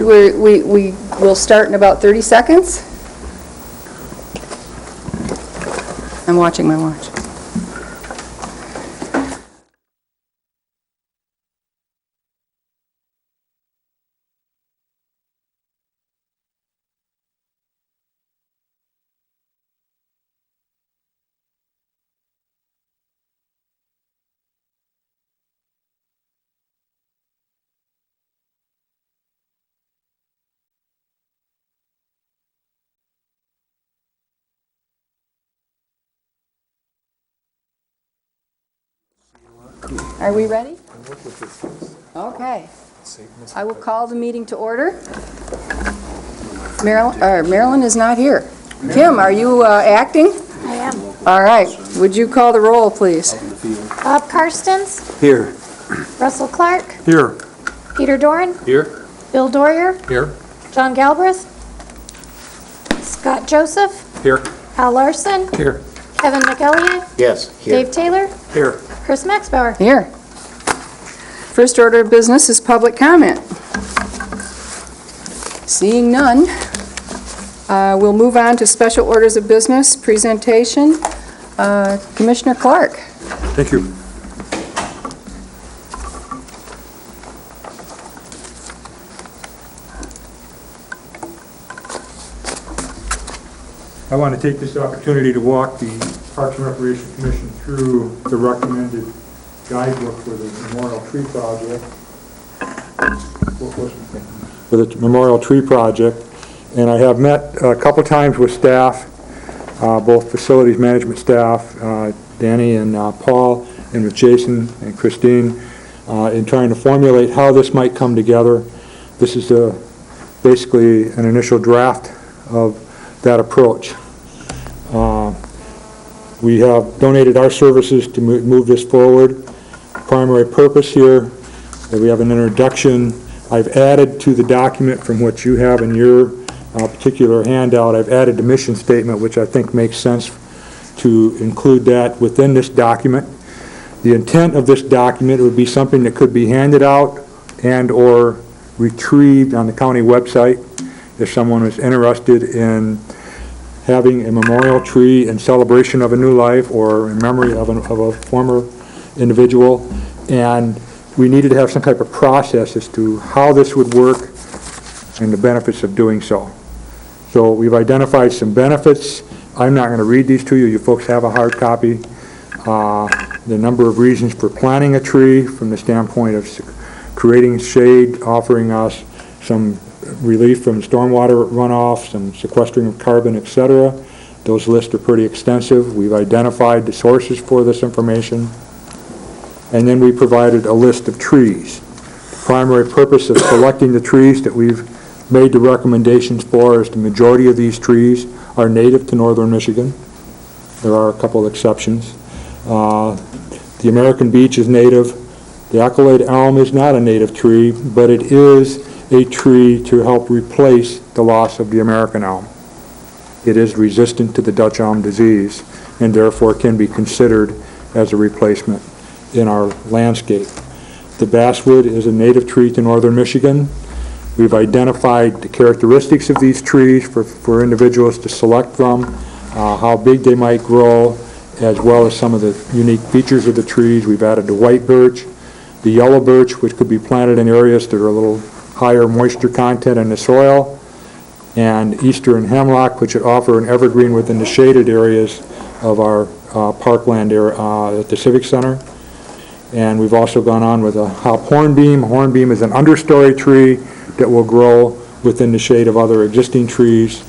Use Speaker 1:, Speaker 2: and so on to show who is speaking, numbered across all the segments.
Speaker 1: We will start in about 30 seconds. I'm watching my watch. Are we ready? Okay. I will call the meeting to order. Marilyn is not here. Kim, are you acting?
Speaker 2: I am.
Speaker 1: All right. Would you call the roll, please?
Speaker 2: Bob Karstens.
Speaker 3: Here.
Speaker 2: Russell Clark.
Speaker 3: Here.
Speaker 2: Peter Doran.
Speaker 3: Here.
Speaker 2: Bill Dwyer.
Speaker 3: Here.
Speaker 2: John Galbraith. Scott Joseph.
Speaker 3: Here.
Speaker 2: Al Larson.
Speaker 3: Here.
Speaker 2: Kevin McElliott.
Speaker 3: Yes. Here.
Speaker 2: Dave Taylor.
Speaker 3: Here.
Speaker 2: Chris Maxbauer.
Speaker 1: Here. First order of business is public comment. Seeing none, we'll move on to special orders of business presentation. Commissioner Clark.
Speaker 3: Thank you. I want to take this opportunity to walk the Parks and Recreation Commission through the recommended guidebook for the Memorial Tree Project. For the Memorial Tree Project, and I have met a couple times with staff, both facilities management staff, Danny and Paul, and with Jason and Christine, in trying to formulate how this might come together. This is basically an initial draft of that approach. We have donated our services to move this forward. Primary purpose here, that we have an introduction. I've added to the document from what you have in your particular handout, I've added the mission statement, which I think makes sense to include that within this document. The intent of this document would be something that could be handed out and or retrieved on the county website if someone was interested in having a memorial tree in celebration of a new life or in memory of a former individual. And we needed to have some type of process as to how this would work and the benefits of doing so. So we've identified some benefits. I'm not going to read these to you. You folks have a hard copy. The number of reasons for planting a tree from the standpoint of creating shade, offering us some relief from stormwater runoff, some sequestering of carbon, etc. Those lists are pretty extensive. We've identified the sources for this information. And then we provided a list of trees. The primary purpose of selecting the trees that we've made the recommendations for is the majority of these trees are native to northern Michigan. There are a couple of exceptions. The American beech is native. The Accolade elm is not a native tree, but it is a tree to help replace the loss of the American elm. It is resistant to the Dutch elm disease and therefore can be considered as a replacement in our landscape. The basswood is a native tree to northern Michigan. We've identified the characteristics of these trees for individuals to select from, how big they might grow, as well as some of the unique features of the trees. We've added the white birch, the yellow birch, which could be planted in areas that are a little higher moisture content in the soil, and eastern hemlock, which would offer an evergreen within the shaded areas of our parkland area at the Civic Center. And we've also gone on with a hop hornbeam. Hornbeam is an understory tree that will grow within the shade of other existing trees.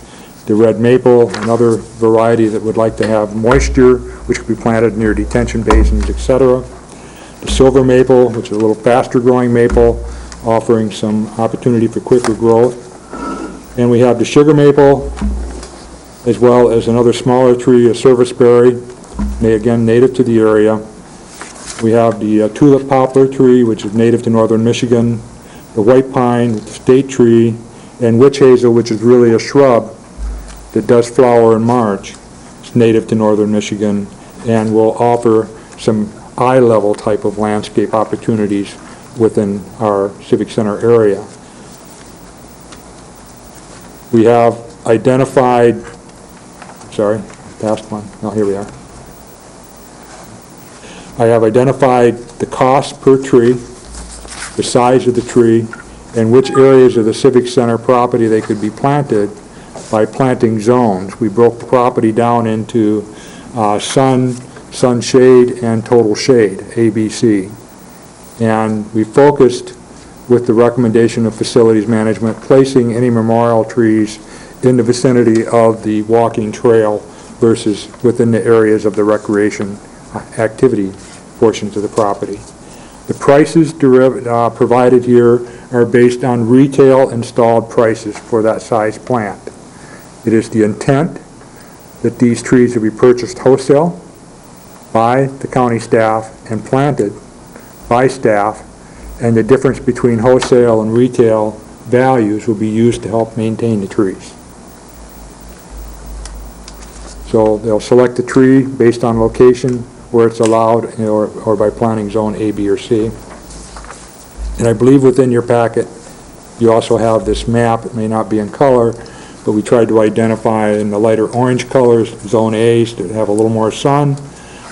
Speaker 3: The red maple, another variety that would like to have moisture, which could be planted near detention basins, etc. The silver maple, which is a little faster growing maple, offering some opportunity for quicker growth. And we have the sugar maple, as well as another smaller tree, a serviceberry, again native to the area. We have the tulip poplar tree, which is native to northern Michigan, the white pine, the state tree, and witch hazel, which is really a shrub that does flower in March. It's native to northern Michigan and will offer some eye-level type of landscape opportunities within our Civic Center area. We have identified, sorry, past one, no, here we are. I have identified the cost per tree, the size of the tree, and which areas of the Civic Center property they could be planted by planting zones. We broke the property down into sun, shade, and total shade, ABC. And we focused, with the recommendation of facilities management, placing any memorial trees in the vicinity of the walking trail versus within the areas of the recreation activity portions of the property. The prices provided here are based on retail installed prices for that size plant. It is the intent that these trees will be purchased wholesale by the county staff and planted by staff, and the difference between wholesale and retail values will be used to help maintain the trees. So they'll select a tree based on location, where it's allowed, or by planting zone A, B, or C. And I believe within your packet, you also have this map. It may not be in color, but we tried to identify in the lighter orange colors, zone A's to have a little more sun.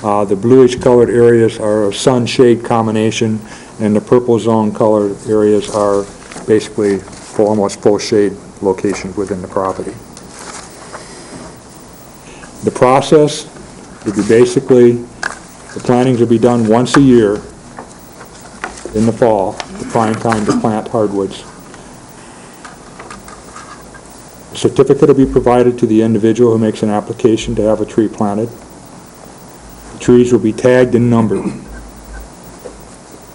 Speaker 3: The bluish colored areas are a sun-shade combination, and the purple zone colored areas are basically almost full shade locations within the property. The process would be basically, the plantings will be done once a year in the fall, the prime time to plant hardwoods. A certificate will be provided to the individual who makes an application to have a tree planted. The trees will be tagged and numbered,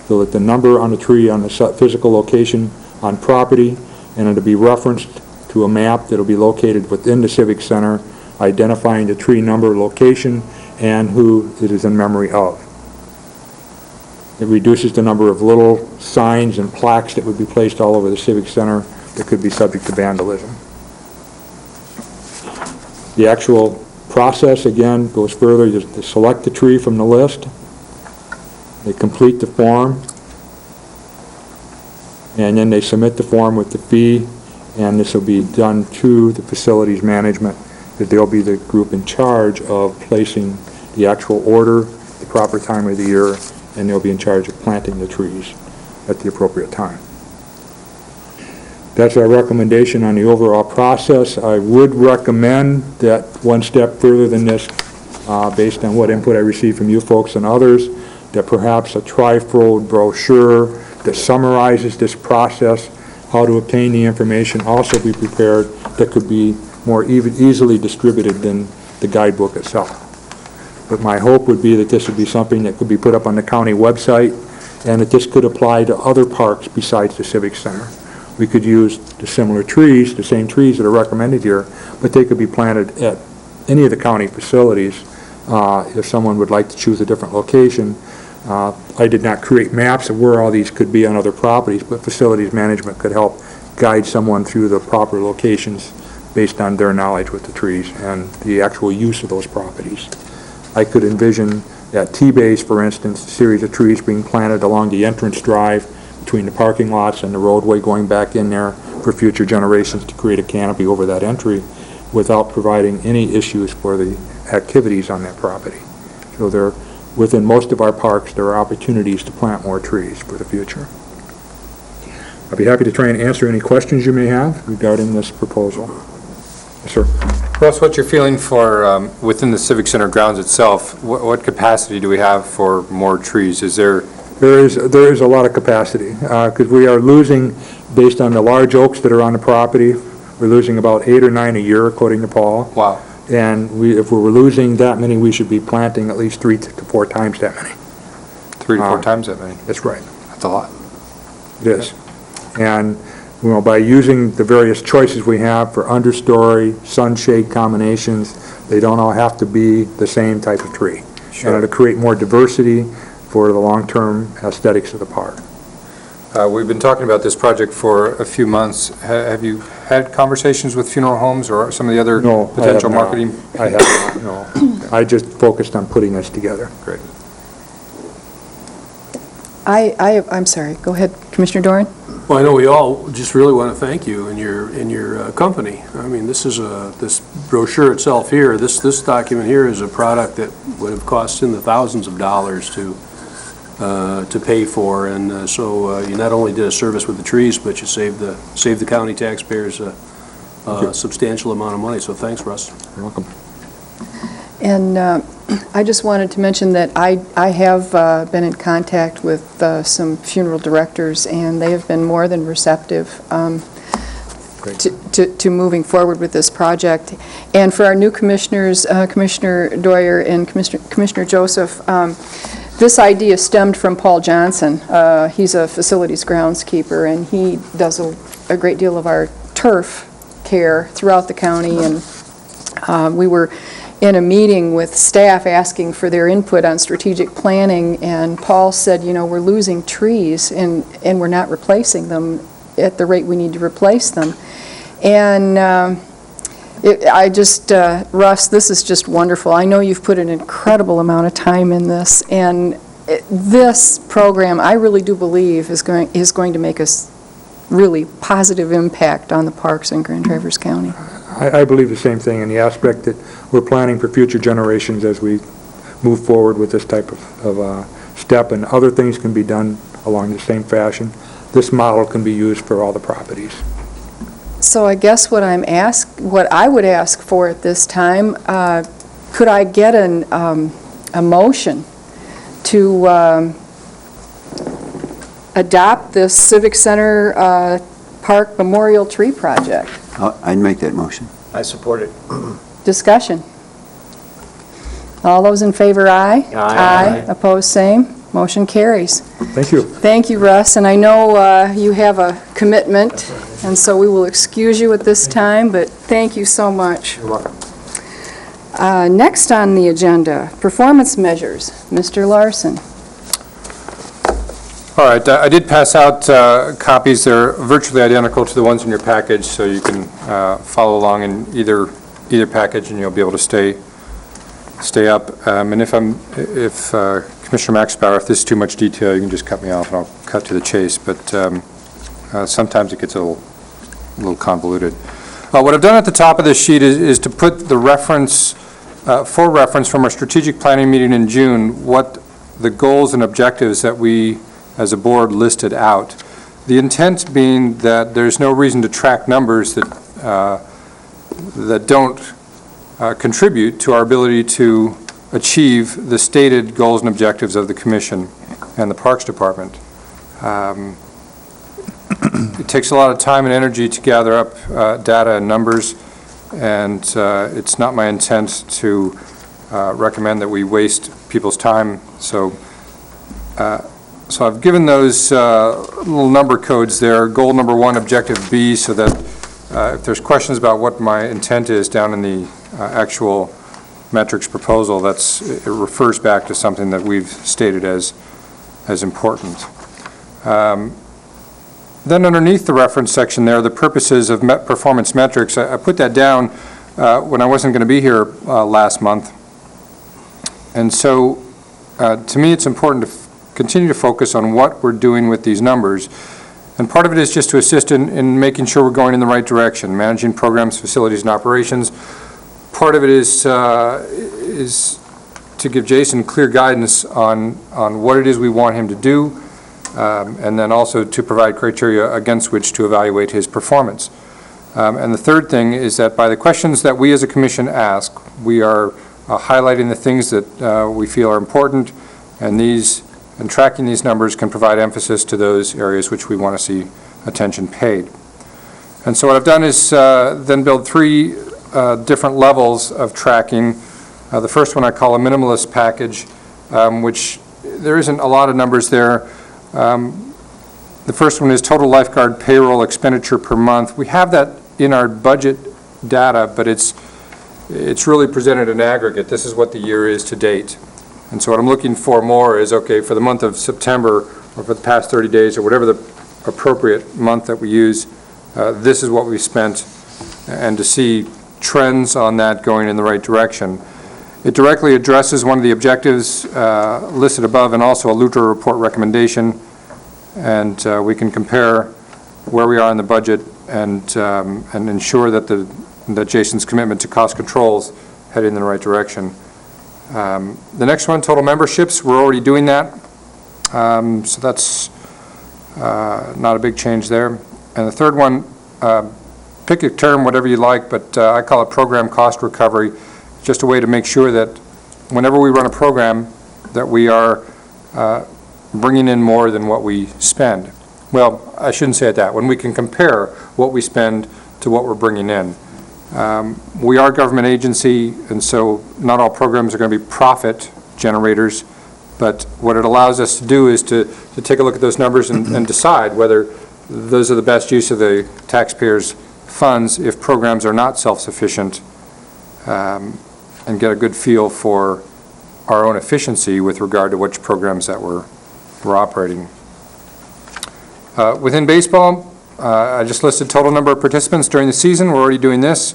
Speaker 3: so that the number on the tree on the physical location on property, and it'll be referenced to a map that'll be located within the Civic Center, identifying the tree number, location, and who it is in memory of. It reduces the number of little signs and plaques that would be placed all over the Civic Center that could be subject to vandalism. The actual process, again, goes further. They select the tree from the list. They complete the form. And then they submit the form with the fee, and this will be done to the facilities management, that they'll be the group in charge of placing the actual order, the proper time of the year, and they'll be in charge of planting the trees at the appropriate time. That's our recommendation on the overall process. I would recommend that one step further than this, based on what input I received from you folks and others, that perhaps a trifold brochure that summarizes this process, how to obtain the information, also be prepared, that could be more easily distributed than the guidebook itself. But my hope would be that this would be something that could be put up on the county website, and that this could apply to other parks besides the Civic Center. We could use the similar trees, the same trees that are recommended here, but they could be planted at any of the county facilities if someone would like to choose a different location. I did not create maps of where all these could be on other properties, but facilities management could help guide someone through the proper locations based on their knowledge with the trees and the actual use of those properties. I could envision at T-Base, for instance, a series of trees being planted along the entrance drive between the parking lots and the roadway going back in there for future generations to create a canopy over that entry without providing any issues for the activities on that property. So there, within most of our parks, there are opportunities to plant more trees for the future. I'll be happy to try and answer any questions you may have regarding this proposal. Yes, sir.
Speaker 4: Russ, what's your feeling for, within the Civic Center grounds itself, what capacity do we have for more trees? Is there...
Speaker 3: There is a lot of capacity, because we are losing, based on the large oaks that are on the property, we're losing about 8 or 9 a year, according to Paul.
Speaker 4: Wow.
Speaker 3: And if we're losing that many, we should be planting at least 3 to 4 times that many.
Speaker 4: 3 to 4 times that many?
Speaker 3: That's right.
Speaker 4: That's a lot.
Speaker 3: It is. And, you know, by using the various choices we have for understory, sunshade combinations, they don't all have to be the same type of tree.
Speaker 4: Sure.
Speaker 3: And to create more diversity for the long-term aesthetics of the park.
Speaker 4: We've been talking about this project for a few months. Have you had conversations with funeral homes or some of the other
Speaker 3: No,
Speaker 4: potential marketing?
Speaker 3: I have not, no. I just focused on putting this together.
Speaker 4: Great.
Speaker 1: I'm sorry, go ahead, Commissioner Doran.
Speaker 5: Well, I know we all just really want to thank you and your company. I mean, this brochure itself here, this document here is a product that would have cost in the thousands of dollars to pay for, and so you not only did a service with the trees, but you saved the county taxpayers a substantial amount of money. So thanks, Russ.
Speaker 3: You're welcome.
Speaker 1: And I just wanted to mention that I have been in contact with some funeral directors, and they have been more than receptive to moving forward with this project. And for our new commissioners, Commissioner Doyer and Commissioner Joseph, this idea stemmed from Paul Johnson. He's a facilities groundskeeper, and he does a great deal of our turf care throughout the county. And we were in a meeting with staff asking for their input on strategic planning, and Paul said, you know, we're losing trees and we're not replacing them at the rate we need to replace them. And Russ, this is just wonderful. I know you've put an incredible amount of time in this, and this program, I really do believe, is going to make a really positive impact on the parks in Grand Traverse County.
Speaker 3: I believe the same thing in the aspect that we're planning for future generations as we move forward with this type of step, and other things can be done along the same fashion. This model can be used for all the properties.
Speaker 1: So I guess what I would ask for at this time, could I get a motion to adopt this Civic Center Park Memorial Tree Project?
Speaker 6: I'd make that motion.
Speaker 7: I support it.
Speaker 1: Discussion. All those in favor, aye?
Speaker 7: Aye.
Speaker 1: Opposed, same. Motion carries.
Speaker 3: Thank you.
Speaker 1: Thank you, Russ, and I know you have a commitment, and so we will excuse you at this time, but thank you so much.
Speaker 4: You're welcome.
Speaker 1: Next on the agenda, performance measures. Mr. Larson.
Speaker 4: All right, I did pass out copies. They're virtually identical to the ones in your package, so you can follow along in either package, and you'll be able to stay up. And if Commissioner Maxbauer, if this is too much detail, you can just cut me off, and I'll cut to the chase. But sometimes it gets a little convoluted. What I've done at the top of this sheet is to put the reference, for reference from our strategic planning meeting in June, what the goals and objectives that we as a board listed out. The intent being that there's no reason to track numbers that don't contribute to our ability to achieve the stated goals and objectives of the Commission and the Parks Department. It takes a lot of time and energy to gather up data and numbers, and it's not my intent to recommend that we waste people's time. So I've given those little number codes there, goal number 1, objective B, so that if there's questions about what my intent is down in the actual metrics proposal, it refers back to something that we've stated as important. Then underneath the reference section there, the purposes of performance metrics, I put that down when I wasn't going to be here last month. And so to me it's important to continue to focus on what we're doing with these numbers. And part of it is just to assist in making sure we're going in the right direction, managing programs, facilities, and operations. Part of it is to give Jason clear guidance on what it is we want him to do, and then also to provide criteria against which to evaluate his performance. And the third thing is that by the questions that we as a commission ask, we are highlighting the things that we feel are important, and tracking these numbers can provide emphasis to those areas which we want to see attention paid. And so what I've done is then build 3 different levels of tracking. The first one I call a minimalist package, which there isn't a lot of numbers there. The first one is total lifeguard payroll expenditure per month. We have that in our budget data, but it's really presented in aggregate. This is what the year is to date. And so what I'm looking for more is, okay, for the month of September, or for the past 30 days, or whatever the appropriate month that we use, this is what we spent, and to see trends on that going in the right direction. It directly addresses one of the objectives listed above, and also a Luther report recommendation, and we can compare where we are in the budget and ensure that that Jason's commitment to cost controls heading in the right direction. The next one, total memberships, we're already doing that. So that's not a big change there. And the third one, pick a term, whatever you like, but I call it program cost recovery. Just a way to make sure that whenever we run a program, that we are bringing in more than what we spend. Well, I shouldn't say it that. When we can compare what we spend to what we're bringing in. We are a government agency, and so not all programs are going to be profit generators, but what it allows us to do is to take a look at those numbers and decide whether those are the best use of the taxpayers' funds if programs are not self-sufficient, and get a good feel for our own efficiency with regard to which programs that we're operating. Within baseball, I just listed total number of participants during the season. We're already doing this.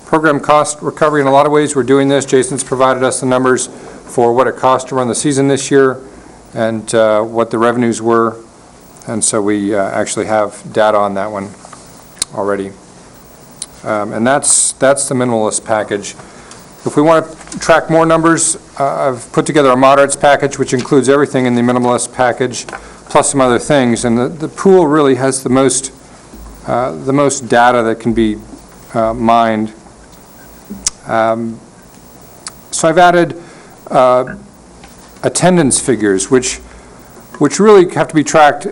Speaker 4: Program cost recovery, in a lot of ways, we're doing this. Jason's provided us the numbers for what it cost to run the season this year and what the revenues were. And so we actually have data on that one already. And that's the minimalist package. If we want to track more numbers, I've put together a moderates package, which includes everything in the minimalist package, plus some other things. And the pool really has the most data that can be mined. So I've added attendance figures, which really have to be tracked.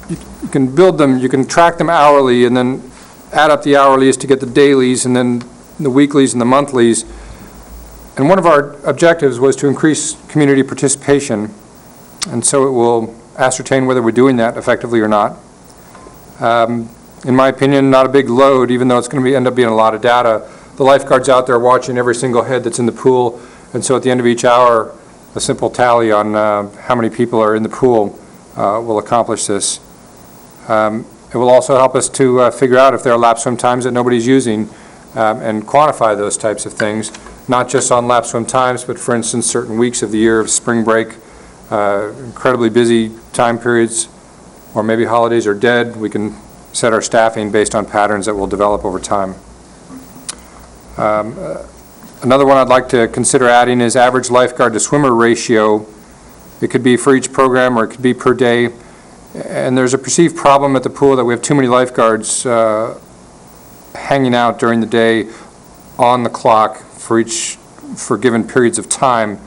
Speaker 4: You can build them, you can track them hourly, and then add up the hourlies to get the dailies, and then the weeklies and the monthlies. And one of our objectives was to increase community participation, and so it will ascertain whether we're doing that effectively or not. In my opinion, not a big load, even though it's going to end up being a lot of data. The lifeguards out there watching every single head that's in the pool, and so at the end of each hour, a simple tally on how many people are in the pool will accomplish this. It will also help us to figure out if there are lap swim times that nobody's using and quantify those types of things, not just on lap swim times, but for instance, certain weeks of the year of spring break, incredibly busy time periods, or maybe holidays are dead. We can set our staffing based on patterns that will develop over time. Another one I'd like to consider adding is average lifeguard to swimmer ratio. It could be for each program or it could be per day. And there's a perceived problem at the pool that we have too many lifeguards hanging out during the day on the clock for given periods of time.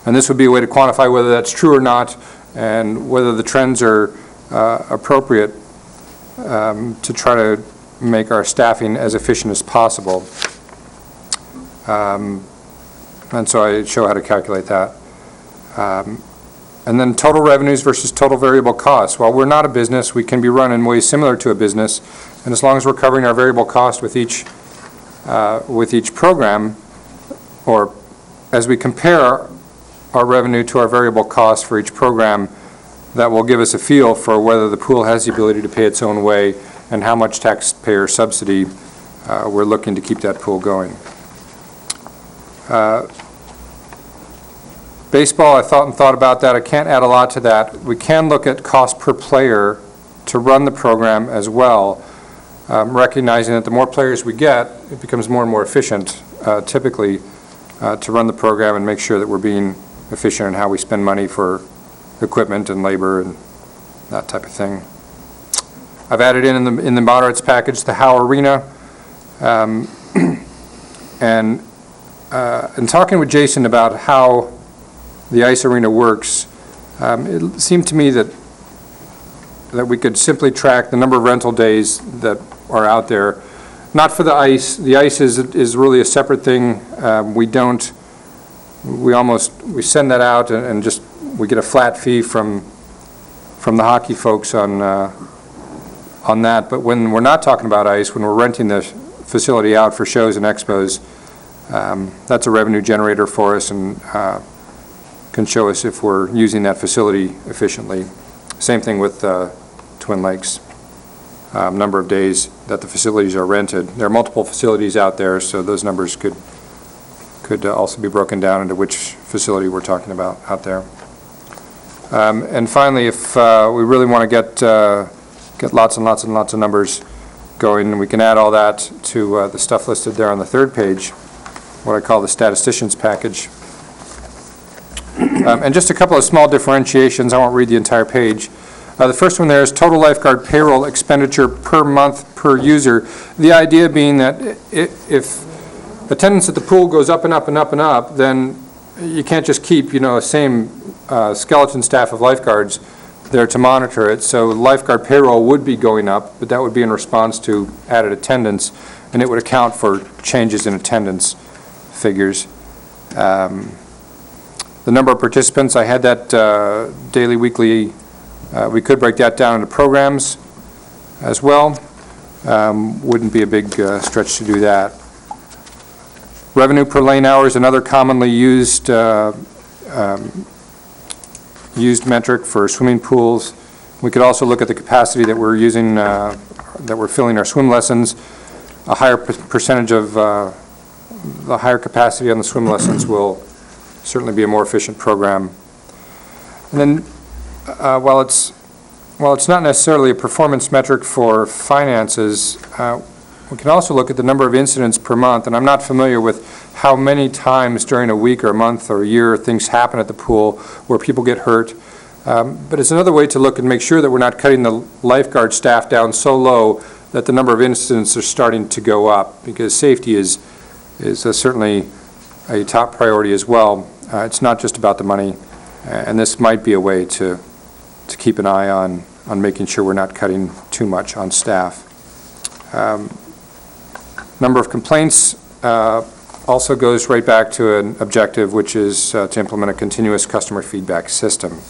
Speaker 4: And this would be a way to quantify whether that's true or not and whether the trends are appropriate to try to make our staffing as efficient as possible. And so I show how to calculate that. And then total revenues versus total variable costs. While we're not a business, we can be run in ways similar to a business, and as long as we're covering our variable cost with each program, or as we compare our revenue to our variable cost for each program, that will give us a feel for whether the pool has the ability to pay its own way and how much taxpayer subsidy we're looking to keep that pool going. Baseball, I thought about that. I can't add a lot to that. We can look at cost per player to run the program as well, recognizing that the more players we get, it becomes more and more efficient, typically, to run the program and make sure that we're being efficient in how we spend money for equipment and labor and that type of thing. I've added in the moderates package the Howe Arena, and in talking with Jason about how the ice arena works, it seemed to me that we could simply track the number of rental days that are out there. Not for the ice. The ice is really a separate thing. We send that out and just we get a flat fee from the hockey folks on that. But when we're not talking about ice, when we're renting the facility out for shows and expos, that's a revenue generator for us and can show us if we're using that facility efficiently. Same thing with Twin Lakes. Number of days that the facilities are rented. There are multiple facilities out there, so those numbers could also be broken down into which facility we're talking about out there. And finally, if we really want to get get lots and lots and lots of numbers going, and we can add all that to the stuff listed there on the third page, what I call the statistician's package. And just a couple of small differentiations. I won't read the entire page. The first one there is total lifeguard payroll expenditure per month per user. The idea being that if attendance at the pool goes up and up and up and up, then you can't just keep, a same skeleton staff of lifeguards there to monitor it. So lifeguard payroll would be going up, but that would be in response to added attendance, and it would account for changes in attendance figures. The number of participants, I had that daily, weekly. We could break that down into programs as well. Wouldn't be a big stretch to do that. Revenue per lane hour is another commonly used metric for swimming pools. We could also look at the capacity that we're using, that we're filling our swim lessons. A higher percentage of the higher capacity on the swim lessons will certainly be a more efficient program. And then, while it's not necessarily a performance metric for finances, we can also look at the number of incidents per month, and I'm not familiar with how many times during a week or a month or a year things happen at the pool where people get hurt. But it's another way to look and make sure that we're not cutting the lifeguard staff down so low that the number of incidents are starting to go up, because safety is certainly a top priority as well. It's not just about the money, and this might be a way to keep an eye on making sure we're not cutting too much on staff. Number of complaints also goes right back to an objective, which is to implement a continuous customer feedback system.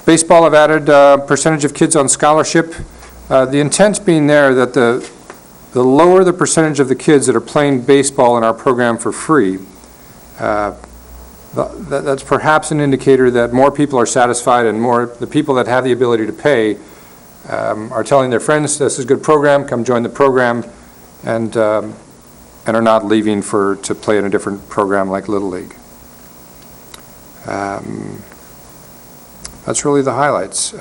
Speaker 4: Baseball, I've added percentage of kids on scholarship. The intent being there that the lower the percentage of the kids that are playing baseball in our program for free, that's perhaps an indicator that more people are satisfied, and more the people that have the ability to pay are telling their friends, this is a good program, come join the program, and are not leaving to play in a different program like Little League. That's really the highlights.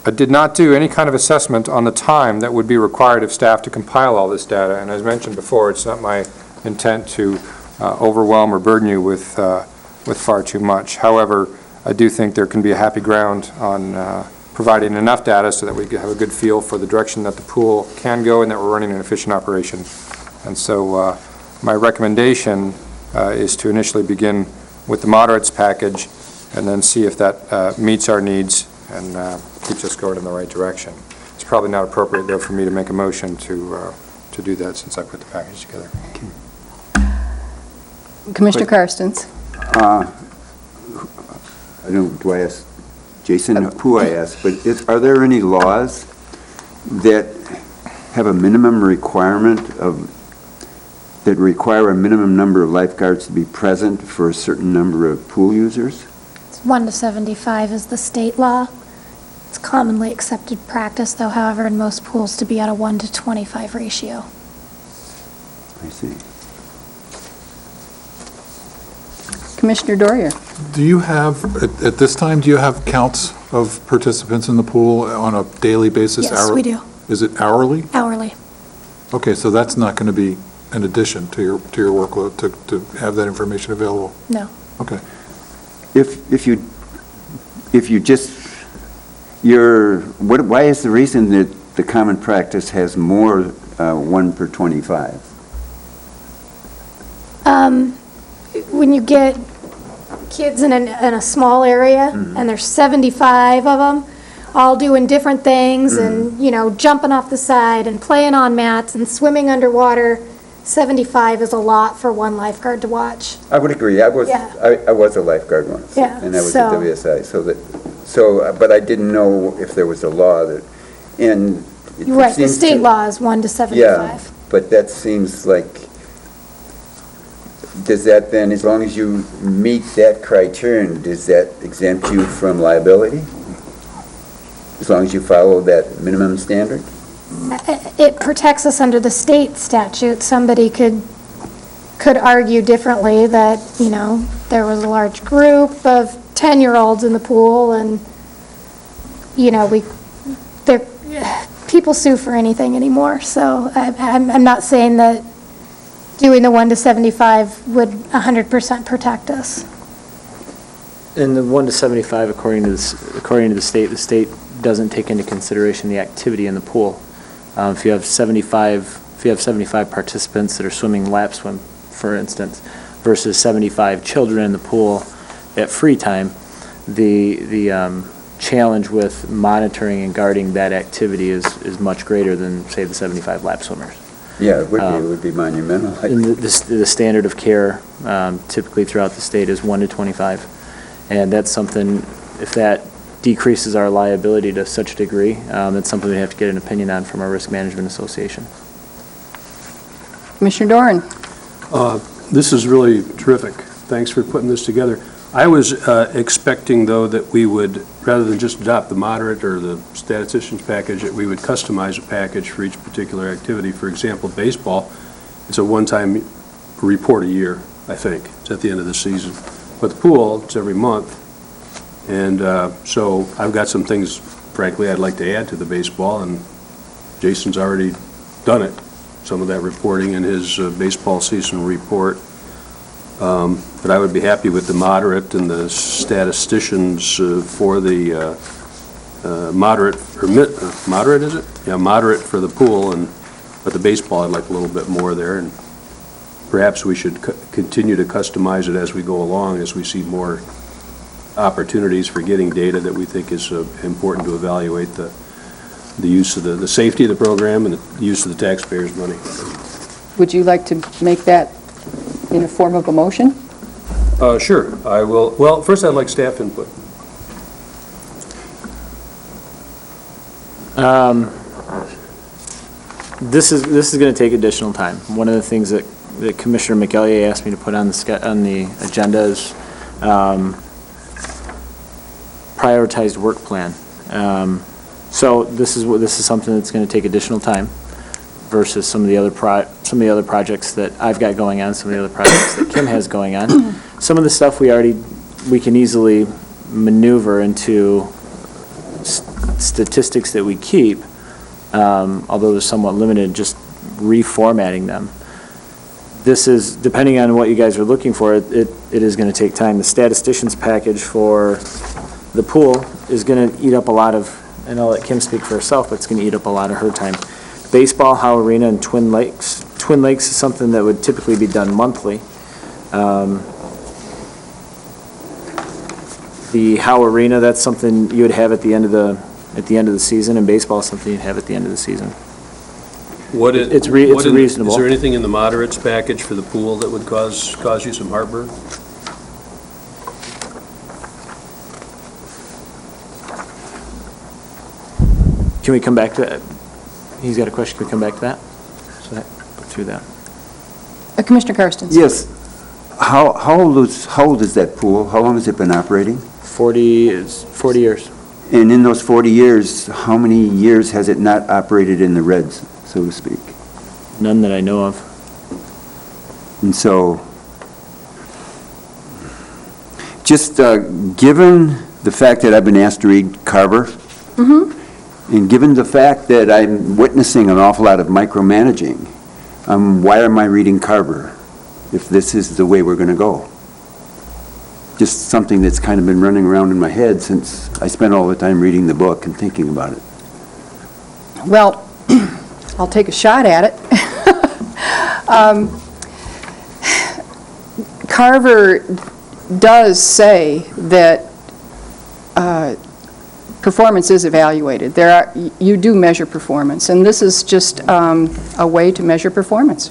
Speaker 4: I did not do any kind of assessment on the time that would be required of staff to compile all this data, and as mentioned before, it's not my intent to overwhelm or burden you with far too much. However, I do think there can be a happy ground on providing enough data so that we have a good feel for the direction that the pool can go and that we're running an efficient operation. And so my recommendation is to initially begin with the moderates package and then see if that meets our needs and keeps us going in the right direction. It's probably not appropriate, though, for me to make a motion to do that since I put the package together.
Speaker 1: Commissioner Karstens.
Speaker 6: I don't, do I ask Jason who I ask, but are there any laws that have a minimum requirement that require a minimum number of lifeguards to be present for a certain number of pool users?
Speaker 2: It's 1 to 75 is the state law. It's commonly accepted practice, though, however, in most pools to be at a 1 to 25 ratio.
Speaker 6: I see.
Speaker 1: Commissioner Dwyer.
Speaker 7: Do you have, at this time, do you have counts of participants in the pool on a daily basis?
Speaker 2: Yes, we do.
Speaker 7: Is it hourly?
Speaker 2: Hourly.
Speaker 7: Okay, so that's not going to be an addition to your workload to have that information available?
Speaker 2: No.
Speaker 7: Okay.
Speaker 6: If you just, why is the reason that the common practice has more 1 per 25?
Speaker 2: When you get kids in a small area, and there's 75 of them, all doing different things, and, jumping off the side, and playing on mats, and swimming underwater, 75 is a lot for one lifeguard to watch.
Speaker 6: I would agree. I was a lifeguard once,
Speaker 2: Yeah,
Speaker 6: and I was
Speaker 2: so-
Speaker 6: at WSI. But I didn't know if there was a law that, and it
Speaker 2: You're right, the
Speaker 6: seems
Speaker 2: state
Speaker 6: to-
Speaker 2: law is 1 to 75.
Speaker 6: Yeah, but that seems like, does that then, as long as you meet that criterion, does that exempt you from liability? As long as you follow that minimum standard?
Speaker 2: It protects us under the state statute. Somebody could argue differently that, there was a large group of 10-year-olds in the pool, and, you know, people sue for anything anymore, so I'm not saying that doing the 1 to 75 would 100% protect us.
Speaker 8: In the 1 to 75, according to the state doesn't take into consideration the activity in the pool. If you have 75 participants that are swimming lap swim, for instance, versus 75 children in the pool at free time, the challenge with monitoring and guarding that activity is much greater than, say, the 75 lap swimmers.
Speaker 6: Yeah, it would be monumental.
Speaker 8: And the standard of care typically throughout the state is 1 to 25. And that's something, if that decreases our liability to such a degree, that's something we have to get an opinion on from our Risk Management Association.
Speaker 1: Commissioner Doran?
Speaker 5: This is really terrific. Thanks for putting this together. I was expecting, though, that we would, rather than just adopt the moderate or the statistician's package, that we would customize a package for each particular activity. For example, baseball, it's a one-time report a year, I think. It's at the end of the season. But the pool, it's every month. And so I've got some things, frankly, I'd like to add to the baseball, and Jason's already done it, some of that reporting in his baseball season report. But I would be happy with the moderate and the statisticians for the moderate, or moderate, is it? Yeah, moderate for the pool, but the baseball I'd like a little bit more there, and perhaps we should continue to customize it as we go along, as we see more opportunities for getting data that we think is important to evaluate the use of the safety of the program and the use of the taxpayers' money.
Speaker 1: Would you like to make that in a form of a motion?
Speaker 5: Sure, I will. Well, first I'd like staff input.
Speaker 8: This is going to take additional time. One of the things that Commissioner McEllier asked me to put on the agenda is prioritized work plan. So this is something that's going to take additional time versus some of the other projects that I've got going on, some of the other projects that Kim has going on. Some of the stuff we can easily maneuver into statistics that we keep, although they're somewhat limited, just reformatting them. This is, depending on what you guys are looking for, it is going to take time. The statistician's package for the pool is going to eat up a lot of, and I'll let Kim speak for herself, but it's going to eat up a lot of her time. Baseball, Howe Arena, and Twin Lakes. Twin Lakes is something that would typically be done monthly. The Howe Arena, that's something you would have at the end of the season, and baseball is something you'd have at the end of the season. It's reasonable.
Speaker 5: Is there anything in the moderates package for the pool that would cause you some heartburn?
Speaker 8: Can we come back to that? He's got a question. Can we come back to that? So that, through that.
Speaker 1: Commissioner Karstens?
Speaker 6: Yes. How old is that pool? How long has it been operating?
Speaker 8: 40 years.
Speaker 6: And in those 40 years, how many years has it not operated in the reds, so to speak?
Speaker 8: None that I know of.
Speaker 6: And so, just given the fact that I've been asked to read Carver, and given the fact that I'm witnessing an awful lot of micromanaging, why am I reading Carver if this is the way we're going to go? Just something that's kind of been running around in my head since I spent all the time reading the book and thinking about it.
Speaker 1: Well, I'll take a shot at it. Carver does say that performance is evaluated. You do measure performance, and this is just a way to measure performance.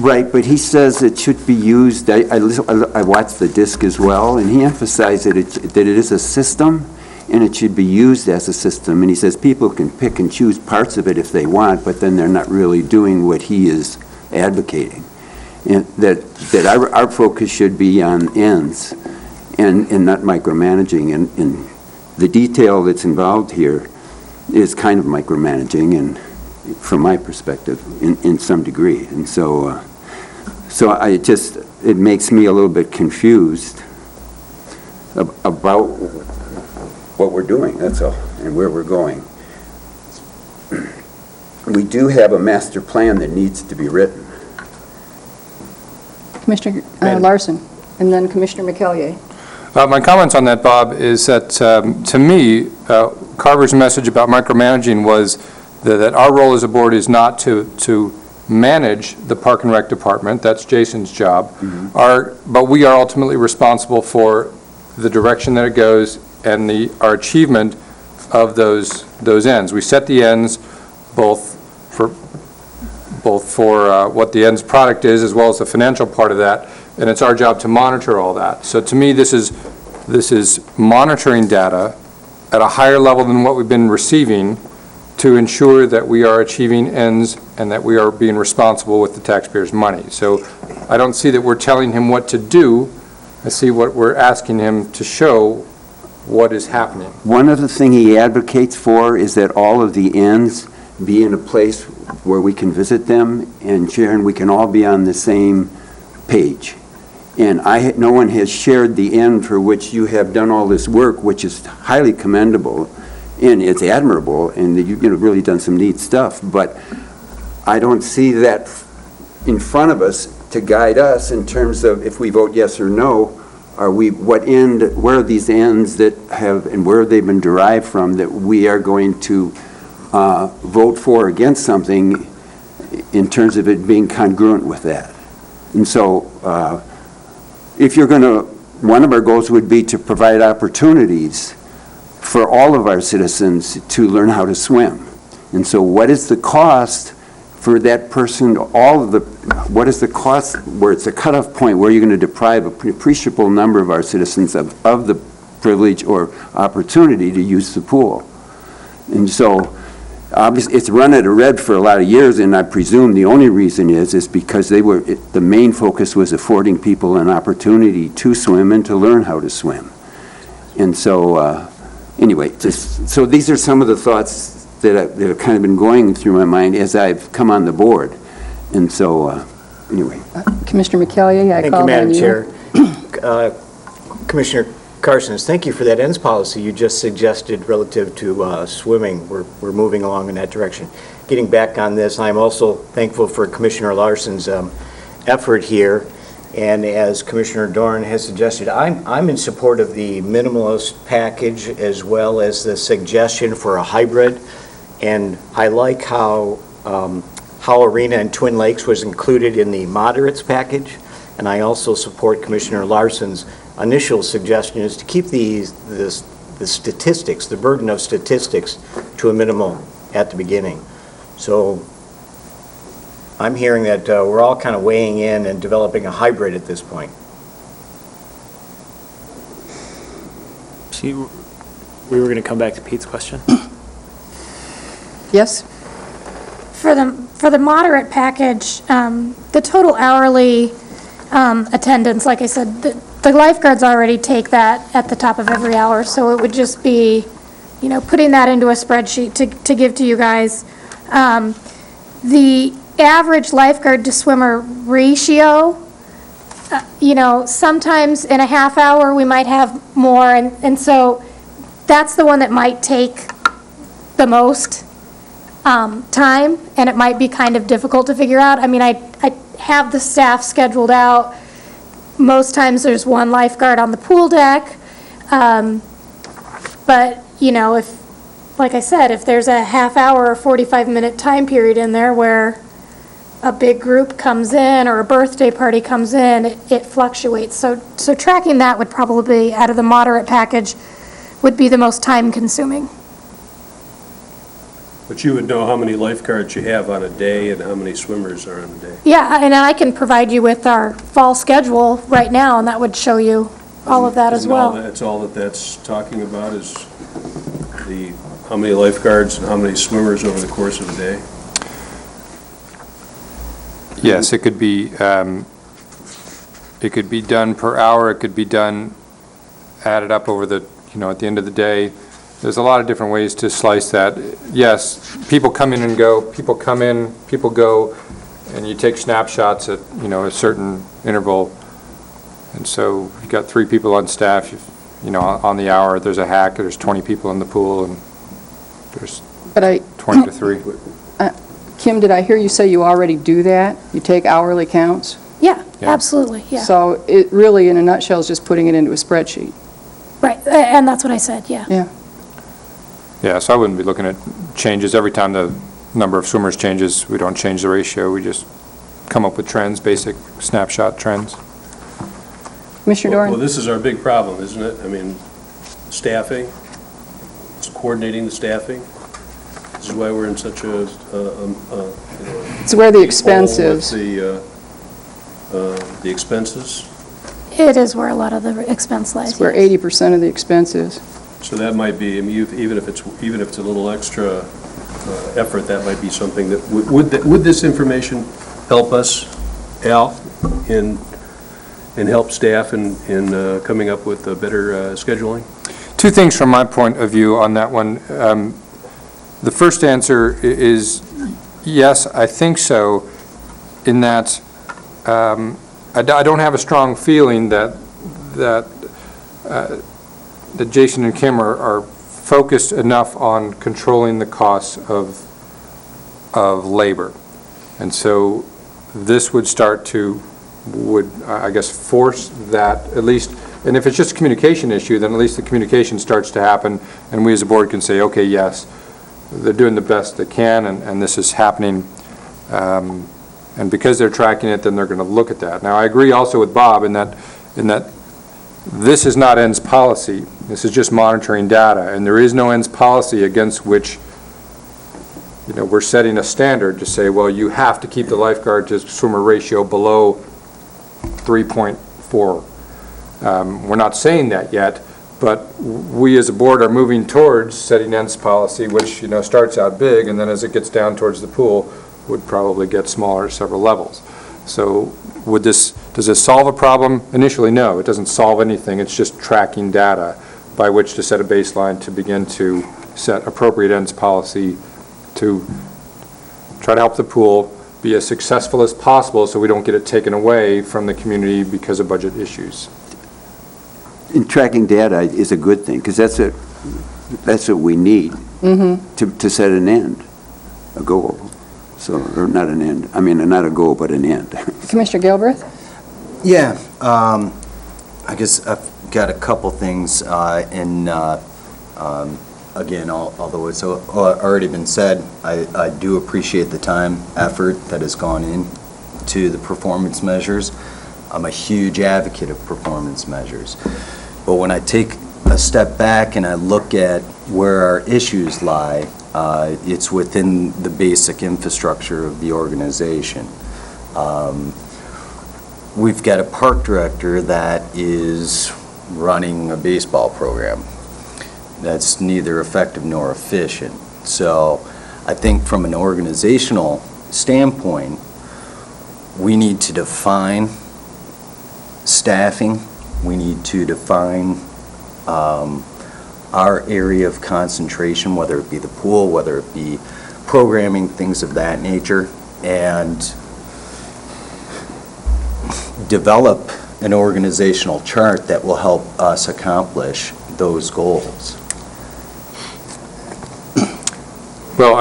Speaker 6: Right, but he says it should be used, I watched the disc as well, and he emphasized that it is a system, and it should be used as a system. And he says people can pick and choose parts of it if they want, but then they're not really doing what he is advocating. And that our focus should be on ends and not micromanaging. And the detail that's involved here is kind of micromanaging, and from my perspective, in some degree. And so it makes me a little bit confused about what we're doing, that's all, and where we're going. We do have a master plan that needs to be written.
Speaker 1: Commissioner Larson, and then Commissioner McCallier.
Speaker 4: My comments on that, Bob, is that, to me, Carver's message about micromanaging was that our role as a board is not to manage the Park and Rec Department. That's Jason's job. But we are ultimately responsible for the direction that it goes and our achievement of those ends. We set the ends both for what the ends product is as well as the financial part of that, and it's our job to monitor all that. So to me, this is monitoring data at a higher level than what we've been receiving to ensure that we are achieving ends and that we are being responsible with the taxpayers' money. So I don't see that we're telling him what to do. I see what we're asking him to show what is happening.
Speaker 6: One of the things he advocates for is that all of the ends be in a place where we can visit them, and Sharon, we can all be on the same page. And no one has shared the end for which you have done all this work, which is highly commendable, and it's admirable, and you've really done some neat stuff. But I don't see that in front of us to guide us in terms of if we vote yes or no, where are these ends that have, and where they've been derived from, that we are going to vote for or against something in terms of it being congruent with that. And so if you're going to, one of our goals would be to provide opportunities for all of our citizens to learn how to swim. And so what is the cost for that person, what is the cost where it's a cutoff point where you're going to deprive an appreciable number of our citizens of the privilege or opportunity to use the pool? And so obviously, it's run at a red for a lot of years, and I presume the only reason is because the main focus was affording people an opportunity to swim and to learn how to swim. And so, anyway, so these are some of the thoughts that have kind of been going through my mind as I've come on the board. And so, anyway.
Speaker 1: Commissioner McCallier, I called on you.
Speaker 9: Thank you, Madam Chair. Commissioner Carstens, thank you for that ends policy you just suggested relative to swimming. We're moving along in that direction. Getting back on this, I'm also thankful for Commissioner Larson's effort here. And as Commissioner Doran has suggested, I'm in support of the minimalist package as well as the suggestion for a hybrid. And I like how Arena and Twin Lakes was included in the moderates package. And I also support Commissioner Larson's initial suggestion is to keep the statistics, the burden of statistics, to a minimum at the beginning. So I'm hearing that we're all kind of weighing in and developing a hybrid at this point.
Speaker 8: We were going to come back to Pete's question.
Speaker 1: Yes?
Speaker 2: For the moderate package, the total hourly attendance, like I said, the lifeguards already take that at the top of every hour, so it would just be, putting that into a spreadsheet to give to you guys. The average lifeguard to swimmer ratio, sometimes in a half hour we might have more, and so that's the one that might take the most time, and it might be kind of difficult to figure out. I mean, I have the staff scheduled out. Most times there's one lifeguard on the pool deck, but, if, like I said, if there's a half hour or 45-minute time period in there where a big group comes in or a birthday party comes in, it fluctuates. So tracking that would probably, out of the moderate package, would be the most time-consuming.
Speaker 5: But you would know how many lifeguards you have on a day and how many swimmers are on a day.
Speaker 2: Yeah, and I can provide you with our fall schedule right now, and that would show you all of that as well.
Speaker 5: That's all that's talking about is how many lifeguards and how many swimmers over the course of a day?
Speaker 4: Yes, it could be done per hour, it could be done, added up over the, at the end of the day. There's a lot of different ways to slice that. Yes, people come in and go, people come in, people go, and you take snapshots at, a certain interval. And so you've got 3 people on staff, on the hour, there's a hack, there's 20 people in the pool, and there's
Speaker 1: But
Speaker 4: 20 to 3.
Speaker 1: Kim, did I hear you say you already do that? You take hourly counts?
Speaker 2: Yeah,
Speaker 4: Yeah.
Speaker 2: absolutely, yeah.
Speaker 1: So it really, in a nutshell, is just putting it into a spreadsheet.
Speaker 2: Right, and that's what I said, yeah.
Speaker 1: Yeah.
Speaker 4: Yeah, so I wouldn't be looking at changes. Every time the number of swimmers changes, we don't change the ratio, we just come up with trends, basic snapshot trends.
Speaker 1: Commissioner
Speaker 5: Well,
Speaker 1: Doran?
Speaker 5: this is our big problem, isn't it? I mean, staffing, it's coordinating the staffing. This is why we're in such a,
Speaker 1: It's where the
Speaker 5: deep
Speaker 1: expense
Speaker 5: hole
Speaker 1: is.
Speaker 5: with the expenses.
Speaker 2: It is where a lot of the expense lies.
Speaker 1: It's where
Speaker 2: yes.
Speaker 1: 80% of the expense is.
Speaker 5: So that might be, I mean, even if it's a little extra effort, that might be something that, would this information help us, Al, in help staff in coming up with a better scheduling?
Speaker 4: Two things from my point of view on that one. The first answer is yes, I think so, in that I don't have a strong feeling that Jason and Kim are focused enough on controlling the costs of labor. And so this would start to, I guess, force that, at least, and if it's just a communication issue, then at least the communication starts to happen, and we as a board can say, okay, yes, they're doing the best they can, and this is happening. And because they're tracking it, then they're going to look at that. Now, I agree also with Bob in that this is not ENDS policy. This is just monitoring data, and there is no ENDS policy against which, we're setting a standard to say, well, you have to keep the lifeguard to swimmer ratio below 3.4. We're not saying that yet, but we as a board are moving towards setting ENDS policy, which, starts out big, and then as it gets down towards the pool, would probably get smaller at several levels. So does this solve a problem? Initially, no, it doesn't solve anything. It's just tracking data by which to set a baseline to begin to set appropriate ENDS policy to try to help the pool be as successful as possible so we don't get it taken away from the community because of budget issues.
Speaker 6: And tracking data is a good thing, because that's what we need to set an end, a goal. So, or not an end, I mean, not a goal, but an end.
Speaker 1: Commissioner Galbraith?
Speaker 10: Yeah, I guess I've got a couple things, and again, although it's already been said, I do appreciate the time, effort that has gone into the performance measures. I'm a huge advocate of performance measures. But when I take a step back and I look at where our issues lie, it's within the basic infrastructure of the organization. We've got a park director that is running a baseball program that's neither effective nor efficient. So I think from an organizational standpoint, we need to define staffing. We need to define our area of concentration, whether it be the pool, whether it be programming, things of that nature, and develop an organizational chart that will help us accomplish those goals.
Speaker 4: Well,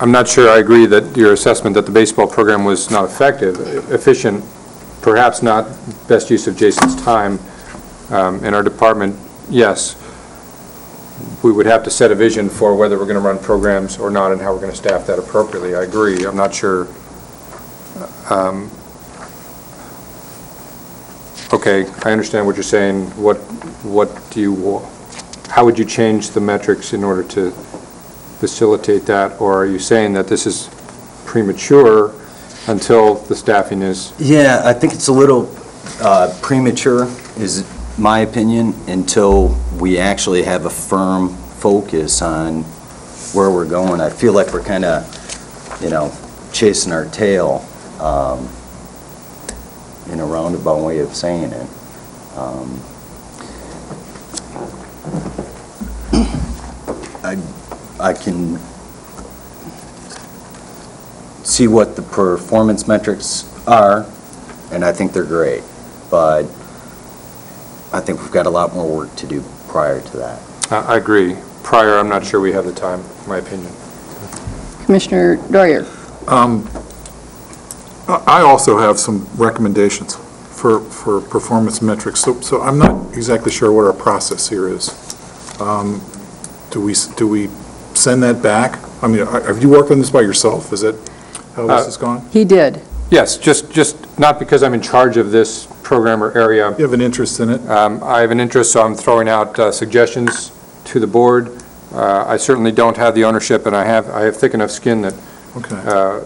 Speaker 4: I'm not sure I agree that your assessment that the baseball program was not effective, efficient, perhaps not best use of Jason's time in our department. Yes, we would have to set a vision for whether we're going to run programs or not and how we're going to staff that appropriately. I agree. I'm not sure. Okay, I understand what you're saying. How would you change the metrics in order to facilitate that? Or are you saying that this is premature until the staffing is?
Speaker 10: Yeah, I think it's a little premature, is my opinion, until we actually have a firm focus on where we're going. I feel like we're kind of, chasing our tail in a roundabout way of saying it. I can see what the performance metrics are, and I think they're great, but I think we've got a lot more work to do prior to that.
Speaker 4: I agree. Prior, I'm not sure we have the time, in my opinion.
Speaker 1: Commissioner Dwyer.
Speaker 7: I also have some recommendations for performance metrics, so I'm not exactly sure what our process here is. Do we send that back? I mean, have you worked on this by yourself? Is that how this has gone?
Speaker 1: He did.
Speaker 4: Yes, just not because I'm in charge of this program or area.
Speaker 7: You have an interest in it?
Speaker 4: I have an interest, so I'm throwing out suggestions to the board. I certainly don't have the ownership, and I have thick enough skin that,
Speaker 7: Okay.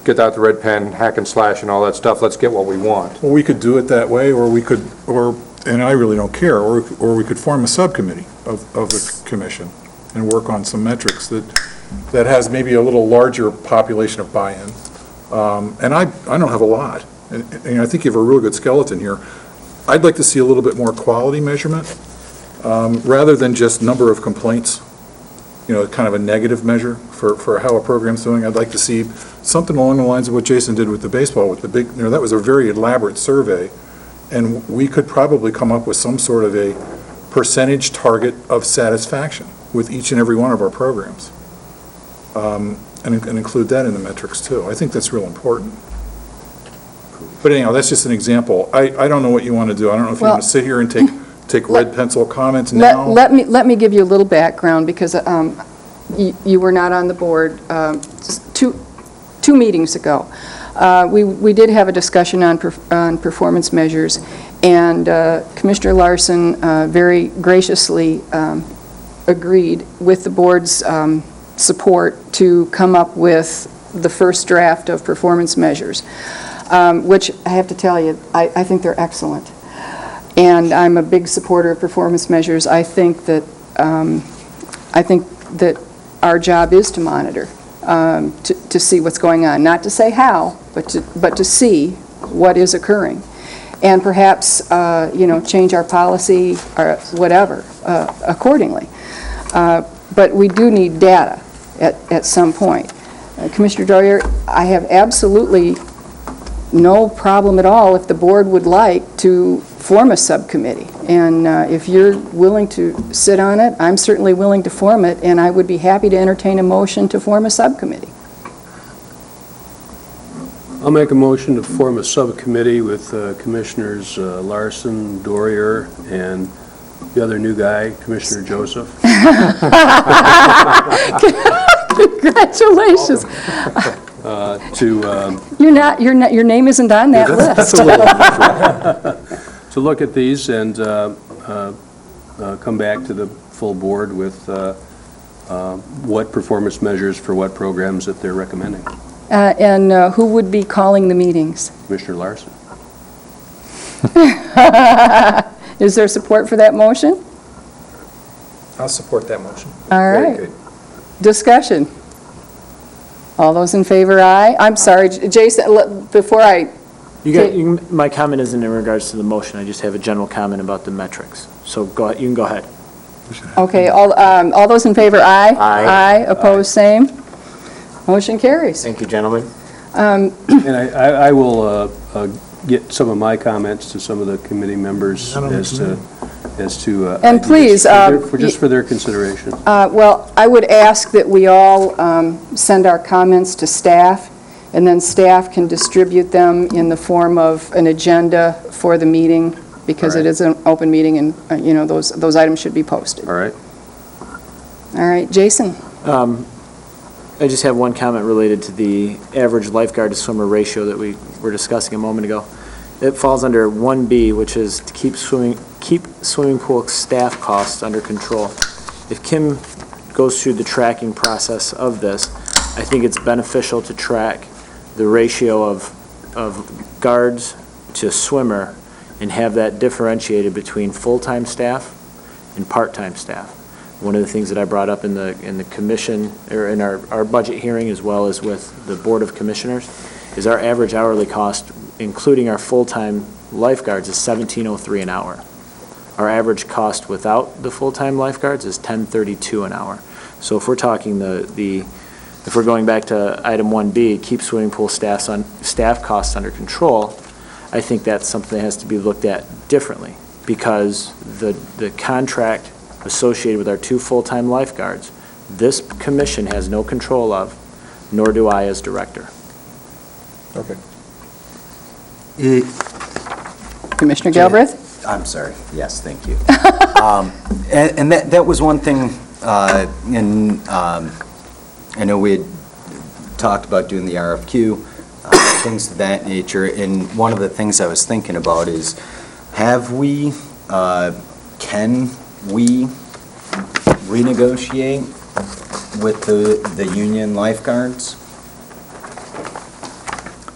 Speaker 4: Get out the red pen, hack and slash and all that stuff. Let's get what we want.
Speaker 7: Well, we could do it that way, or we could, and I really don't care, or we could form a subcommittee of the commission and work on some metrics that has maybe a little larger population of buy-in. And I don't have a lot, and I think you have a really good skeleton here. I'd like to see a little bit more quality measurement, rather than just number of complaints, kind of a negative measure for how a program's doing. I'd like to see something along the lines of what Jason did with the baseball, with the big, that was a very elaborate survey, and we could probably come up with some sort of a percentage target of satisfaction with each and every one of our programs, and include that in the metrics too. I think that's real important. But anyhow, that's just an example. I don't know what you want to do. I don't know if you want to sit here and take red pencil comments now.
Speaker 1: Let me give you a little background, because you were not on the board two meetings ago. We did have a discussion on performance measures, and Commissioner Larson very graciously agreed with the board's support to come up with the first draft of performance measures, which I have to tell you, I think they're excellent. And I'm a big supporter of performance measures. I think that our job is to monitor, to see what's going on. Not to say how, but to see what is occurring. And perhaps, change our policy or whatever accordingly. But we do need data at some point. Commissioner Dwyer, I have absolutely no problem at all if the board would like to form a subcommittee. And if you're willing to sit on it, I'm certainly willing to form it, and I would be happy to entertain a motion to form a subcommittee.
Speaker 5: I'll make a motion to form a subcommittee with Commissioners Larson, Dwyer, and the other new guy, Commissioner Joseph.
Speaker 1: Congratulations. Your name isn't on that list.
Speaker 5: To look at these and come back to the full board with what performance measures for what programs that they're recommending.
Speaker 1: And who would be calling the meetings?
Speaker 5: Commissioner Larson.
Speaker 1: Is there support for that motion?
Speaker 11: I'll support that motion.
Speaker 1: All right.
Speaker 11: Very good.
Speaker 1: Discussion. All those in favor, aye. I'm sorry, Jason, before I...
Speaker 8: My comment isn't in regards to the motion. I just have a general comment about the metrics. So go ahead, you can go ahead.
Speaker 1: Okay, all those in favor, aye?
Speaker 9: Aye.
Speaker 1: Aye, opposed, same. Motion carries.
Speaker 9: Thank you, gentlemen.
Speaker 5: And I will get some of my comments to some of the committee members as to
Speaker 1: And please,
Speaker 5: just for their consideration.
Speaker 1: Well, I would ask that we all send our comments to staff, and then staff can distribute them in the form of an agenda for the meeting, because it is an open meeting, and, those items should be posted.
Speaker 5: All right.
Speaker 1: All right, Jason?
Speaker 8: I just have one comment related to the average lifeguard to swimmer ratio that we were discussing a moment ago. It falls under 1B, which is to keep swimming pool staff costs under control. If Kim goes through the tracking process of this, I think it's beneficial to track the ratio of guards to swimmer and have that differentiated between full-time staff and part-time staff. One of the things that I brought up in the commission, or in our budget hearing, as well as with the Board of Commissioners, is our average hourly cost, including our full-time lifeguards, is $17.03 an hour. Our average cost without the full-time lifeguards is $10.32 an hour. So if we're talking if we're going back to item 1B, keep swimming pool staff costs under control, I think that's something that has to be looked at differently. because the contract associated with our 2 full-time lifeguards, this commission has no control of, nor do I as director.
Speaker 7: Okay.
Speaker 1: Commissioner Galbraith?
Speaker 10: I'm sorry, yes, thank you. And that was one thing, I know we had talked about doing the RFQ, things of that nature, and one of the things I was thinking about is, can we renegotiate with the union lifeguards?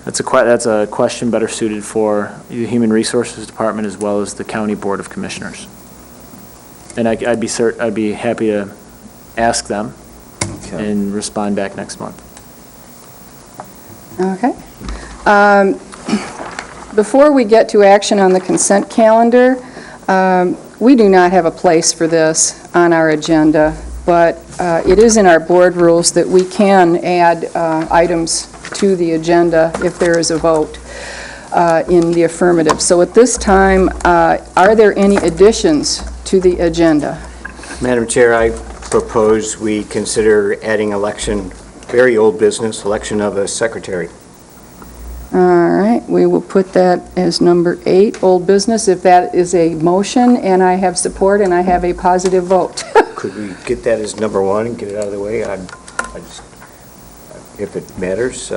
Speaker 8: That's a question better suited for the Human Resources Department as well as the County Board of Commissioners. And I'd be happy to ask them and respond back next month.
Speaker 1: Okay. Before we get to action on the consent calendar, we do not have a place for this on our agenda, but it is in our board rules that we can add items to the agenda if there is a vote in the affirmative. So at this time, are there any additions to the agenda?
Speaker 9: Madam Chair, I propose we consider adding election, very old business, election of a secretary.
Speaker 1: All right, we will put that as number 8, old business, if that is a motion, and I have support, and I have a positive vote.
Speaker 9: Could we get that as number 1 and get it out of the way? If it matters,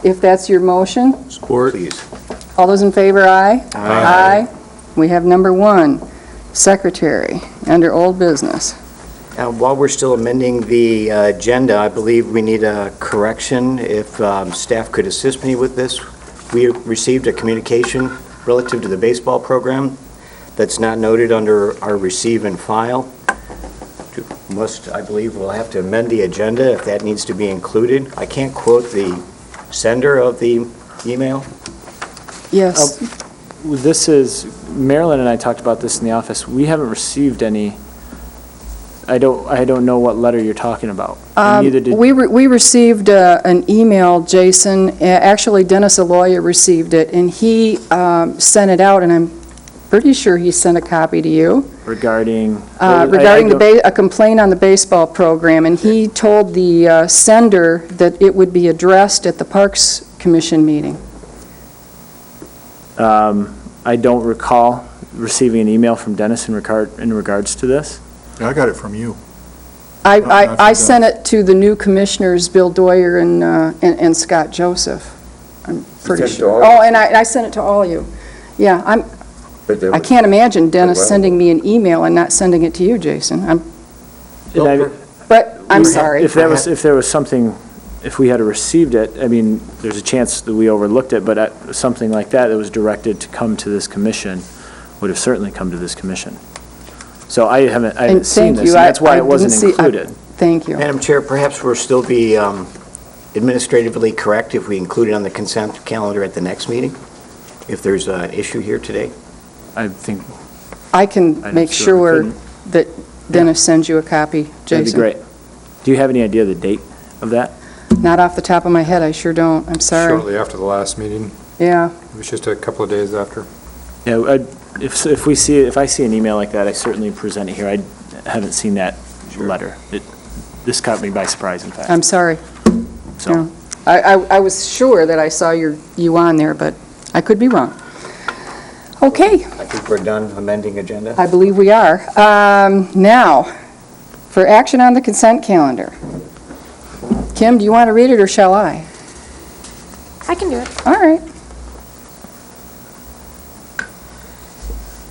Speaker 1: If that's your motion,
Speaker 5: Support.
Speaker 9: please.
Speaker 1: all those in favor, aye?
Speaker 9: Aye.
Speaker 1: We have number 1, secretary, under old business.
Speaker 9: Now, while we're still amending the agenda, I believe we need a correction. If staff could assist me with this. We received a communication relative to the baseball program that's not noted under our receive and file. I believe we'll have to amend the agenda if that needs to be included. I can't quote the sender of the email.
Speaker 1: Yes,
Speaker 8: This is, Marilyn and I talked about this in the office. We haven't received any, I don't know what letter you're talking about. Neither did.
Speaker 1: we received an email, Jason, actually Dennis Aloya received it, and he sent it out, and I'm pretty sure he sent a copy to you.
Speaker 8: Regarding?
Speaker 1: Regarding a complaint on the baseball program, and he told the sender that it would be addressed at the Parks Commission meeting.
Speaker 8: I don't recall receiving an email from Dennis in regards to this.
Speaker 7: Yeah, I got it from you.
Speaker 1: I sent it to the new commissioners, Bill Doyer and Scott Joseph. I'm pretty
Speaker 6: sent it to
Speaker 1: sure.
Speaker 6: all?
Speaker 1: Oh, and I sent it to all of you. Yeah, I can't imagine Dennis sending me an email and not sending it to you, Jason. But I'm sorry.
Speaker 8: If there was something, if we had received it, I mean, there's a chance that we overlooked it, but something like that was directed to come to this commission would have certainly come to this commission. So I haven't
Speaker 1: And
Speaker 8: seen
Speaker 1: thank
Speaker 8: this,
Speaker 1: you.
Speaker 8: and that's why
Speaker 1: I
Speaker 8: it wasn't
Speaker 1: didn't see-
Speaker 8: included.
Speaker 1: Thank you.
Speaker 9: Madam Chair, perhaps we'll still be administratively correct if we include it on the consent calendar at the next meeting, if there's an issue here today.
Speaker 8: I think
Speaker 1: I can
Speaker 8: I
Speaker 1: make
Speaker 8: certainly
Speaker 1: sure that Dennis sends you a copy, Jason.
Speaker 8: that'd be great. Do you have any idea of the date of that?
Speaker 1: Not off the top of my head, I sure don't. I'm sorry.
Speaker 4: Shortly after the last meeting.
Speaker 1: Yeah.
Speaker 4: It was just a couple of days after.
Speaker 8: Yeah, if I see an email like that, I certainly present it here. I haven't seen that letter. This caught me by surprise, in fact.
Speaker 1: I'm sorry.
Speaker 8: So,
Speaker 1: No. I was sure that I saw you on there, but I could be wrong. Okay,
Speaker 9: I think we're done amending agenda.
Speaker 1: I believe we are. Now, for action on the consent calendar. Kim, do you want to read it, or shall I?
Speaker 2: I can do it.
Speaker 1: All right.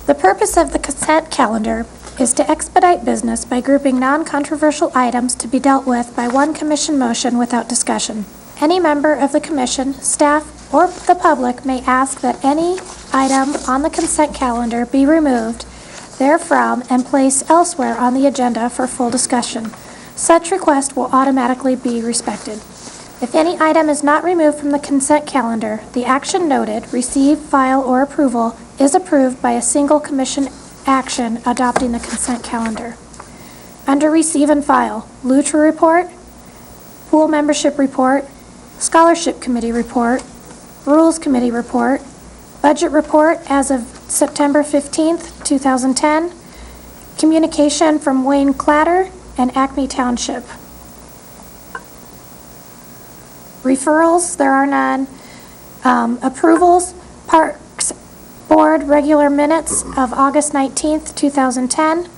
Speaker 2: The purpose of the consent calendar is to expedite business by grouping non-controversial items to be dealt with by one commission motion without discussion. Any member of the commission, staff, or the public may ask that any item on the consent calendar be removed therefrom and placed elsewhere on the agenda for full discussion. Such request will automatically be respected. If any item is not removed from the consent calendar, the action noted, receive, file, or approval, is approved by a single commission action adopting the consent calendar. Under Receive and File, Lutra Report, Pool Membership Report, Scholarship Committee Report, Rules Committee Report, Budget Report as of September 15th, 2010. Communication from Wayne Clatter and Acme Township. Referrals, there are none. Approvals, Parks Board regular minutes of August 19th, 2010.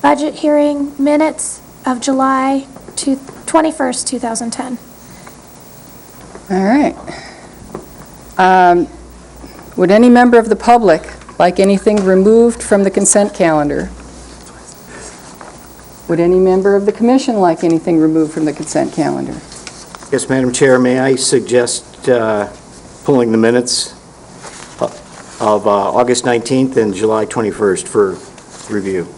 Speaker 2: Budget hearing minutes of July 21st, 2010.
Speaker 1: All right. Would any member of the public like anything removed from the consent calendar? Would any member of the commission like anything removed from the consent calendar?
Speaker 9: Yes, Madam Chair, may I suggest pulling the minutes of August 19th and July 21st for review?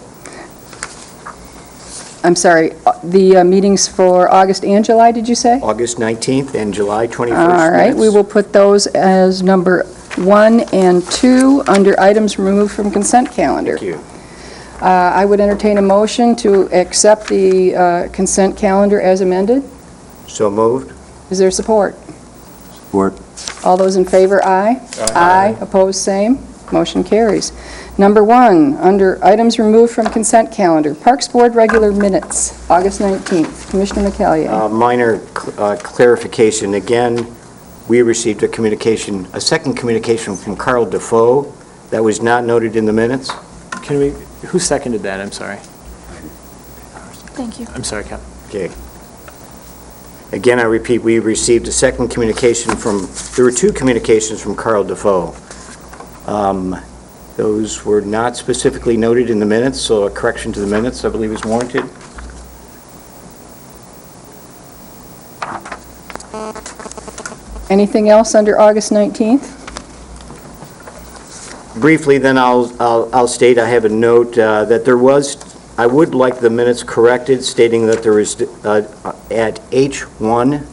Speaker 1: I'm sorry, the meetings for August and July, did you say?
Speaker 9: August 19th and July 21st.
Speaker 1: All right, we
Speaker 9: minutes.
Speaker 1: will put those as number 1 and 2 under items removed from consent calendar.
Speaker 9: Thank you.
Speaker 1: I would entertain a motion to accept the consent calendar as amended.
Speaker 9: So moved.
Speaker 1: Is there support?
Speaker 6: Support.
Speaker 1: All those in favor, aye. Aye. Opposed, same. Motion carries. Number 1, under items removed from consent calendar, Parks Board regular minutes, August 19th. Commissioner McCallier.
Speaker 9: Minor clarification. Again, we received a second communication from Carl Defoe that was not noted in the minutes.
Speaker 8: Who seconded that? I'm sorry.
Speaker 2: Thank you.
Speaker 8: I'm sorry, Cap.
Speaker 9: Okay. Again, I repeat, we received a second communication there were 2 communications from Carl Defoe. Those were not specifically noted in the minutes, so a correction to the minutes, I believe, is warranted.
Speaker 1: Anything else under August 19th?
Speaker 9: Briefly, then I'll state, I have a note that I would like the minutes corrected, stating that there is, at H1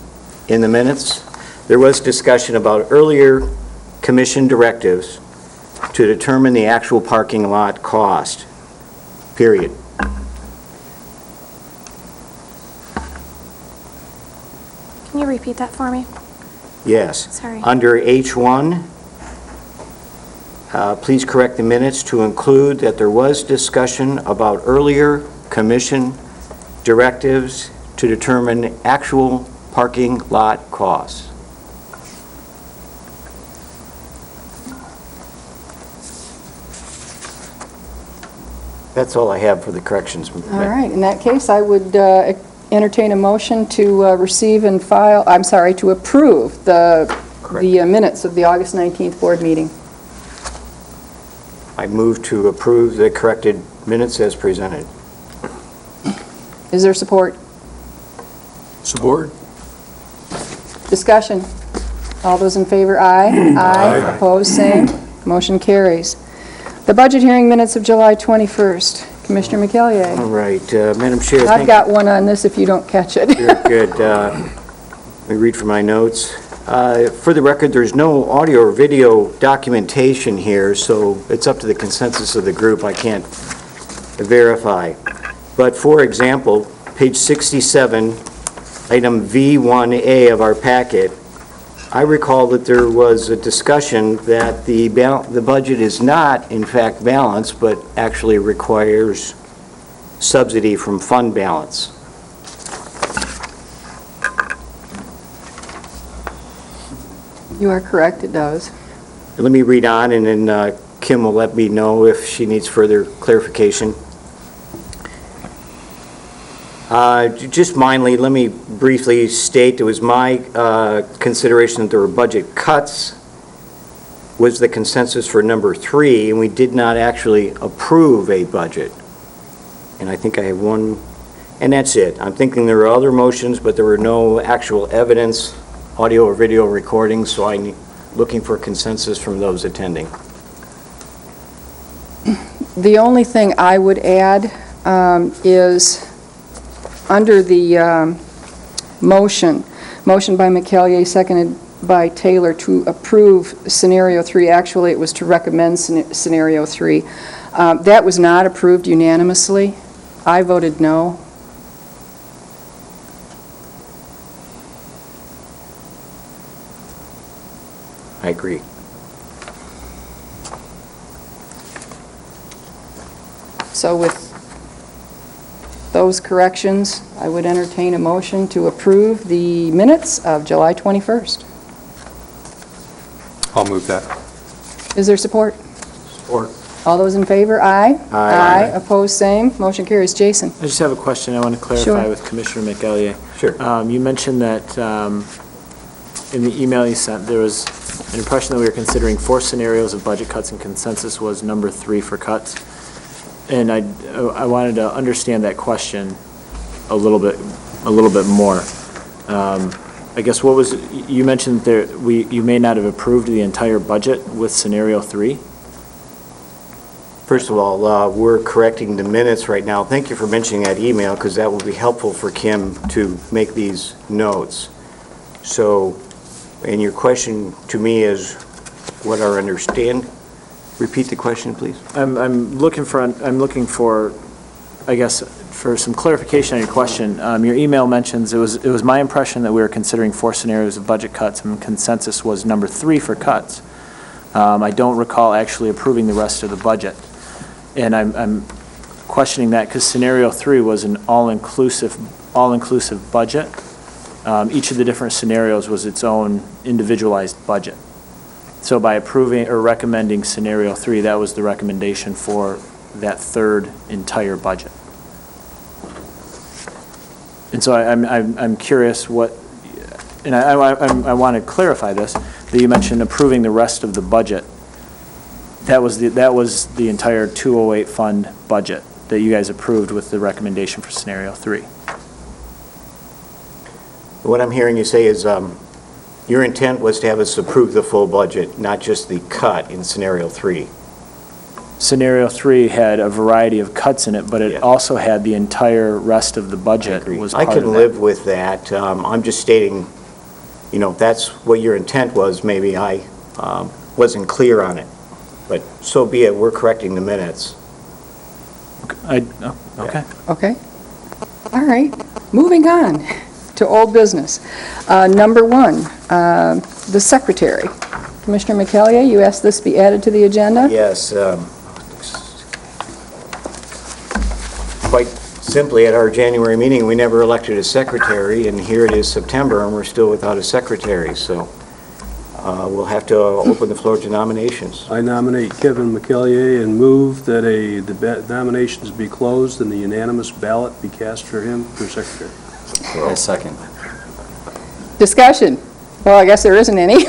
Speaker 9: in the minutes, there was discussion about earlier commission directives to determine the actual parking lot cost, period.
Speaker 2: Can you repeat that for me?
Speaker 9: Yes.
Speaker 2: Sorry.
Speaker 9: Under H1, please correct the minutes to include that there was discussion about earlier commission directives to determine actual parking lot costs. That's all I have for the corrections.
Speaker 1: All right, in that case, I would entertain a motion to receive and file, to approve the minutes of the August 19th board meeting.
Speaker 9: I move to approve the corrected minutes as presented.
Speaker 1: Is there support?
Speaker 5: Support?
Speaker 1: Discussion? All those in favor, aye. Aye. Opposed, same. Motion carries. The budget hearing minutes of July 21st. Commissioner McCallier.
Speaker 9: All right, Madam Chair.
Speaker 1: I've got one on this if you don't catch it.
Speaker 9: Very good. Let me read from my notes. For the record, there's no audio or video documentation here, so it's up to the consensus of the group. I can't verify. But for example, page 67, item V1A of our packet, I recall that there was a discussion that the budget is not, in fact, balanced, but actually requires subsidy from fund balance.
Speaker 1: You are correct, it does.
Speaker 9: Let me read on, and then Kim will let me know if she needs further clarification. Just mindly, let me briefly state, it was my consideration that there were budget cuts, was the consensus for number 3, and we did not actually approve a budget. And I think I have one, and that's it. I'm thinking there are other motions, but there were no actual evidence, audio or video recordings, so I'm looking for consensus from those attending.
Speaker 1: The only thing I would add is under the motion by McCallier, seconded by Taylor, to approve scenario 3. Actually, it was to recommend scenario 3. That was not approved unanimously. I voted no.
Speaker 9: I agree.
Speaker 1: So with those corrections, I would entertain a motion to approve the minutes of July 21st.
Speaker 4: I'll move that.
Speaker 1: Is there support?
Speaker 9: Support.
Speaker 1: All those in favor, aye?
Speaker 9: Aye.
Speaker 1: Opposed, same. Motion carries. Jason?
Speaker 8: I just have a question I want to clarify
Speaker 1: Sure.
Speaker 8: with Commissioner McEllier.
Speaker 9: Sure.
Speaker 8: You mentioned that in the email you sent, there was an impression that we were considering 4 scenarios of budget cuts and consensus was number 3 for cuts. And I wanted to understand that question a little bit more. I guess what was, you mentioned there, you may not have approved the entire budget with scenario 3?
Speaker 9: First of all, we're correcting the minutes right now. Thank you for mentioning that email, because that will be helpful for Kim to make these notes. So, and your question to me is what our understand? Repeat the question, please.
Speaker 8: I'm looking for, I guess, for some clarification on your question. Your email mentions, it was my impression that we were considering 4 scenarios of budget cuts, and consensus was number 3 for cuts. I don't recall actually approving the rest of the budget. And I'm questioning that because scenario 3 was an all-inclusive budget. Each of the different scenarios was its own individualized budget. So by approving or recommending scenario 3, that was the recommendation for that third entire budget. And so I'm curious what, and I want to clarify this, that you mentioned approving the rest of the budget. That was the entire 208 fund budget that you guys approved with the recommendation for scenario 3.
Speaker 9: What I'm hearing you say is your intent was to have us approve the full budget, not just the cut in scenario 3.
Speaker 8: Scenario 3 had a variety of cuts in it, but it
Speaker 9: Yeah.
Speaker 8: also had the entire rest of the budget was
Speaker 9: I
Speaker 8: part of
Speaker 9: can
Speaker 8: that.
Speaker 9: live with that. I'm just stating, if that's what your intent was, maybe I wasn't clear on it. But so be it, we're correcting the minutes.
Speaker 8: Okay.
Speaker 1: Okay. All right. Moving on to old business. Number 1, the secretary. Commissioner McEllier, you asked this be added to the agenda?
Speaker 9: Yes. Quite simply, at our January meeting, we never elected a secretary, and here it is September, and we're still without a secretary. So we'll have to open the floor to nominations.
Speaker 5: I nominate Kevin McEllier and move that the nominations be closed and the unanimous ballot be cast for him for secretary.
Speaker 10: I second.
Speaker 1: Discussion? Well, I guess there isn't any.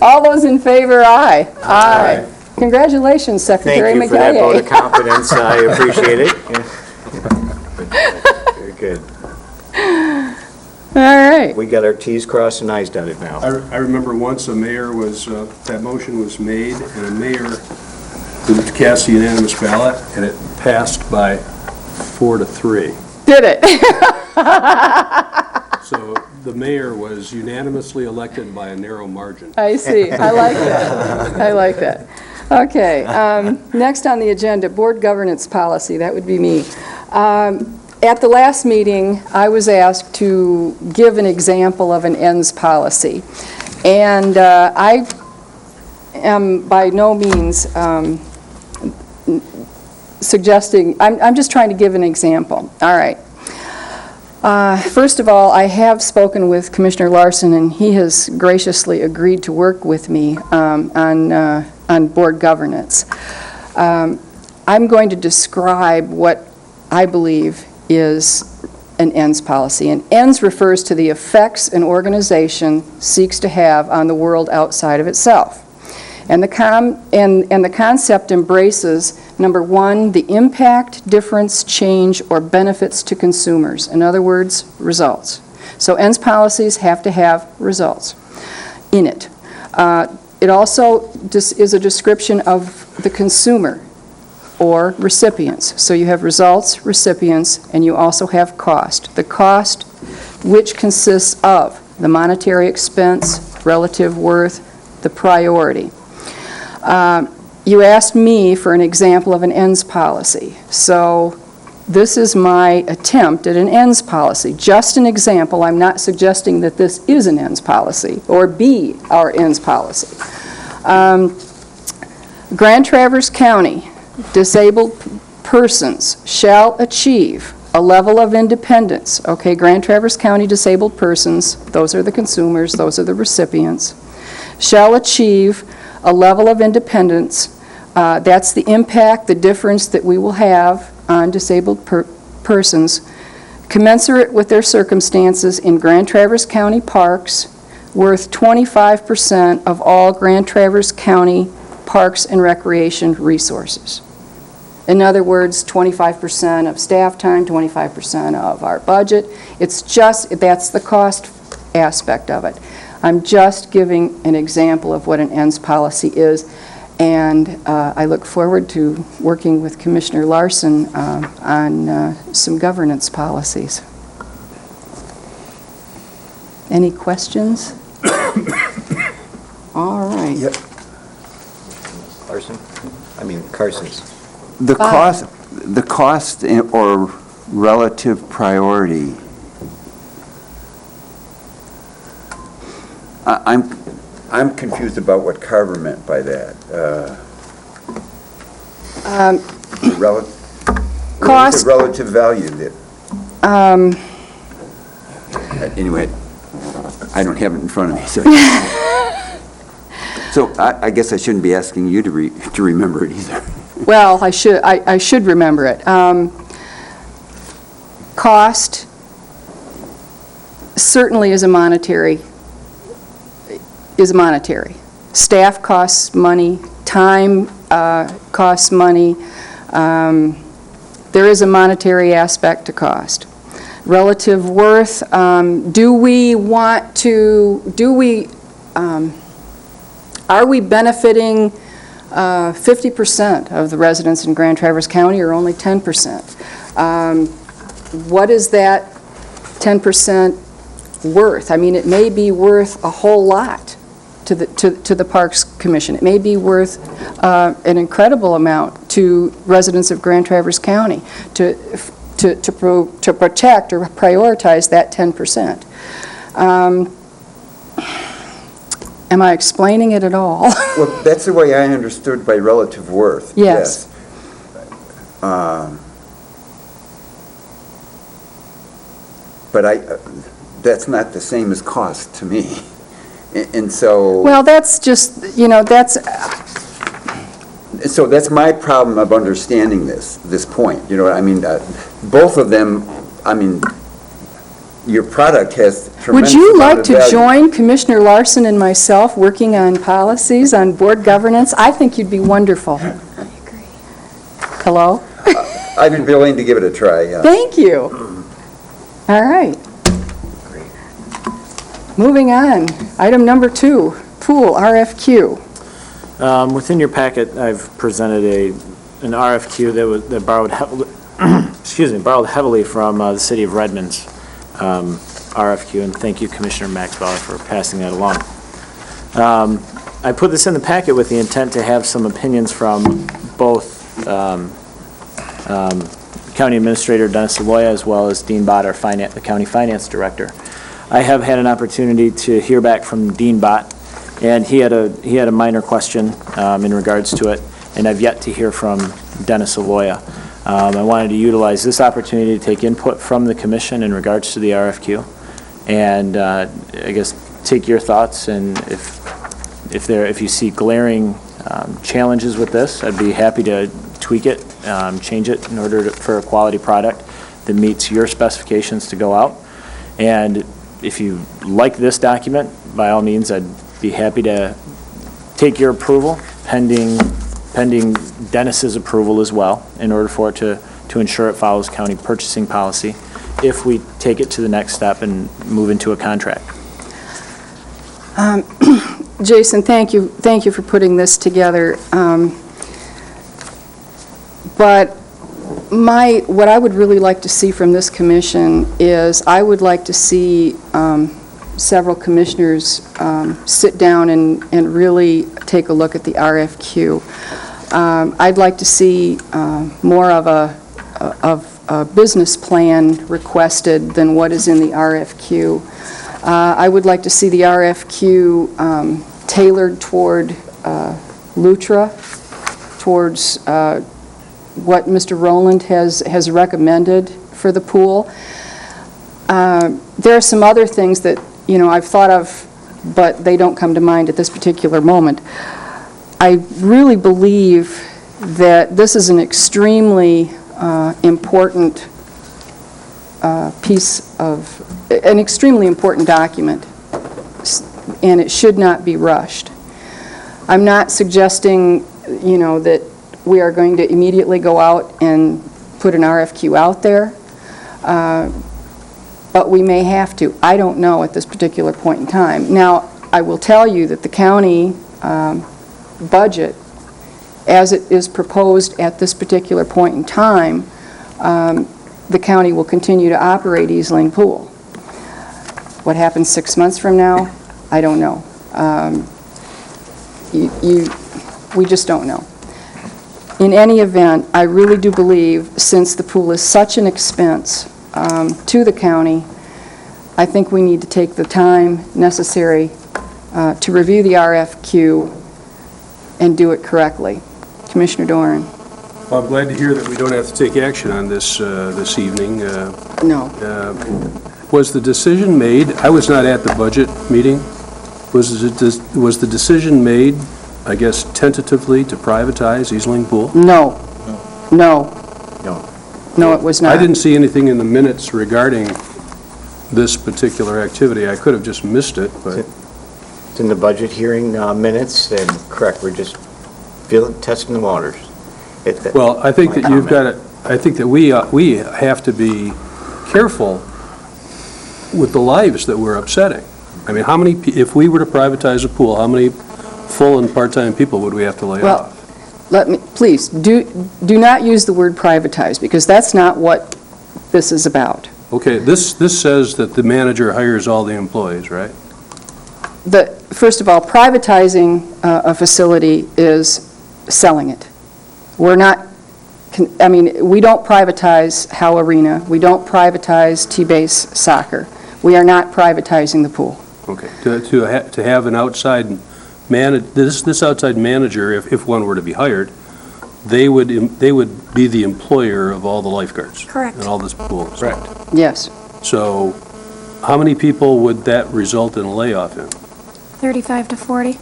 Speaker 1: All those in favor, aye. Aye. Congratulations, Secretary
Speaker 9: Thank you for that vote of
Speaker 1: McEllier.
Speaker 9: confidence. I appreciate it. Very good.
Speaker 1: All right.
Speaker 9: We got our Ts crossed and Is dotted now.
Speaker 5: I remember once a mayor was, that motion was made, and a mayor cast the unanimous ballot, and it passed by 4-3.
Speaker 1: Did it?
Speaker 5: So the mayor was unanimously elected by a narrow margin.
Speaker 1: I see. I like that. I like that. Okay. Next on the agenda, board governance policy. That would be me. At the last meeting, I was asked to give an example of an ends policy. And I am by no means suggesting, I'm just trying to give an example. All right. First of all, I have spoken with Commissioner Larson, and he has graciously agreed to work with me on board governance. I'm going to describe what I believe is an ends policy. And ends refers to the effects an organization seeks to have on the world outside of itself. And the concept embraces, number 1, the impact, difference, change, or benefits to consumers. In other words, results. So ends policies have to have results in it. It also is a description of the consumer or recipients. So you have results, recipients, and you also have cost. The cost, which consists of the monetary expense, relative worth, the priority. You asked me for an example of an ends policy. So this is my attempt at an ends policy. Just an example. I'm not suggesting that this is an ends policy or be our ends policy. Grand Traverse County disabled persons shall achieve a level of independence. Okay, Grand Traverse County disabled persons, those are the consumers, those are the recipients, shall achieve a level of independence. That's the impact, the difference that we will have on disabled persons, commensurate with their circumstances in Grand Traverse County parks, worth 25% of all Grand Traverse County parks and recreation resources. In other words, 25% of staff time, 25% of our budget. It's just, that's the cost aspect of it. I'm just giving an example of what an ends policy is, and I look forward to working with Commissioner Larson on some governance policies. Any questions? All right.
Speaker 6: Yep.
Speaker 9: Carson's.
Speaker 6: The cost or relative priority, I'm confused about what Carver meant by that.
Speaker 1: Cost.
Speaker 6: Relative value that. Anyway, I don't have it in front of me, so. So I guess I shouldn't be asking you to remember it either.
Speaker 1: Well, I should remember it. Cost certainly is monetary. Staff costs money, time costs money. There is a monetary aspect to cost. Relative worth, are we benefiting 50% of the residents in Grand Traverse County or only 10%? What is that 10% worth? I mean, it may be worth a whole lot to the Parks Commission. It may be worth an incredible amount to residents of Grand Traverse County to protect or prioritize that 10%. Am I explaining it at all?
Speaker 6: Well, that's the way I understood by relative worth.
Speaker 1: Yes.
Speaker 6: But that's not the same as cost to me. And so...
Speaker 1: Well, that's just,
Speaker 6: So that's my problem of understanding this point. You know what I mean? Both of them, your product has tremendous
Speaker 1: Would you
Speaker 6: amount
Speaker 1: like
Speaker 6: of
Speaker 1: to
Speaker 6: value.
Speaker 1: join Commissioner Larson and myself working on policies, on board governance? I think you'd be wonderful. I agree. Hello?
Speaker 6: I'd be willing to give it a try, yeah.
Speaker 1: Thank you. All right. Moving on. Item number 2, pool RFQ.
Speaker 8: Within your packet, I've presented an RFQ that borrowed heavily from the City of Redmond's RFQ, and thank you, Commissioner Maxwell, for passing that along. I put this in the packet with the intent to have some opinions from both County Administrator Dennis Savoya as well as Dean Bott, the County Finance Director. I have had an opportunity to hear back from Dean Bott, and he had a minor question in regards to it, and I've yet to hear from Dennis Savoya. I wanted to utilize this opportunity to take input from the commission in regards to the RFQ, and I guess take your thoughts, and if you see glaring challenges with this, I'd be happy to tweak it, change it in order for a quality product that meets your specifications to go out. And if you like this document, by all means, I'd be happy to take your approval pending Dennis's approval as well, in order for it to ensure it follows county purchasing policy, if we take it to the next step and move into a contract.
Speaker 1: Jason, thank you for putting this together. But what I would really like to see from this commission is, I would like to see several commissioners sit down and really take a look at the RFQ. I'd like to see more of a business plan requested than what is in the RFQ. I would like to see the RFQ tailored toward LUTRA, towards what Mr. Rowland has recommended for the pool. There are some other things that, I've thought of, but they don't come to mind at this particular moment. I really believe that this is an extremely important an extremely important document, and it should not be rushed. I'm not suggesting, that we are going to immediately go out and put an RFQ out there, but we may have to. I don't know at this particular point in time. Now, I will tell you that the county budget, as it is proposed at this particular point in time, the county will continue to operate Easling Pool. What happens 6 months from now, I don't know. We just don't know. In any event, I really do believe, since the pool is such an expense to the county, I think we need to take the time necessary to review the RFQ and do it correctly. Commissioner Doran?
Speaker 5: Well, I'm glad to hear that we don't have to take action on this this evening.
Speaker 1: No.
Speaker 5: Was the decision made, I was not at the budget meeting, was the decision made, I guess, tentatively to privatize Easling Pool?
Speaker 1: No. No.
Speaker 9: No.
Speaker 1: No, it was not.
Speaker 5: I didn't see anything in the minutes regarding this particular activity. I could have just missed it, but...
Speaker 9: It's in the budget hearing minutes, and correct, we're just testing the waters.
Speaker 5: Well, I think that you've got to, I think that we have to be careful with the lives that we're upsetting. I mean, how many, if we were to privatize a pool, how many full and part-time people would we have to lay off?
Speaker 1: Please, do not use the word privatize, because that's not what this is about.
Speaker 5: Okay, this says that the manager hires all the employees, right?
Speaker 1: First of all, privatizing a facility is selling it. We're not, we don't privatize Howe Arena. We don't privatize T-Base Soccer. We are not privatizing the pool.
Speaker 5: Okay, to have an outside this outside manager, if one were to be hired, they would be the employer of all the lifeguards.
Speaker 2: Correct.
Speaker 5: And all this pool. Correct.
Speaker 1: Yes.
Speaker 5: So, how many people would that result in a layoff in?
Speaker 2: 35 to 40,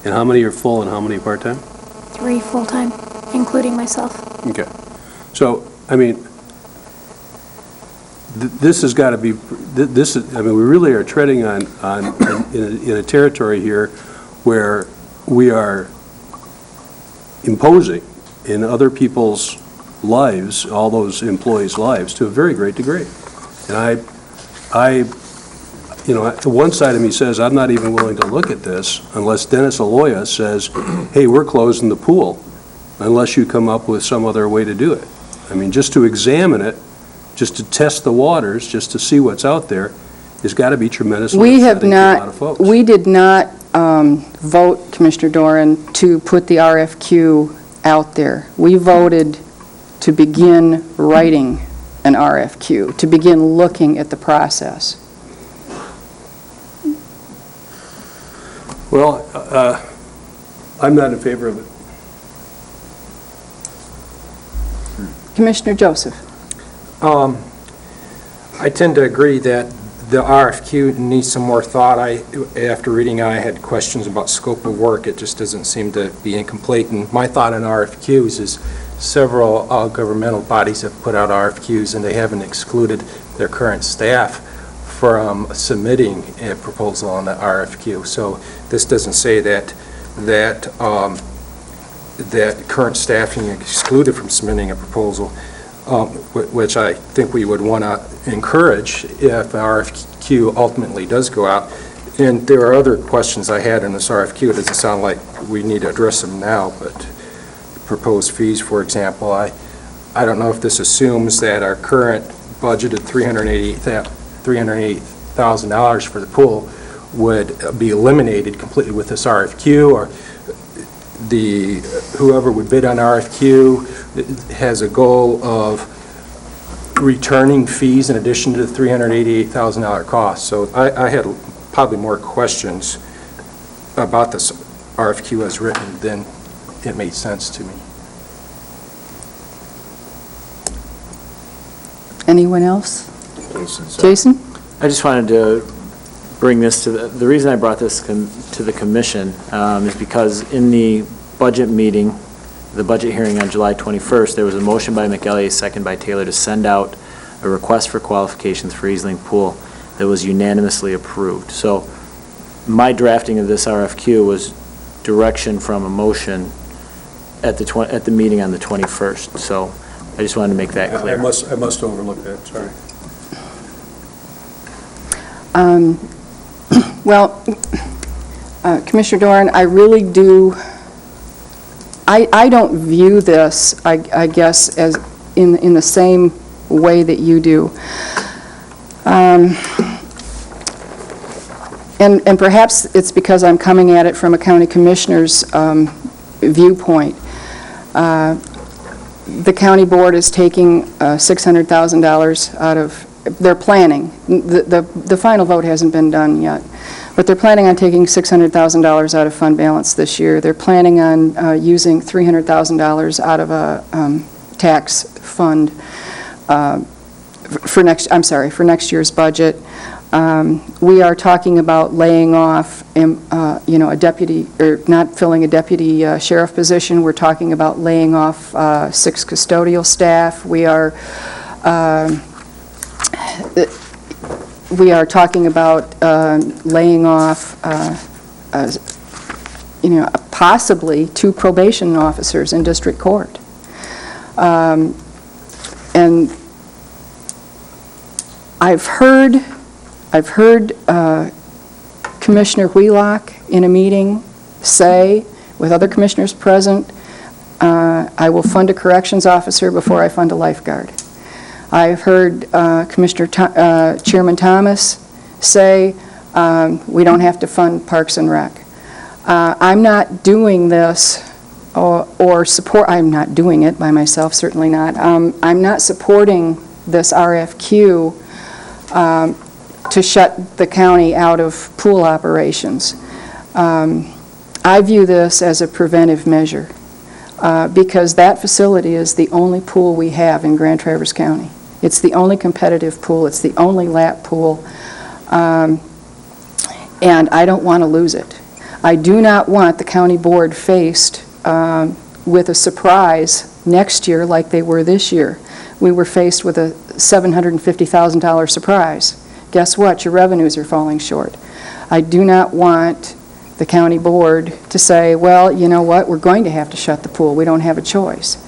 Speaker 5: And how many are full and how many part-time?
Speaker 2: 3 full-time, including myself.
Speaker 5: Okay. So, I mean, this has got to be, we really are treading in a territory here where we are imposing in other people's lives, all those employees' lives, to a very great degree. And the one side of me says, I'm not even willing to look at this unless Dennis Aloya says, hey, we're closing the pool, unless you come up with some other way to do it. I mean, just to examine it, just to test the waters, just to see what's out there, has got to be tremendously upsetting to a lot of folks.
Speaker 1: We did not vote, Commissioner Doran, to put the RFQ out there. We voted to begin writing an RFQ, to begin looking at the process.
Speaker 5: Well, I'm not in favor of it.
Speaker 1: Commissioner Joseph?
Speaker 11: I tend to agree that the RFQ needs some more thought. After reading, I had questions about scope of work. It just doesn't seem to be incomplete. And my thought on RFQs is several governmental bodies have put out RFQs, and they haven't excluded their current staff from submitting a proposal on the RFQ. So this doesn't say that current staffing is excluded from submitting a proposal, which I think we would want to encourage if the RFQ ultimately does go out. And there are other questions I had in this RFQ. It doesn't sound like we need to address them now, but proposed fees, for example, I don't know if this assumes that our current budgeted $380,000 for the pool would be eliminated completely with this RFQ, or whoever would bid on RFQ has a goal of returning fees in addition to the $388,000 cost. So I had probably more questions about this RFQ as written than it made sense to me.
Speaker 1: Anyone else? Jason?
Speaker 8: I just wanted to bring this to, the reason I brought this to the commission is because in the budget meeting, the budget hearing on July 21st, there was a motion by McElliey, second by Taylor, to send out a request for qualifications for Eastlink Pool that was unanimously approved. So my drafting of this RFQ was direction from a motion at the meeting on the 21st. So I just wanted to make that clear.
Speaker 5: I must overlook that, sorry.
Speaker 1: Well, Commissioner Doran, I really do, I don't view this, I guess, as in the same way that you do. And perhaps it's because I'm coming at it from a county commissioner's viewpoint. The county board is taking $600,000 out of, they're planning, the final vote hasn't been done yet, but they're planning on taking $600,000 out of fund balance this year. They're planning on using $300,000 out of a tax fund for next year's budget. We are talking about laying off, a deputy, or not filling a deputy sheriff position. We're talking about laying off 6 custodial staff. We are talking about laying off, possibly 2 probation officers in district court. And I've heard Commissioner Wheelock in a meeting say, with other commissioners present, I will fund a corrections officer before I fund a lifeguard. I've heard Chairman Thomas say, we don't have to fund Parks and Rec. I'm not doing this I'm not doing it by myself, certainly not. I'm not supporting this RFQ to shut the county out of pool operations. I view this as a preventive measure because that facility is the only pool we have in Grand Traverse County. It's the only competitive pool. It's the only lap pool. And I don't want to lose it. I do not want the county board faced with a surprise next year like they were this year. We were faced with a $750,000 surprise. Guess what? Your revenues are falling short. I do not want the county board to say, well, you know what, we're going to have to shut the pool. We don't have a choice.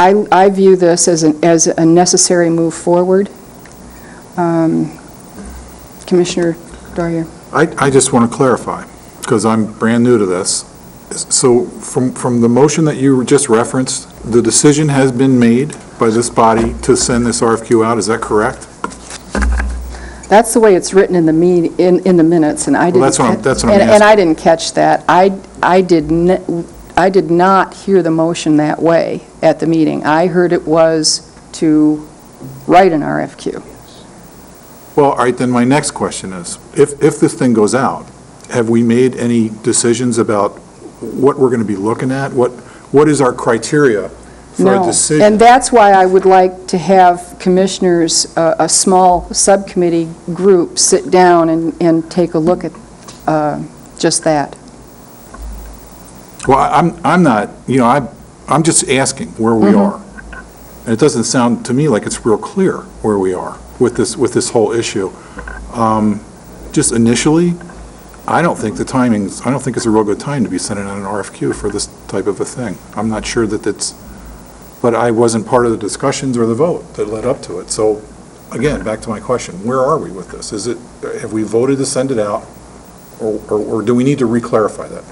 Speaker 1: I view this as a necessary move forward. Commissioner Dwyer.
Speaker 7: I just want to clarify, because I'm brand new to this. So from the motion that you just referenced, the decision has been made by this body to send this RFQ out, is that correct?
Speaker 1: That's the way it's written in the minutes, and I didn't.
Speaker 7: Well, that's what I'm asking.
Speaker 1: And I didn't catch that. I did not hear the motion that way at the meeting. I heard it was to write an RFQ.
Speaker 7: Well, all right, then my next question is, if this thing goes out, have we made any decisions about what we're going to be looking at? What is our criteria for a decision?
Speaker 1: And that's why I would like to have commissioners, a small subcommittee group, sit down and take a look at just that.
Speaker 7: Well, I'm not, I'm just asking where we are. And it doesn't sound to me like it's real clear where we are with this whole issue. Just initially, I don't think it's a real good time to be sending out an RFQ for this type of a thing. I'm not sure that but I wasn't part of the discussions or the vote that led up to it. So, again, back to my question, where are we with this? Have we voted to send it out, or do we need to re-clarify that?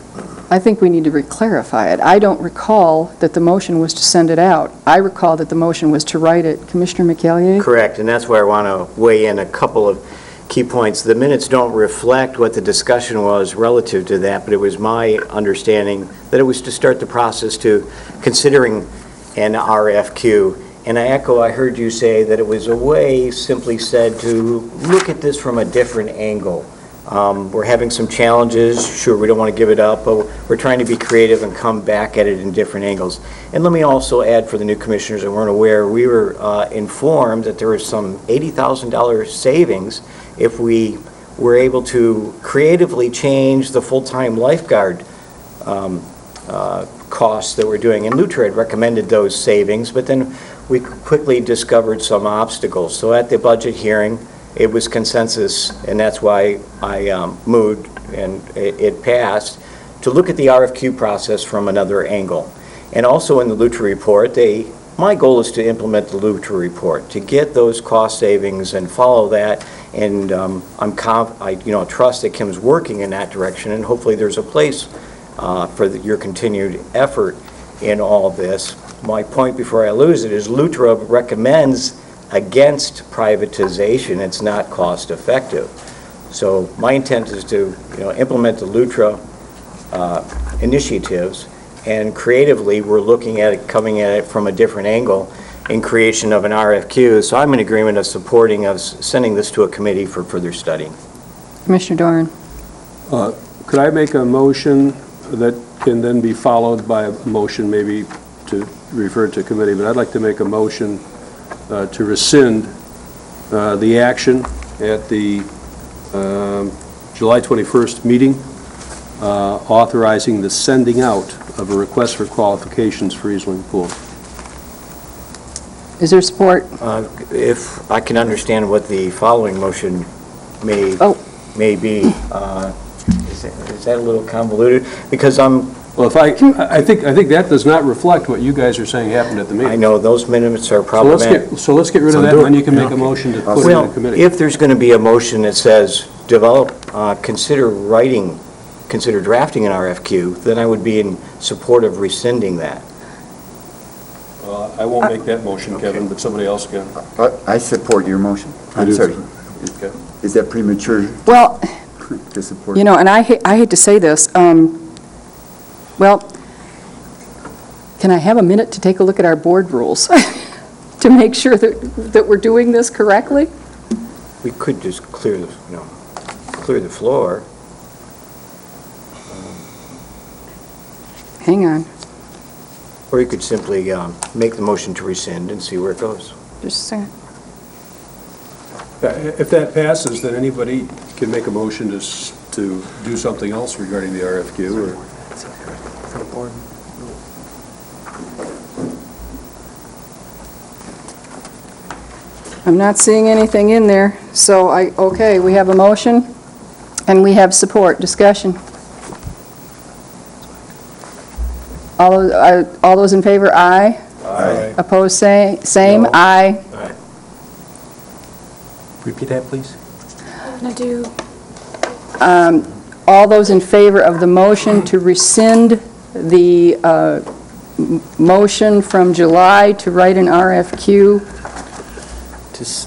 Speaker 1: I think we need to re-clarify it. I don't recall that the motion was to send it out. I recall that the motion was to write it. Commissioner McElliey?
Speaker 9: Correct, and that's where I want to weigh in a couple of key points. The minutes don't reflect what the discussion was relative to that, but it was my understanding that it was to start the process to considering an RFQ. And I heard you say that it was a way, simply said, to look at this from a different angle. We're having some challenges. Sure, we don't want to give it up, but we're trying to be creative and come back at it in different angles. And let me also add for the new commissioners that weren't aware, we were informed that there was some $80,000 savings if we were able to creatively change the full-time lifeguard costs that we're doing. And Lutra had recommended those savings, but then we quickly discovered some obstacles. So at the budget hearing, it was consensus, and that's why I moved, and it passed, to look at the RFQ process from another angle. And also in the Lutra report, my goal is to implement the Lutra report, to get those cost savings and follow that, and I trust that Kim's working in that direction, and hopefully there's a place for your continued effort in all this. My point before I lose it is Lutra recommends against privatization. It's not cost effective. So my intent is to implement the Lutra initiatives, and creatively we're looking at it, coming at it from a different angle in creation of an RFQ. So I'm in agreement of supporting us sending this to a committee for further study.
Speaker 1: Commissioner Doran.
Speaker 5: Could I make a motion that can then be followed by a motion maybe to refer to committee? But I'd like to make a motion to rescind the action at the July 21st meeting authorizing the sending out of a request for qualifications for Eastland Pool.
Speaker 1: Is there support?
Speaker 9: If I can understand what the following motion may be, is that a little convoluted? Because
Speaker 5: Well, I think that does not reflect what you guys are saying happened at the meeting.
Speaker 9: I know those minutes are problematic.
Speaker 5: So let's get rid of that, and then you can make a motion to put it in the committee.
Speaker 9: If there's going to be a motion that says, consider drafting an RFQ, then I would be in support of rescinding that.
Speaker 5: I won't make that motion, Kevin, but somebody else can.
Speaker 6: I support your motion.
Speaker 3: I
Speaker 6: I'm
Speaker 3: do
Speaker 6: sorry.
Speaker 5: Okay.
Speaker 6: Is that premature
Speaker 1: Well,
Speaker 6: to support?
Speaker 1: and I hate to say this, well, can I have a minute to take a look at our board rules to make sure that we're doing this correctly?
Speaker 9: We could just clear the floor.
Speaker 1: Hang on,
Speaker 9: Or you could simply make the motion to rescind and see where it goes.
Speaker 1: just a second.
Speaker 5: If that passes, then anybody can make a motion to do something else regarding the RFQ, or...
Speaker 1: I'm not seeing anything in there, so okay, we have a motion, and we have support. Discussion. All those in favor, aye.
Speaker 6: Aye.
Speaker 1: Opposed, same.
Speaker 9: No.
Speaker 1: Aye.
Speaker 11: Repeat that, please.
Speaker 2: I'm going to do,
Speaker 1: All those in favor of the motion to rescind the motion from July to write an RFQ,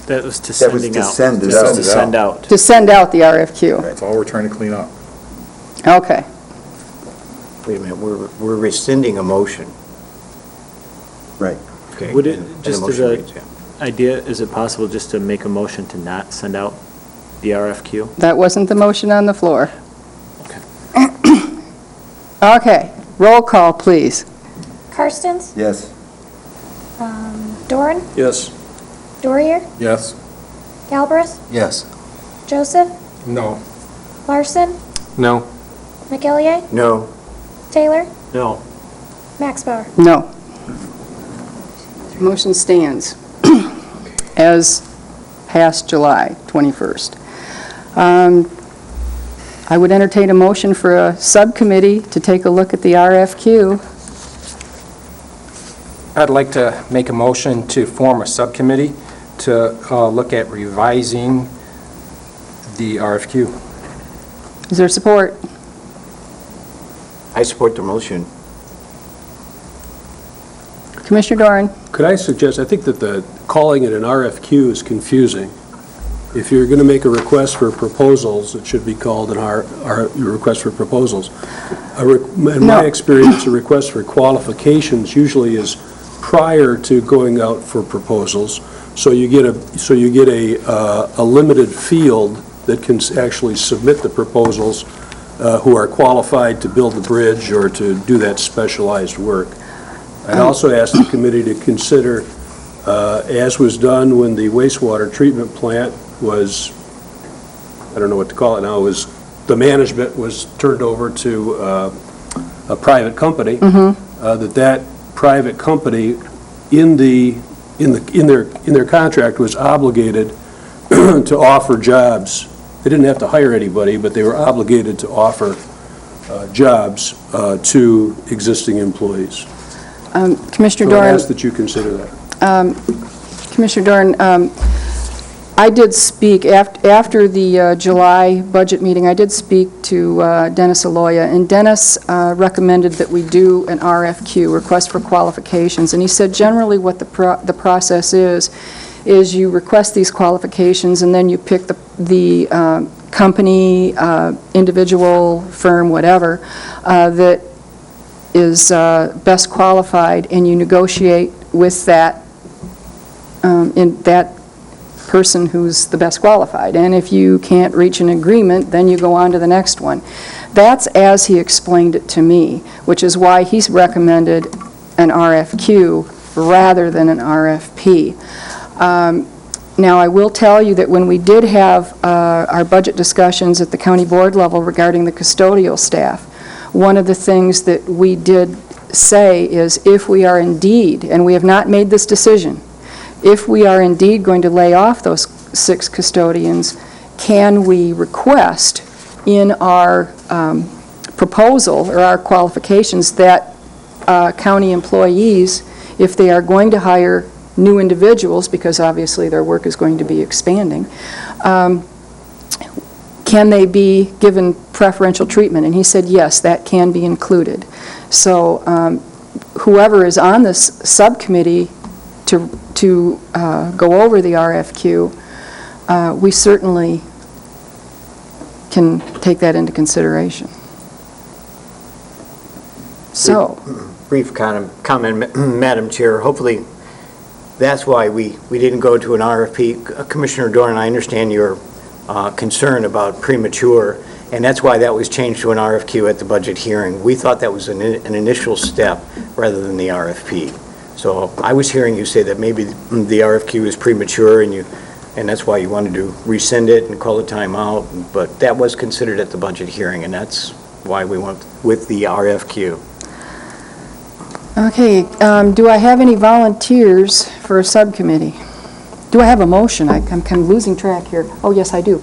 Speaker 8: That was to
Speaker 6: That was
Speaker 8: sending
Speaker 6: to
Speaker 8: out.
Speaker 6: send it
Speaker 8: That was
Speaker 6: out.
Speaker 8: to send out.
Speaker 1: to send out the RFQ.
Speaker 7: That's all we're trying to clean up.
Speaker 1: Okay.
Speaker 9: Wait a minute, we're rescinding a motion.
Speaker 6: Right.
Speaker 9: Okay.
Speaker 8: Would it,
Speaker 9: and the
Speaker 8: just as
Speaker 9: motion
Speaker 8: a
Speaker 9: reads, yeah.
Speaker 8: idea, is it possible just to make a motion to not send out the RFQ?
Speaker 1: That wasn't the motion on the floor.
Speaker 8: Okay.
Speaker 1: Okay. Roll call, please.
Speaker 2: Karstens,
Speaker 6: Yes.
Speaker 2: Doran,
Speaker 5: Yes.
Speaker 2: Dorier,
Speaker 7: Yes?
Speaker 2: Galbraith,
Speaker 10: Yes.
Speaker 2: Joseph,
Speaker 11: No.
Speaker 2: Larson,
Speaker 4: No.
Speaker 2: McGillier,
Speaker 9: No.
Speaker 2: Taylor,
Speaker 5: No.
Speaker 2: Max Bauer.
Speaker 1: No. Motion stands as past July 21st. I would entertain a motion for a subcommittee to take a look at the RFQ.
Speaker 11: I'd like to make a motion to form a subcommittee to look at revising the RFQ.
Speaker 1: Is there support?
Speaker 9: I support the motion.
Speaker 1: Commissioner Doran?
Speaker 5: Could I suggest, I think that calling it an RFQ is confusing. If you're going to make a request for proposals, it should be called a request for proposals. In my experience, a request for qualifications usually is prior to going out for proposals, so you get a limited field that can actually submit the proposals who are qualified to build the bridge or to do that specialized work. I'd also ask the committee to consider, as was done when the wastewater treatment plant was, I don't know what to call it now, the management was turned over to a private company, that private company in their contract was obligated to offer jobs. They didn't have to hire anybody, but they were obligated to offer jobs to existing employees.
Speaker 1: Commissioner
Speaker 5: So I
Speaker 1: Doran.
Speaker 5: ask that you consider that.
Speaker 1: Commissioner Doran, I did speak, after the July budget meeting, I did speak to Dennis Aloya, and Dennis recommended that we do an RFQ, request for qualifications, and he said generally what the process is you request these qualifications, and then you pick the company, individual, firm, whatever, that is best qualified, and you negotiate with that person who's the best qualified. And if you can't reach an agreement, then you go on to the next one. That's as he explained it to me, which is why he's recommended an RFQ rather than an RFP. Now, I will tell you that when we did have our budget discussions at the county board level regarding the custodial staff, one of the things that we did say is if we are indeed, and we have not made this decision, if we are indeed going to lay off those 6 custodians, can we request in our proposal or our qualifications that county employees, if they are going to hire new individuals, because obviously their work is going to be expanding, can they be given preferential treatment? And he said, yes, that can be included. So whoever is on this subcommittee to go over the RFQ, we certainly can take that into consideration. So.
Speaker 9: Brief comment, Madam Chair. Hopefully, that's why we didn't go to an RFP. Commissioner Doran, I understand your concern about premature, and that's why that was changed to an RFQ at the budget hearing. We thought that was an initial step rather than the RFP. So I was hearing you say that maybe the RFQ is premature and that's why you wanted to rescind it and call a timeout, but that was considered at the budget hearing, and that's why we went with the RFQ.
Speaker 1: Okay, do I have any volunteers for a subcommittee? Do I have a motion? I'm kind of losing track here. Oh, yes, I do.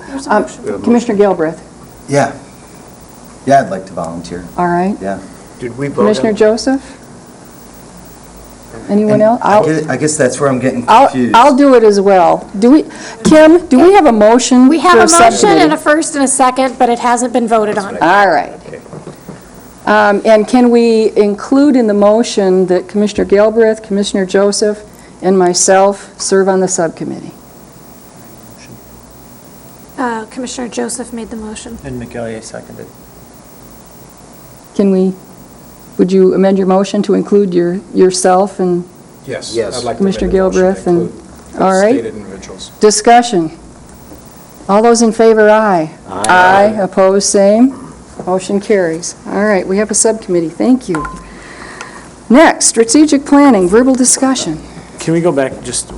Speaker 1: Commissioner Galbraith.
Speaker 10: Yeah. Yeah, I'd like to volunteer.
Speaker 1: All right.
Speaker 10: Yeah.
Speaker 9: Did we vote?
Speaker 1: Commissioner Joseph? Anyone else?
Speaker 10: I guess that's where I'm getting confused.
Speaker 1: I'll do it as well. Kim, do we have a motion
Speaker 2: We
Speaker 1: for
Speaker 2: have
Speaker 1: a
Speaker 2: a motion
Speaker 1: subcommittee?
Speaker 2: and a first and a second, but it hasn't been voted on.
Speaker 1: All right. And can we include in the motion that Commissioner Galbraith, Commissioner Joseph, and myself serve on the subcommittee?
Speaker 2: Commissioner Joseph made the motion.
Speaker 8: And McEllier seconded.
Speaker 1: Would you amend your motion to include yourself and
Speaker 11: Yes.
Speaker 9: Yes.
Speaker 11: I'd like to
Speaker 1: Commissioner
Speaker 11: amend the motion to
Speaker 1: Gilbreth and-
Speaker 11: include
Speaker 1: all right.
Speaker 11: stated individuals.
Speaker 1: discussion? All those in favor, aye. Aye. Opposed, same. Motion carries. All right, we have a subcommittee. Thank you. Next, strategic planning, verbal discussion.
Speaker 8: Can we go back, just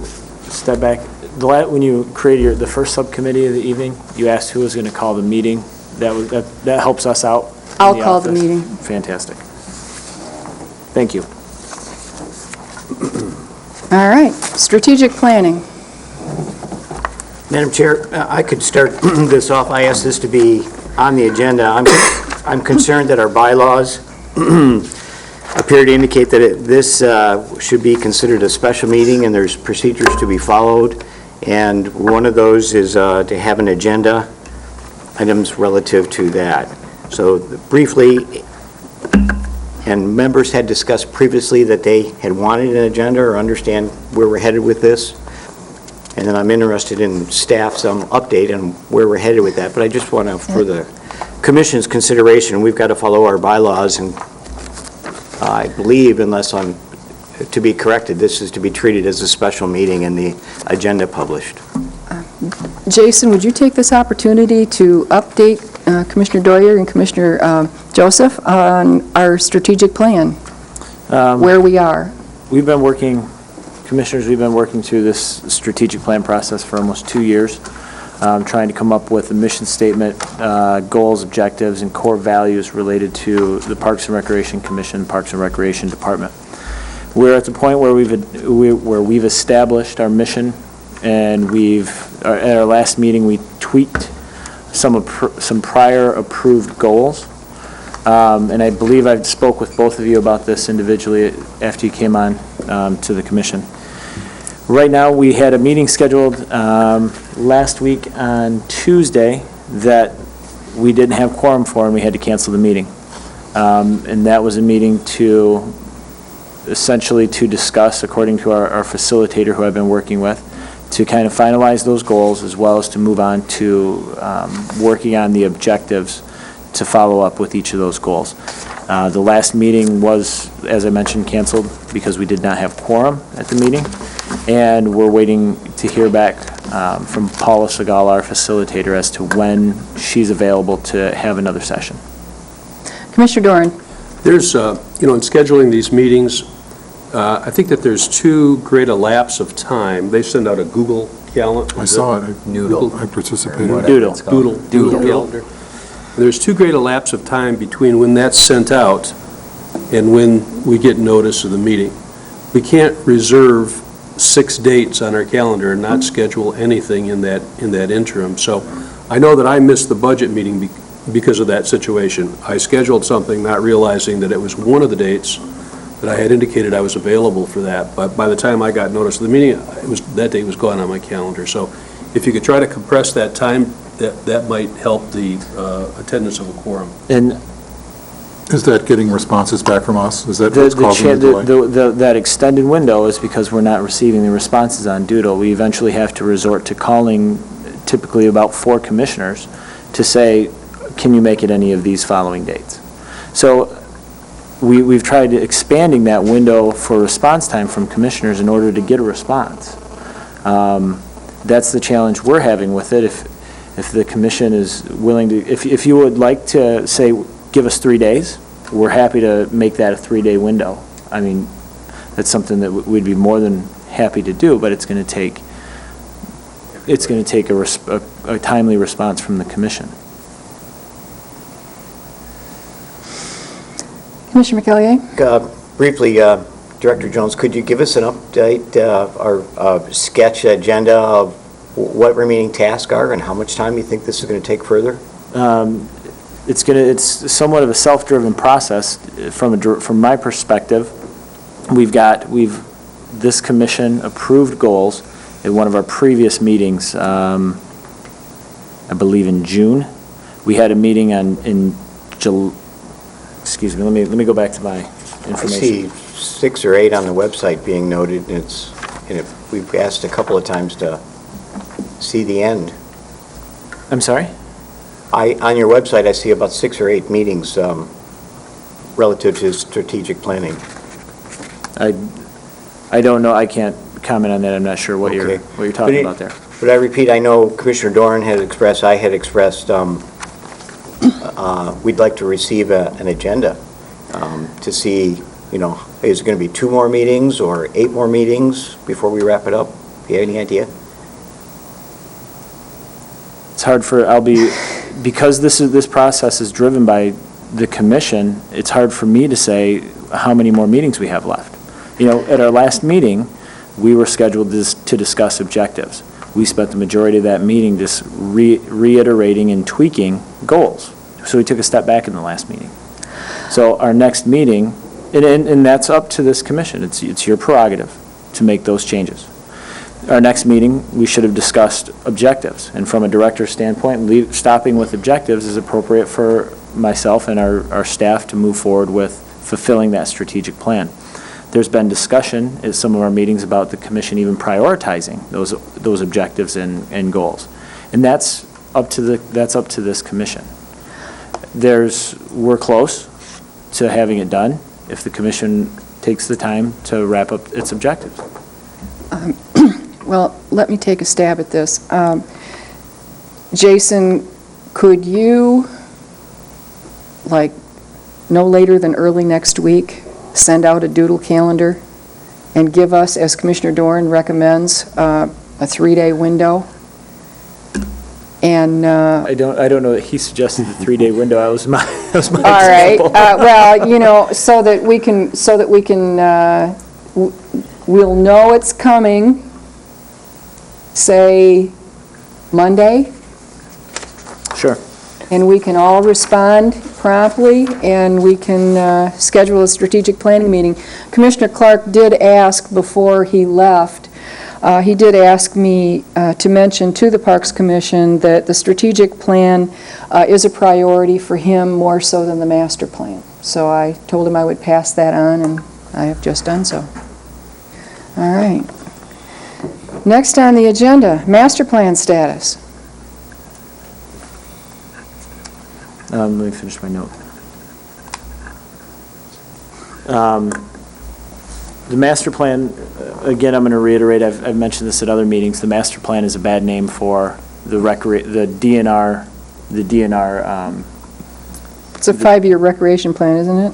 Speaker 8: step back? When you created the first subcommittee of the evening, you asked who was going to call the meeting. That helps us out. in
Speaker 1: I'll call the
Speaker 8: office.
Speaker 1: meeting.
Speaker 8: Fantastic. Thank you.
Speaker 1: All right, strategic planning.
Speaker 9: Madam Chair, I could start this off. I asked this to be on the agenda. I'm concerned that our bylaws appear to indicate that this should be considered a special meeting and there's procedures to be followed. And one of those is to have an agenda, items relative to that. So briefly, and members had discussed previously that they had wanted an agenda or understand where we're headed with this. And then I'm interested in staff, some update on where we're headed with that. But I just want to, for the commission's consideration, we've got to follow our bylaws, and I believe, unless I'm to be corrected, this is to be treated as a special meeting and the agenda published.
Speaker 1: Jason, would you take this opportunity to update Commissioner Doyer and Commissioner Joseph on our strategic plan, where we are?
Speaker 8: We've been working, Commissioners, we've been working through this strategic plan process for almost 2 years, trying to come up with a mission statement, goals, objectives, and core values related to the Parks and Recreation Commission, Parks and Recreation Department. We're at the point where we've established our mission, and at our last meeting, we tweaked some prior approved goals. And I believe I spoke with both of you about this individually after you came on to the commission. Right now, we had a meeting scheduled last week on Tuesday that we didn't have quorum for, and we had to cancel the meeting. And that was a meeting to essentially to discuss, according to our facilitator who I've been working with, to kind of finalize those goals as well as to move on to working on the objectives to follow up with each of those goals. The last meeting was, as I mentioned, canceled because we did not have quorum at the meeting, and we're waiting to hear back from Paula Segal, our facilitator, as to when she's available to have another session.
Speaker 1: Commissioner Doran?
Speaker 5: There's, in scheduling these meetings, I think that there's too great a lapse of time. They send out a Google calendar.
Speaker 7: I saw it.
Speaker 10: Noodle.
Speaker 7: I participated.
Speaker 8: Doodle.
Speaker 5: Doodle calendar. There's too great a lapse of time between when that's sent out and when we get notice of the meeting. We can't reserve 6 dates on our calendar and not schedule anything in that interim. So I know that I missed the budget meeting because of that situation. I scheduled something not realizing that it was one of the dates that I had indicated I was available for that. But by the time I got notice of the meeting, that date was gone on my calendar. So if you could try to compress that time, that might help the attendance of a quorum.
Speaker 8: And
Speaker 7: Is that getting responses back from us? Is that what's causing the delay?
Speaker 8: that extended window is because we're not receiving the responses on Doodle. We eventually have to resort to calling typically about 4 commissioners to say, can you make it any of these following dates? So we've tried expanding that window for response time from commissioners in order to get a response. That's the challenge we're having with it. If the commission is willing to, if you would like to say, give us 3 days, we're happy to make that a 3-day window. I mean, that's something that we'd be more than happy to do, but it's going to take a timely response from the commission.
Speaker 1: Commissioner McEllier?
Speaker 9: Briefly, Director Jones, could you give us an update, or sketch agenda of what remaining tasks are and how much time you think this is going to take further?
Speaker 8: It's somewhat of a self-driven process from my perspective. This commission approved goals at one of our previous meetings, I believe in June. We had a meeting in July. Excuse me, let me go back to my information.
Speaker 9: I see 6 or 8 on the website being noted, and we've asked a couple of times to see the end.
Speaker 8: I'm sorry?
Speaker 9: On your website, I see about 6 or 8 meetings relative to strategic planning.
Speaker 8: I don't know, I can't comment on that, I'm not sure what you're talking about there.
Speaker 9: But I repeat, I know Commissioner Doran had expressed, I had expressed, we'd like to receive an agenda to see, is it going to be 2 more meetings or 8 more meetings before we wrap it up? Do you have any idea?
Speaker 8: It's hard because this process is driven by the commission, it's hard for me to say how many more meetings we have left. At our last meeting, we were scheduled to discuss objectives. We spent the majority of that meeting just reiterating and tweaking goals. So we took a step back in the last meeting. So our next meeting, and that's up to this commission, it's your prerogative to make those changes. Our next meeting, we should have discussed objectives. And from a director's standpoint, stopping with objectives is appropriate for myself and our staff to move forward with fulfilling that strategic plan. There's been discussion at some of our meetings about the commission even prioritizing those objectives and goals. And that's up to this commission. We're close to having it done if the commission takes the time to wrap up its objectives.
Speaker 1: Well, let me take a stab at this. Jason, could you, like, no later than early next week, send out a doodle calendar and give us, as Commissioner Doran recommends, a 3-day window? And,
Speaker 8: I don't know that he suggested the 3-day window. That was my
Speaker 1: all right,
Speaker 8: example.
Speaker 1: well, you know, so that we can, we'll know it's coming, say, Monday,
Speaker 8: Sure.
Speaker 1: and we can all respond promptly, and we can schedule a strategic planning meeting. Commissioner Clark did ask before he left, he did ask me to mention to the Parks Commission that the strategic plan is a priority for him more so than the master plan. So I told him I would pass that on, and I have just done so. All right. Next on the agenda, master plan status.
Speaker 8: Let me finish my note. The master plan, again, I'm going to reiterate, I've mentioned this at other meetings, the master plan is a bad name for the DNR,
Speaker 1: It's a 5-year recreation plan, isn't it?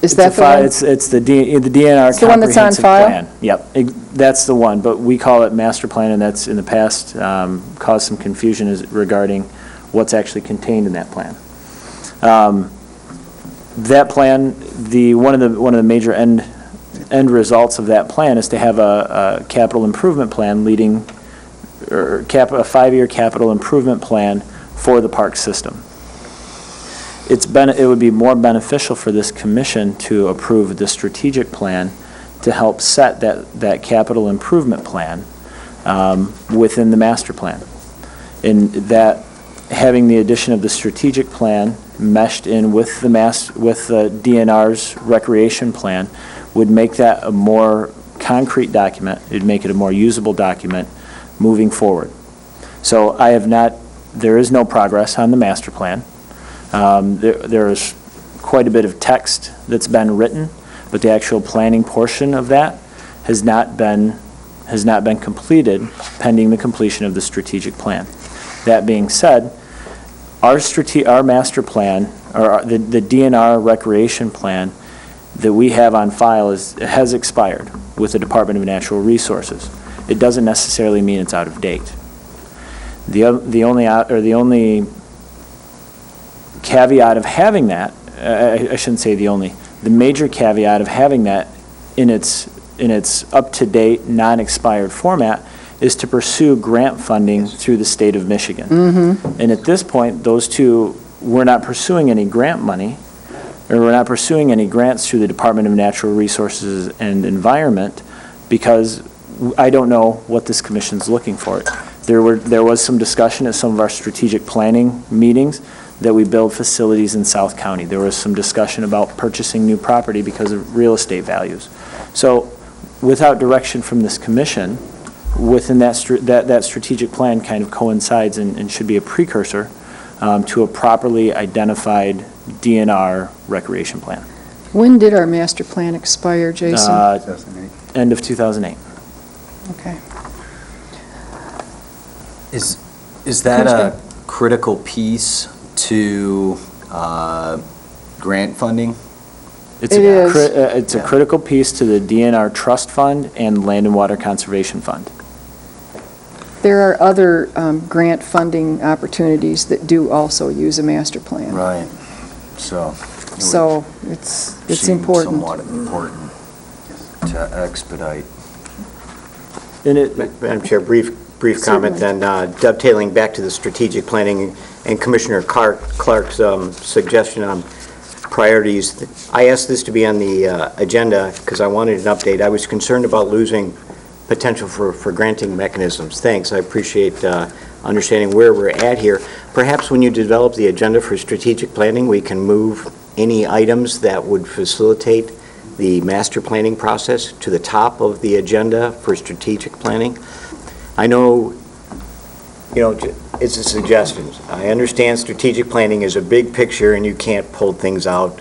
Speaker 1: Is
Speaker 8: it's
Speaker 1: that the one?
Speaker 8: It's the DNR
Speaker 1: It's the one that's on
Speaker 8: comprehensive
Speaker 1: file?
Speaker 8: plan. Yep, that's the one, but we call it master plan, and that's in the past caused some confusion regarding what's actually contained in that plan. That plan, one of the major end results of that plan is to have a capital improvement plan leading, or a 5-year capital improvement plan for the park system. It would be more beneficial for this commission to approve the strategic plan to help set that capital improvement plan within the master plan. And that, having the addition of the strategic plan meshed in with the DNR's recreation plan would make that a more concrete document. It'd make it a more usable document moving forward. So there is no progress on the master plan. There is quite a bit of text that's been written, but the actual planning portion of that has not been completed pending the completion of the strategic plan. That being said, our master plan, or the DNR recreation plan that we have on file has expired with the Department of Natural Resources. It doesn't necessarily mean it's out of date. The only caveat of having that, I shouldn't say the major caveat of having that in its up-to-date, non-expired format is to pursue grant funding through the state of Michigan. Mm-hmm. And at this point, we're not pursuing any grant money, or we're not pursuing any grants through the Department of Natural Resources and Environment because I don't know what this commission's looking for. There was some discussion at some of our strategic planning meetings that we build facilities in South County. There was some discussion about purchasing new property because of real estate values. So without direction from this commission, within that strategic plan kind of coincides and should be a precursor to a properly identified DNR recreation plan.
Speaker 1: When did our master plan expire, Jason?
Speaker 6: 2008.
Speaker 8: End of 2008.
Speaker 1: Okay.
Speaker 10: Is that a critical piece to grant funding?
Speaker 8: It's a critical piece to the DNR Trust Fund and Land and Water Conservation Fund.
Speaker 1: There are other grant funding opportunities that do also use a master plan.
Speaker 10: Right. So
Speaker 1: It's important.
Speaker 10: Somewhat important to expedite.
Speaker 9: Madam Chair, brief comment then, dovetailing back to the strategic planning and Commissioner Clark's suggestion on priorities. I asked this to be on the agenda because I wanted an update. I was concerned about losing potential for granting mechanisms. Thanks, I appreciate understanding where we're at here. Perhaps when you develop the agenda for strategic planning, we can move any items that would facilitate the master planning process to the top of the agenda for strategic planning. I know, it's a suggestion. I understand strategic planning is a big picture and you can't pull things out,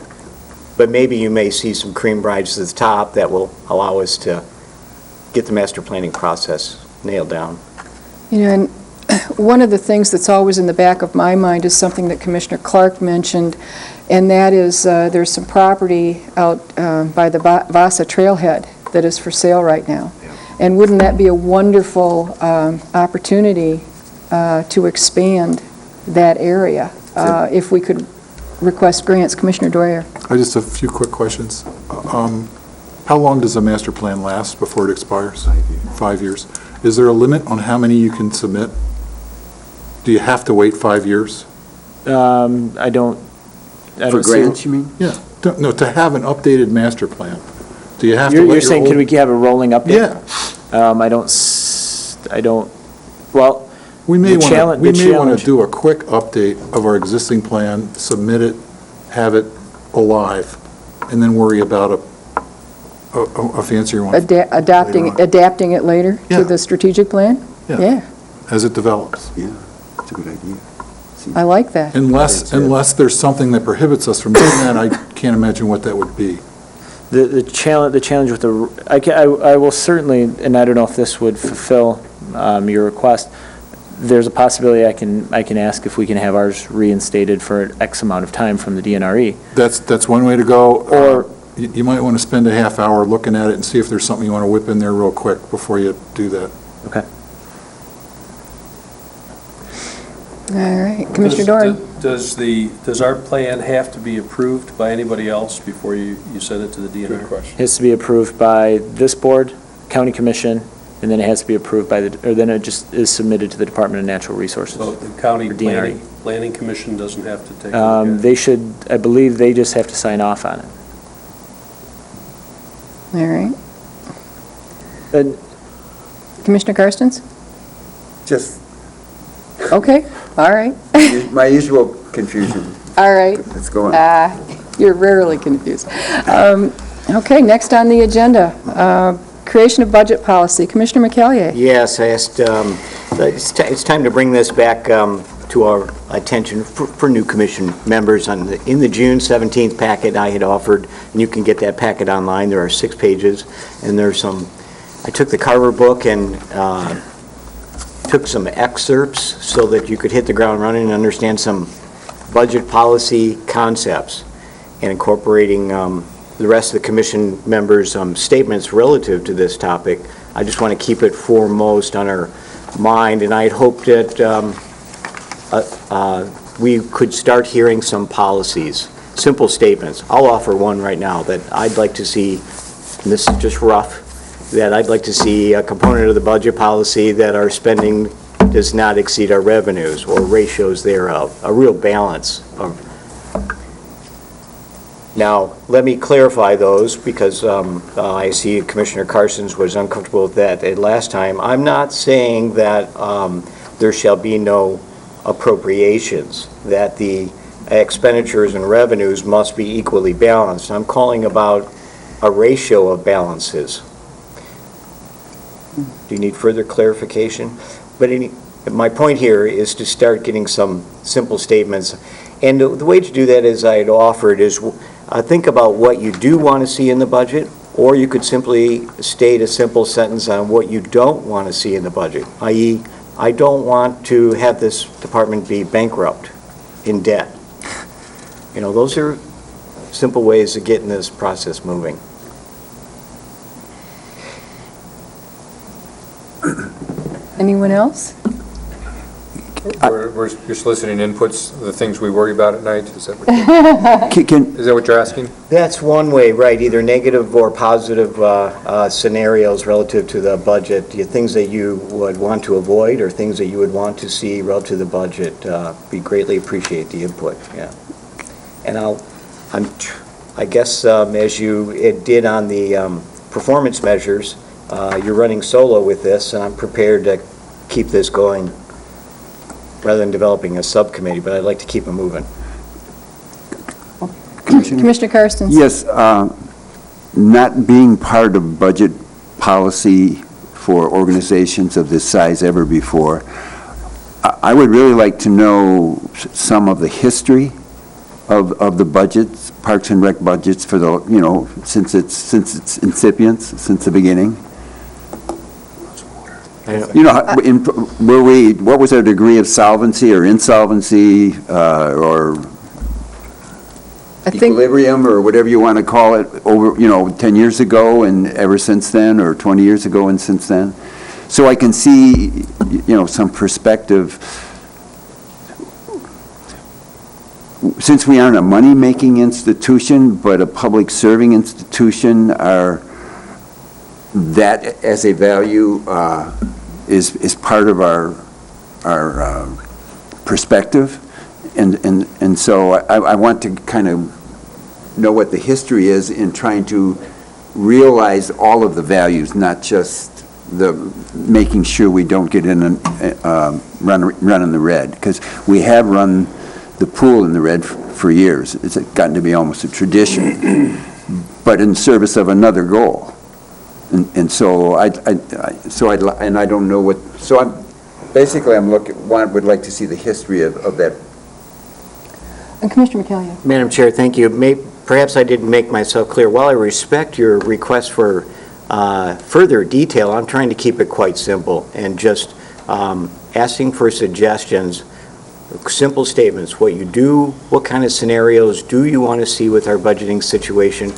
Speaker 9: but maybe you may see some cream rides to the top that will allow us to get the master planning process nailed down.
Speaker 1: And one of the things that's always in the back of my mind is something that Commissioner Clark mentioned, and that is there's some property out by the Vasa Trailhead that is for sale right now. And wouldn't that be a wonderful opportunity to expand that area if we could request grants? Commissioner Dwyer.
Speaker 7: Just a few quick questions. How long does a master plan last before it expires?
Speaker 6: 5 years.
Speaker 7: 5 years. Is there a limit on how many you can submit? Do you have to wait 5 years?
Speaker 8: I don't
Speaker 6: For
Speaker 8: see-
Speaker 6: grants, you mean?
Speaker 7: Yeah. No, to have an updated master plan. Do you have to
Speaker 8: You're
Speaker 7: let your
Speaker 8: saying, could
Speaker 7: old-
Speaker 8: we have a rolling update?
Speaker 7: Yeah.
Speaker 8: Well,
Speaker 7: We may
Speaker 8: The
Speaker 7: want to,
Speaker 8: challenge-
Speaker 7: we
Speaker 8: the
Speaker 7: may want
Speaker 8: challenge-
Speaker 7: to do a quick update of our existing plan, submit it, have it alive, and then worry about a fancier one
Speaker 1: Adapting it later
Speaker 7: Yeah.
Speaker 1: to the strategic plan?
Speaker 7: Yeah.
Speaker 1: Yeah,
Speaker 7: as it develops.
Speaker 6: Yeah, that's a good idea.
Speaker 1: I like that.
Speaker 7: Unless there's something that prohibits us from doing that, I can't imagine what that would be.
Speaker 8: the challenge with I will certainly, and I don't know if this would fulfill your request, there's a possibility I can ask if we can have ours reinstated for X amount of time from the DNRE.
Speaker 7: That's one way to go.
Speaker 8: Or-
Speaker 7: You might want to spend a half hour looking at it and see if there's something you want to whip in there real quick before you do that.
Speaker 8: Okay.
Speaker 1: All right, Commissioner Doran.
Speaker 5: Does our plan have to be approved by anybody else before you send it to the DNR?
Speaker 8: It has to be approved by this board, county commission, and then it has to be approved by then it just is submitted to the Department of Natural Resources.
Speaker 5: So the county
Speaker 8: Or DNRE.
Speaker 5: planning commission doesn't have to take a look at it?
Speaker 8: They should, I believe they just have to sign off on it.
Speaker 1: All right.
Speaker 8: And
Speaker 1: Commissioner Karstens?
Speaker 6: Just
Speaker 1: Okay, all right,
Speaker 6: my usual confusion.
Speaker 1: all right.
Speaker 6: Let's go on.
Speaker 1: You're rarely confused. Okay, next on the agenda, creation of budget policy. Commissioner McCallier.
Speaker 9: Yes, I asked, it's time to bring this back to our attention for new commission members. In the June 17th packet I had offered, and you can get that packet online, there are 6 pages, and there's I took the Carver book and took some excerpts so that you could hit the ground running and understand some budget policy concepts, and incorporating the rest of the commission members' statements relative to this topic. I just want to keep it foremost on our mind, and I had hoped that we could start hearing some policies, simple statements. I'll offer one right now that I'd like to see, and this is just rough, that I'd like to see a component of the budget policy that our spending does not exceed our revenues or ratios thereof, a real balance of. Now, let me clarify those, because I see Commissioner Karstens was uncomfortable with that at last time. I'm not saying that there shall be no appropriations, that the expenditures and revenues must be equally balanced. I'm calling about a ratio of balances. Do you need further clarification? But my point here is to start getting some simple statements. And the way to do that, as I had offered, is think about what you do want to see in the budget, or you could simply state a simple sentence on what you don't want to see in the budget, i.e., I don't want to have this department be bankrupt, in debt. Those are simple ways of getting this process moving.
Speaker 1: Anyone else?
Speaker 4: You're soliciting inputs, the things we worry about at night? Is that what you're asking?
Speaker 9: That's one way, right, either negative or positive scenarios relative to the budget, things that you would want to avoid or things that you would want to see relative to the budget. We greatly appreciate the input, yeah. And I guess as you did on the performance measures, you're running solo with this, and I'm prepared to keep this going rather than developing a subcommittee, but I'd like to keep it moving.
Speaker 1: Commissioner Karstens.
Speaker 6: Yes, not being part of budget policy for organizations of this size ever before, I would really like to know some of the history of the budgets, Parks and Rec budgets for the, since its incipience, since the beginning. You know, what was our degree of solvency or insolvency, or
Speaker 1: I think,
Speaker 6: equilibrium, or whatever you want to call it, over, 10 years ago and ever since then, or 20 years ago and since then? So I can see, some perspective. Since we aren't a money-making institution, but a public-serving institution, that as a value is part of our perspective. And so I want to kind of know what the history is in trying to realize all of the values, not just the making sure we don't get in and run in the red, because we have run the pool in the red for years. It's gotten to be almost a tradition, but in service of another goal. And so I don't know what. So would like to see the history of that.
Speaker 1: and Commissioner McCallion.
Speaker 9: Madam Chair, thank you. Perhaps I didn't make myself clear. While I respect your request for further detail, I'm trying to keep it quite simple and just asking for suggestions, simple statements. What you do, what kind of scenarios do you want to see with our budgeting situation,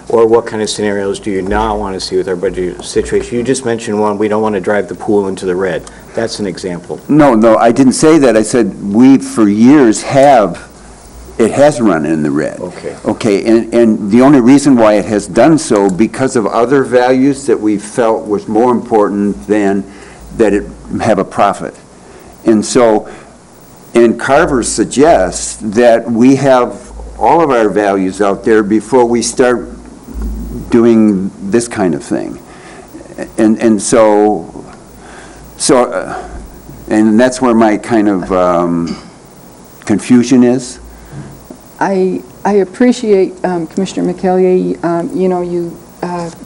Speaker 9: or what kind of scenarios do you not want to see with our budget situation? You just mentioned one, we don't want to drive the pool into the red. That's an example.
Speaker 6: No, I didn't say that. I said we, for years, it has run in the red.
Speaker 9: Okay.
Speaker 6: Okay, and the only reason why it has done so, because of other values that we felt was more important than that it have a profit. And so, and Carver suggests that we have all of our values out there before we start doing this kind of thing. And and that's where my kind of confusion is.
Speaker 1: I appreciate, Commissioner McCallion, you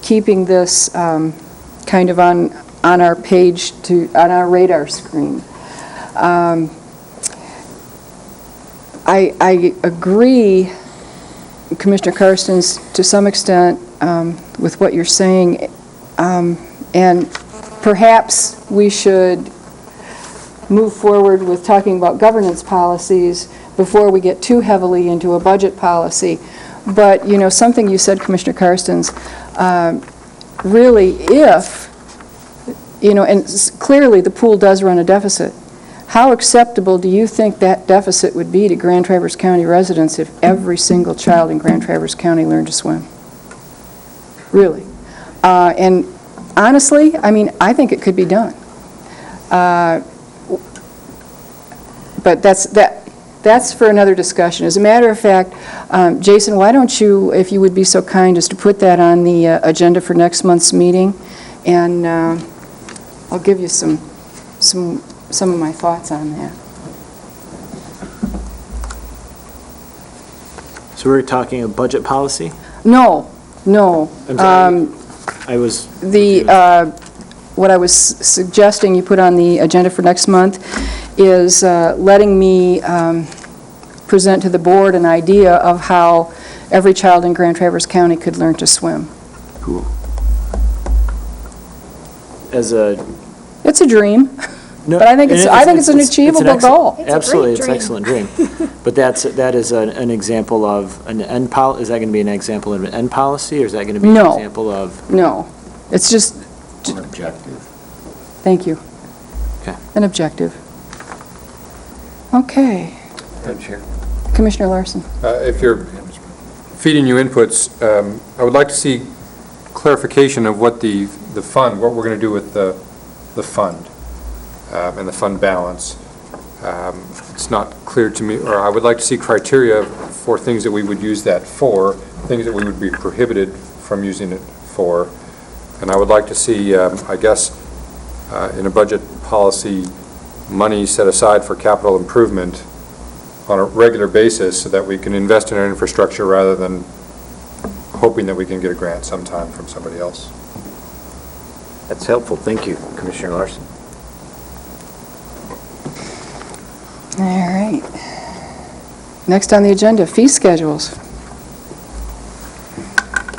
Speaker 1: keeping this kind of on our page, on our radar screen. I agree, Commissioner Carstens, to some extent with what you're saying, and perhaps we should move forward with talking about governance policies before we get too heavily into a budget policy. But, something you said, Commissioner Carstens, really if, and clearly the pool does run a deficit, how acceptable do you think that deficit would be to Grand Traverse County residents if every single child in Grand Traverse County learned to swim? Really. And honestly, I think it could be done. But that's for another discussion. As a matter of fact, Jason, why don't you, if you would be so kind as to put that on the agenda for next month's meeting, and I'll give you some of my thoughts on that.
Speaker 8: So we're talking a budget policy?
Speaker 1: No.
Speaker 8: I'm sorry. I was...
Speaker 1: What I was suggesting you put on the agenda for next month is letting me present to the board an idea of how every child in Grand Traverse County could learn to swim.
Speaker 6: Cool.
Speaker 8: As a...
Speaker 1: It's a dream.
Speaker 8: No,
Speaker 1: But I think it's an achievable goal.
Speaker 2: It's a
Speaker 8: Absolutely,
Speaker 2: great
Speaker 8: it's an
Speaker 2: dream.
Speaker 8: excellent dream. But that is an example of an end is that going to be an example of an end policy, or is that going to be an
Speaker 1: No.
Speaker 8: example of?
Speaker 1: No, it's just,
Speaker 6: An objective.
Speaker 1: thank you.
Speaker 8: Okay.
Speaker 1: An objective. Okay. Commissioner Larson.
Speaker 4: If you're feeding you inputs, I would like to see clarification of what the fund, what we're going to do with the fund and the fund balance. It's not clear to me, or I would like to see criteria for things that we would use that for, things that we would be prohibited from using it for. And I would like to see, I guess, in a budget policy, money set aside for capital improvement on a regular basis so that we can invest in our infrastructure rather than hoping that we can get a grant sometime from somebody else.
Speaker 9: That's helpful. Thank you, Commissioner Larson.
Speaker 1: All right. Next on the agenda, fee schedules.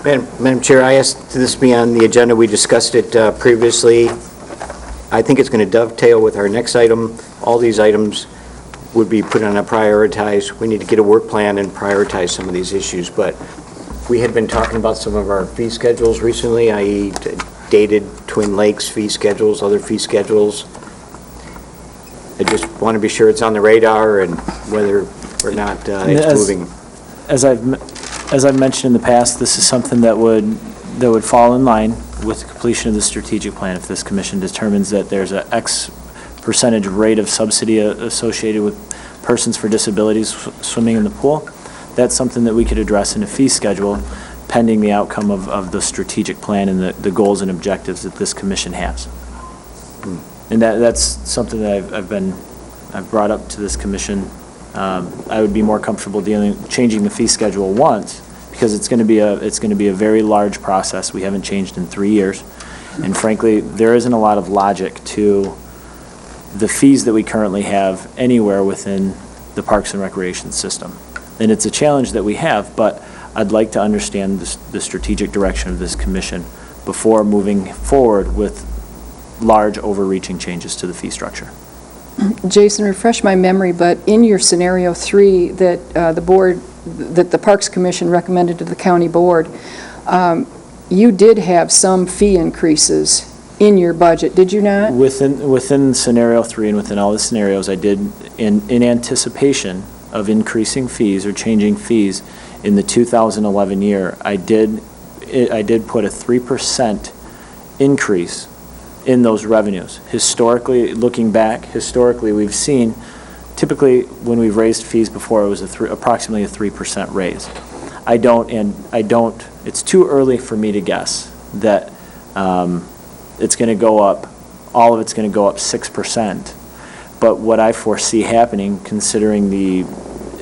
Speaker 9: Madam Chair, I asked this be on the agenda. We discussed it previously. I think it's going to dovetail with our next item. All these items would be put on a prioritize. We need to get a work plan and prioritize some of these issues. But we had been talking about some of our fee schedules recently, i.e. dated Twin Lakes fee schedules, other fee schedules. I just want to be sure it's on the radar and whether or not it's moving.
Speaker 8: As I've mentioned in the past, this is something that would fall in line with the completion of the strategic plan. If this commission determines that there's a X percentage rate of subsidy associated with persons for disabilities swimming in the pool, that's something that we could address in a fee schedule pending the outcome of the strategic plan and the goals and objectives that this commission has. And that's something that I've brought up to this commission. I would be more comfortable changing the fee schedule once, because it's going to be a very large process. We haven't changed in 3 years, and frankly, there isn't a lot of logic to the fees that we currently have anywhere within the Parks and Recreation system. And it's a challenge that we have, but I'd like to understand the strategic direction of this commission before moving forward with large overreaching changes to the fee structure.
Speaker 1: Jason, refresh my memory, but in your scenario 3 that the Parks Commission recommended to the county board, you did have some fee increases in your budget, did you not?
Speaker 8: Within scenario 3 and within all the scenarios, I did, in anticipation of increasing fees or changing fees in the 2011 year, I did put a 3% increase in those revenues. Historically, looking back, we've seen, typically when we've raised fees before, it was approximately a 3% raise. It's too early for me to guess that it's going to go up, all of it's going to go up 6%. But what I foresee happening, considering the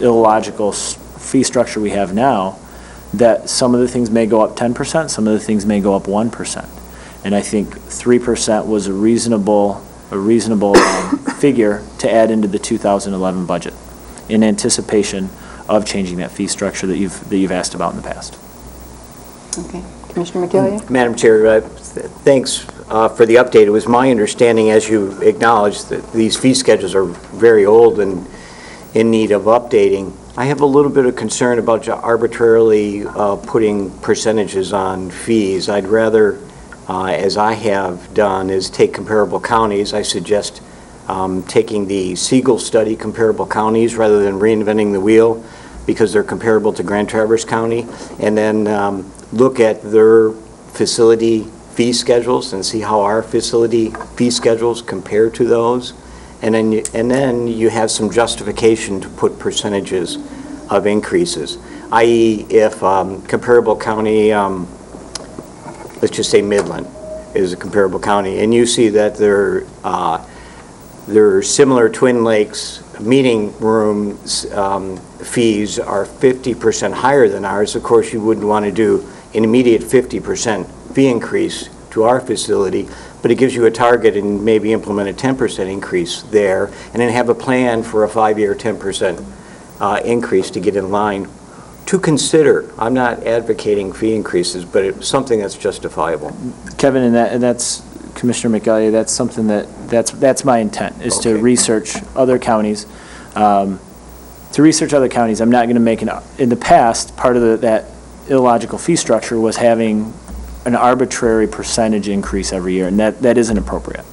Speaker 8: illogical fee structure we have now, that some of the things may go up 10%, some of the things may go up 1%. And I think 3% was a reasonable figure to add into the 2011 budget in anticipation of changing that fee structure that you've asked about in the past.
Speaker 1: Okay. Commissioner McKelliey?
Speaker 9: Madam Chair, thanks for the update. It was my understanding, as you acknowledged, that these fee schedules are very old and in need of updating. I have a little bit of concern about arbitrarily putting percentages on fees. I'd rather, as I have done, is take comparable counties. I suggest taking the Siegel study, comparable counties, rather than reinventing the wheel, because they're comparable to Grand Traverse County, and then look at their facility fee schedules and see how our facility fee schedules compare to those. And then you have some justification to put percentages of increases, i.e. if comparable county, let's just say Midland is a comparable county, and you see that their similar Twin Lakes meeting room fees are 50% higher than ours, of course you wouldn't want to do an immediate 50% fee increase to our facility, but it gives you a target and maybe implement a 10% increase there, and then have a plan for a 5-year 10% increase to get in line. To consider, I'm not advocating fee increases, but it's something that's justifiable.
Speaker 8: Kevin, and that's Commissioner McElligott, that's something that's my intent, is to research other counties. I'm not going to make in the past, part of that illogical fee structure was having an arbitrary percentage increase every year, and that isn't appropriate.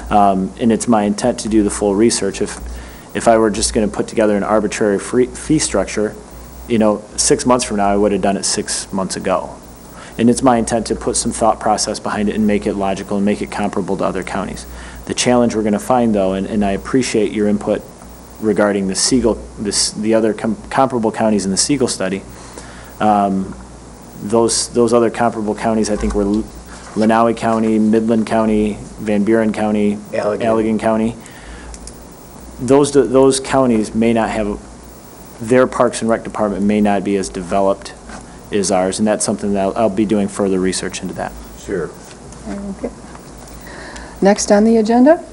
Speaker 8: And it's my intent to do the full research. If I were just going to put together an arbitrary fee structure, 6 months from now, I would have done it 6 months ago. And it's my intent to put some thought process behind it and make it logical and make it comparable to other counties. The challenge we're going to find, though, and I appreciate your input regarding the Siegel, the other comparable counties in the Siegel study. Those other comparable counties, I think, were Lenawee County, Midland County, Van Buren County, Allegan County. Those counties may not have, their Parks and Rec department may not be as developed as ours, and that's something that I'll be doing further research into that.
Speaker 9: Sure.
Speaker 1: Okay. Next on the agenda,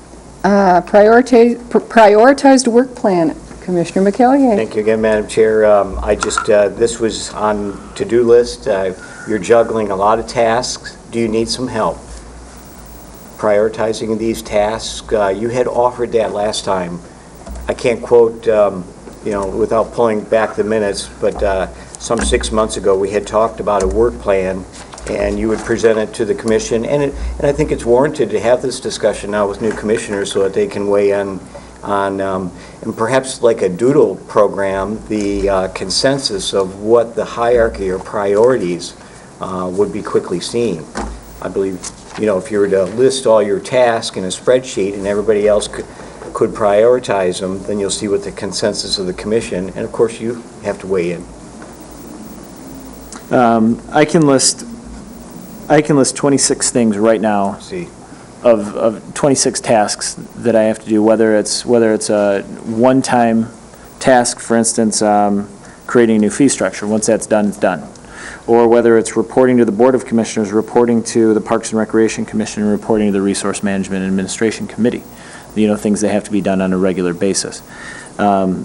Speaker 1: prioritized work plan. Commissioner McElligott.
Speaker 9: Thank you again, Madam Chair. This was on to-do list. You're juggling a lot of tasks. Do you need some help? prioritizing these tasks. You had offered that last time. I can't quote, without pulling back the minutes, but some 6 months ago, we had talked about a work plan, and you would present it to the commission. And I think it's warranted to have this discussion now with new commissioners so that they can weigh in on, and perhaps like a doodle program, the consensus of what the hierarchy or priorities would be quickly seen. I believe, if you were to list all your tasks in a spreadsheet and everybody else could prioritize them, then you'll see what the consensus of the commission, and of course you have to weigh in.
Speaker 8: I can list 26 things right now
Speaker 9: See,
Speaker 8: of 26 tasks that I have to do, whether it's a one-time task, for instance, creating a new fee structure. Once that's done, it's done. Or whether it's reporting to the Board of Commissioners, reporting to the Parks and Recreation Commission, and reporting to the Resource Management and Administration Committee. Things that have to be done on a regular basis. And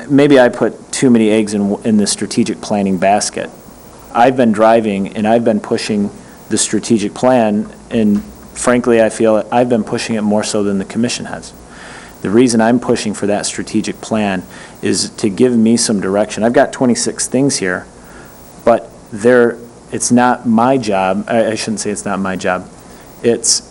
Speaker 8: maybe I put too many eggs in the strategic planning basket. I've been driving and I've been pushing the strategic plan, and frankly, I feel I've been pushing it more so than the commission has. The reason I'm pushing for that strategic plan is to give me some direction. I've got 26 things here, but it's not my job. I shouldn't say it's not my job. It's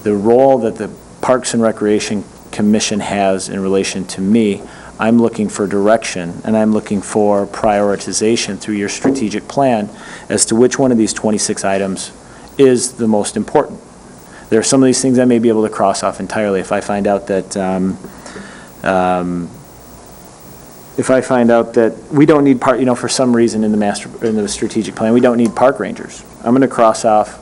Speaker 8: the role that the Parks and Recreation Commission has in relation to me. I'm looking for direction, and I'm looking for prioritization through your strategic plan as to which one of these 26 items is the most important. There are some of these things I may be able to cross off entirely if I find out that we don't need for some reason in the strategic plan, we don't need park rangers. I'm going to cross off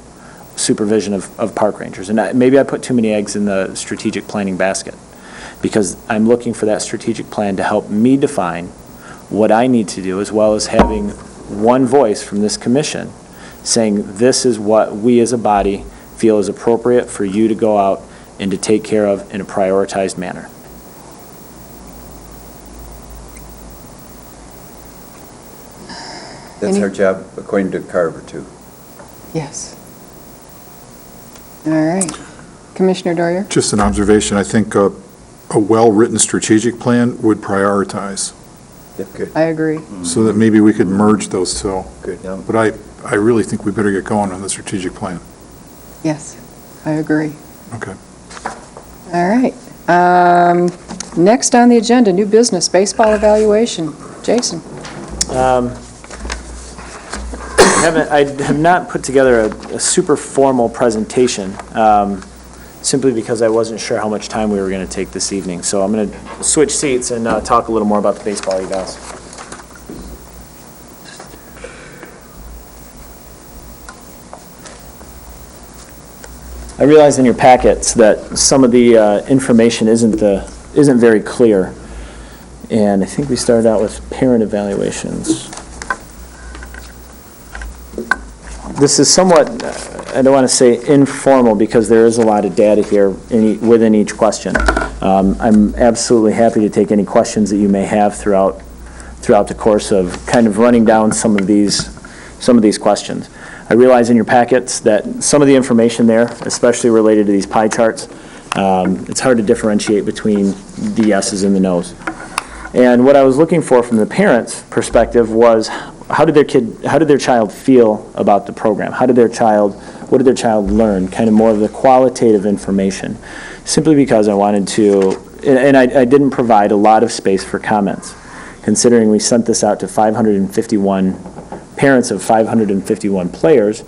Speaker 8: supervision of park rangers, and maybe I put too many eggs in the strategic planning basket, because I'm looking for that strategic plan to help me define what I need to do, as well as having one voice from this commission saying this is what we as a body feel is appropriate for you to go out and to take care of in a prioritized manner.
Speaker 6: That's our job, according to Carver, too.
Speaker 1: Yes. All right. Commissioner Dwyer?
Speaker 7: Just an observation, I think a well-written strategic plan would prioritize,
Speaker 9: good.
Speaker 1: I agree.
Speaker 7: so that maybe we could merge those two.
Speaker 9: Good.
Speaker 7: But I really think we better get going on the strategic plan.
Speaker 1: Yes, I agree.
Speaker 7: Okay.
Speaker 1: All right. Next on the agenda, new business, baseball evaluation. Jason?
Speaker 8: I have not put together a super formal presentation, simply because I wasn't sure how much time we were going to take this evening. So I'm going to switch seats and talk a little more about the baseball evals. I realize in your packets that some of the information isn't very clear, and I think we started out with parent evaluations. This is somewhat, I don't want to say informal, because there is a lot of data here within each question. I'm absolutely happy to take any questions that you may have throughout the course of kind of running down some of these questions. I realize in your packets that some of the information there, especially related to these pie charts, it's hard to differentiate between the yeses and the nos. And what I was looking for from the parents' perspective was, how did their child feel about the program? What did their child learn? Kind of more of the qualitative information. Simply because I wanted to, and I didn't provide a lot of space for comments, considering we sent this out to 551 parents of 551 players.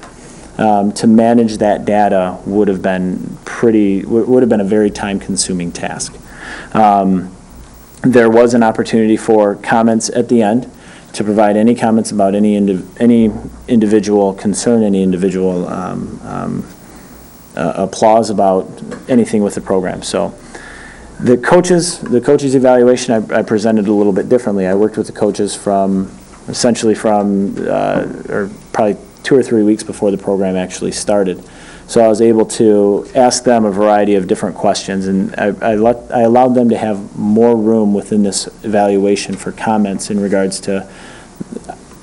Speaker 8: To manage that data would have been a very time-consuming task. There was an opportunity for comments at the end, to provide any comments about any individual concern, any individual applause about anything with the program. So the coaches evaluation, I presented a little bit differently. I worked with the coaches from or probably 2 or 3 weeks before the program actually started. So I was able to ask them a variety of different questions, and I allowed them to have more room within this evaluation for comments in regards to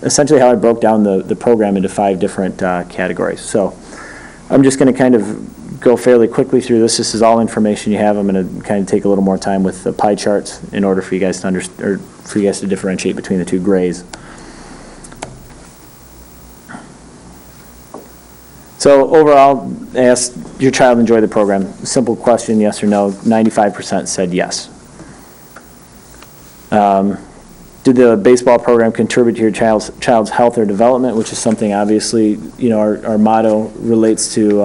Speaker 8: essentially how I broke down the program into 5 different categories. So I'm just going to kind of go fairly quickly through this. This is all information you have. I'm going to kind of take a little more time with the pie charts in order for you guys to or for you guys to differentiate between the 2 grays. So overall, I asked, your child enjoy the program? Simple question, yes or no. 95% said yes. Did the baseball program contribute to your child's health or development, which is something obviously, our motto relates to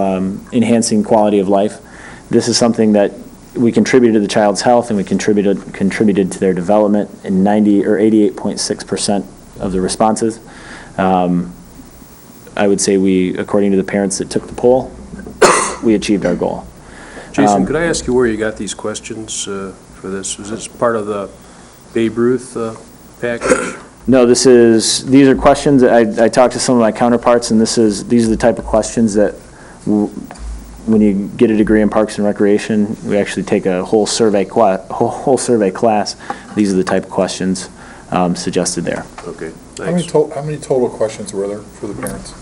Speaker 8: enhancing quality of life. This is something that we contributed to the child's health and we contributed to their development in 88.6% of the responses. I would say according to the parents that took the poll, we achieved our goal.
Speaker 5: Jason, could I ask you where you got these questions for this? Was this part of the Babe Ruth package?
Speaker 8: No, these are questions that I talked to some of my counterparts, and these are the type of questions that when you get a degree in Parks and Recreation, we actually take a whole survey class. These are the type of questions suggested there.
Speaker 5: Okay,
Speaker 7: How many
Speaker 5: thanks.
Speaker 7: how many total questions were there for the parents?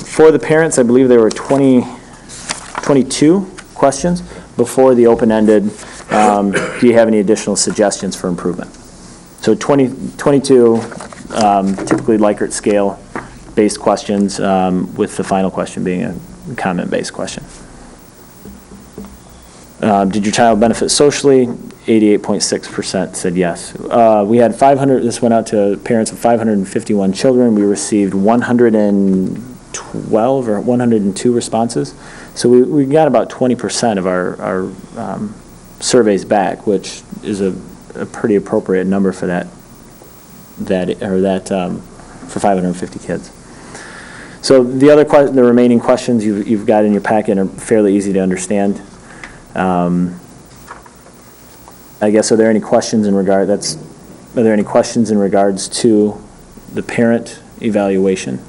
Speaker 8: For the parents, I believe there were 22 questions before the open-ended, do you have any additional suggestions for improvement? So 22 typically Likert scale-based questions, with the final question being a comment-based question. Did your child benefit socially? 88.6% said yes. We had 500, this went out to parents of 551 children. We received 112 or 102 responses. So we got about 20% of our surveys back, which is a pretty appropriate number for for 550 kids. So the remaining questions you've got in your packet are fairly easy to understand. I guess, are there any questions in regards to the parent evaluation?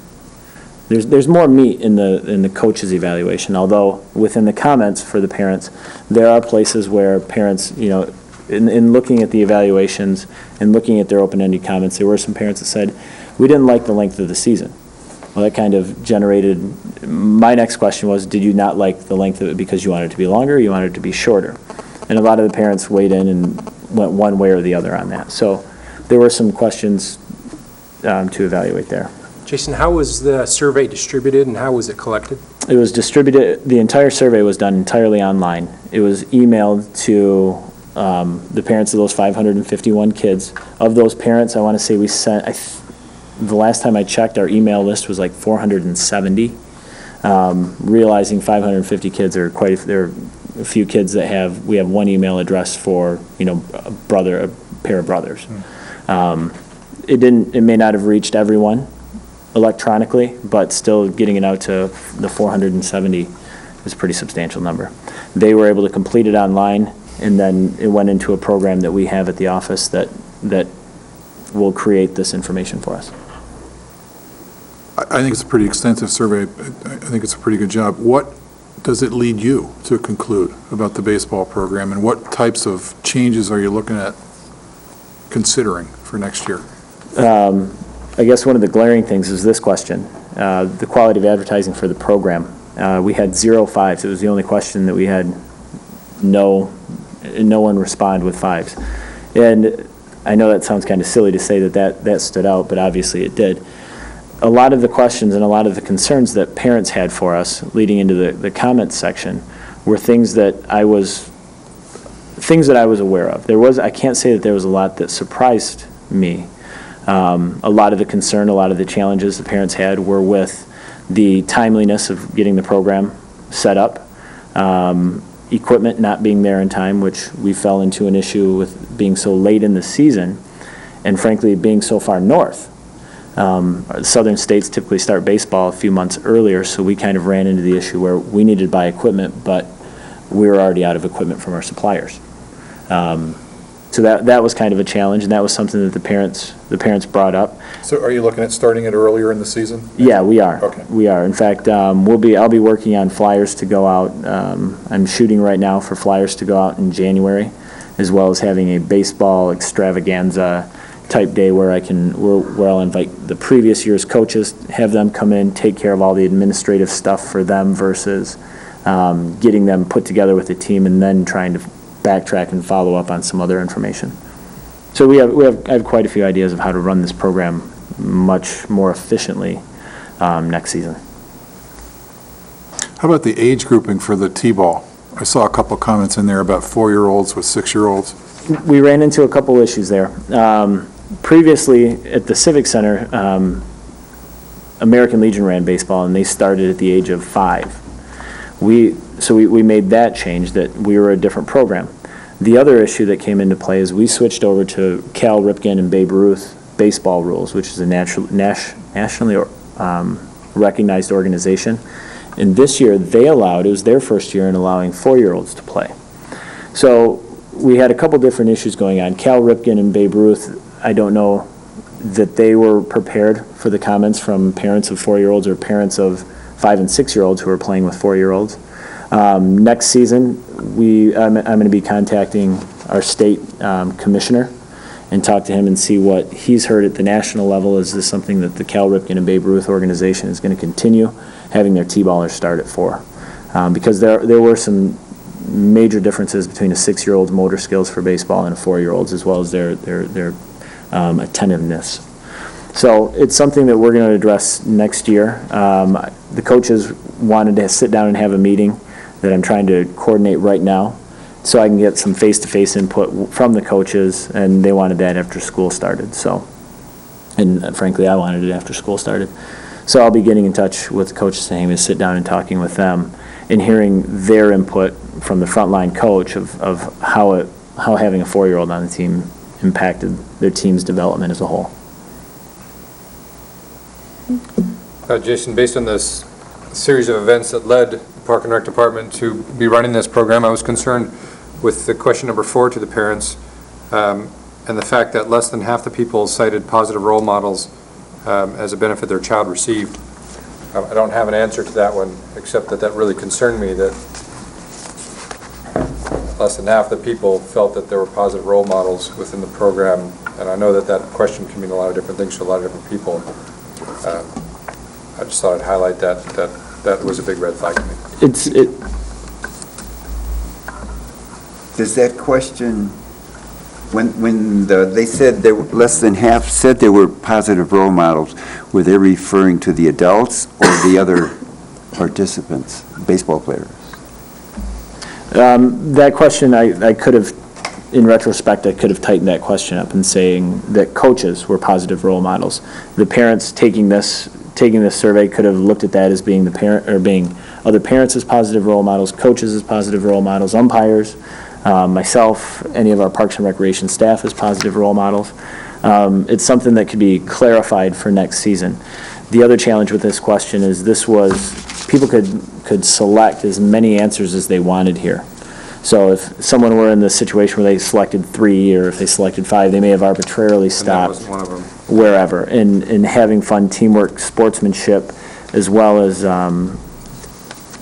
Speaker 8: There's more meat in the coach's evaluation, although within the comments for the parents, there are places where parents, in looking at the evaluations and looking at their open-ended comments, there were some parents that said, we didn't like the length of the season. Well, that kind of generated, my next question was, did you not like the length of it because you wanted it to be longer or you wanted it to be shorter? And a lot of the parents weighed in and went one way or the other on that. So there were some questions to evaluate there.
Speaker 11: Jason, how was the survey distributed and how was it collected?
Speaker 8: It was distributed, the entire survey was done entirely online. It was emailed to the parents of those 551 kids. Of those parents, I want to say we sent, the last time I checked, our email list was like 470. Realizing 550 kids are there are a few kids that we have one email address for, a pair of brothers. It may not have reached everyone electronically, but still getting it out to the 470 is a pretty substantial number. They were able to complete it online, and then it went into a program that we have at the office that will create this information for us.
Speaker 7: I think it's a pretty extensive survey. I think it's a pretty good job. What does it lead you to conclude about the baseball program, and what types of changes are you looking at considering for next year?
Speaker 8: I guess one of the glaring things is this question, the quality of advertising for the program. We had 0 5s. It was the only question that we had no one respond with 5s. And I know that sounds kind of silly to say that stood out, but obviously it did. A lot of the questions and a lot of the concerns that parents had for us leading into the comments section were things that I was aware of. I can't say that there was a lot that surprised me. A lot of the concern, a lot of the challenges the parents had were with the timeliness of getting the program set up, equipment not being there in time, which we fell into an issue with being so late in the season, and frankly being so far north. Southern states typically start baseball a few months earlier, so we kind of ran into the issue where we needed to buy equipment, but we were already out of equipment from our suppliers. So that was kind of a challenge, and that was something that the parents brought up.
Speaker 7: So are you looking at starting it earlier in the season?
Speaker 8: Yeah, we are.
Speaker 7: Okay.
Speaker 8: We are. In fact, I'll be working on flyers to go out. I'm shooting right now for flyers to go out in January, as well as having a baseball extravaganza type day where where I'll invite the previous year's coaches, have them come in, take care of all the administrative stuff for them versus getting them put together with a team and then trying to backtrack and follow up on some other information. So I have quite a few ideas of how to run this program much more efficiently next season.
Speaker 7: How about the age grouping for the T-ball? I saw a couple comments in there about 4-year-olds with 6-year-olds.
Speaker 8: We ran into a couple issues there. Previously, at the Civic Center, American Legion ran baseball, and they started at the age of 5. So we made that change, that we were a different program. The other issue that came into play is we switched over to Cal Ripken and Babe Ruth baseball rules, which is a nationally recognized organization. And this year, it was their first year in allowing 4-year-olds to play. So we had a couple different issues going on. Cal Ripken and Babe Ruth, I don't know that they were prepared for the comments from parents of 4-year-olds or parents of 5- and 6-year-olds who are playing with 4-year-olds. Next season, I'm going to be contacting our state commissioner and talk to him and see what he's heard at the national level. Is this something that the Cal Ripken and Babe Ruth organization is going to continue having their T-ballers start at 4? Because there were some major differences between a 6-year-old's motor skills for baseball and a 4-year-old's, as well as their attentiveness. So it's something that we're going to address next year. The coaches wanted to sit down and have a meeting that I'm trying to coordinate right now, so I can get some face-to-face input from the coaches, and they wanted that after school started. So, and frankly, I wanted it after school started. So I'll be getting in touch with the coaches saying to sit down and talking with them and hearing their input from the frontline coach of how having a 4-year-old on the team impacted their team's development as a whole.
Speaker 4: Jason, based on this series of events that led the Park and Rec Department to be running this program, I was concerned with the question number 4 to the parents and the fact that less than half the people cited positive role models as a benefit their child received. I don't have an answer to that one, except that really concerned me, that less than half the people felt that there were positive role models within the program. And I know that question can mean a lot of different things to a lot of different people. I just thought I'd highlight that was a big red flag to me.
Speaker 6: Does that question, when they said less than half said they were positive role models, were they referring to the adults or the other participants, baseball players?
Speaker 8: That question, I could have, in retrospect, I could have tightened that question up and saying that coaches were positive role models. The parents taking this survey could have looked at that as being the parent, or being other parents as positive role models, coaches as positive role models, umpires, myself, any of our Parks and Recreation staff as positive role models. It's something that could be clarified for next season. The other challenge with this question is people could select as many answers as they wanted here. So if someone were in the situation where they selected 3 or if they selected 5, they may have arbitrarily stopped
Speaker 4: And that was one of them.
Speaker 8: wherever. And having fun teamwork, sportsmanship, as well as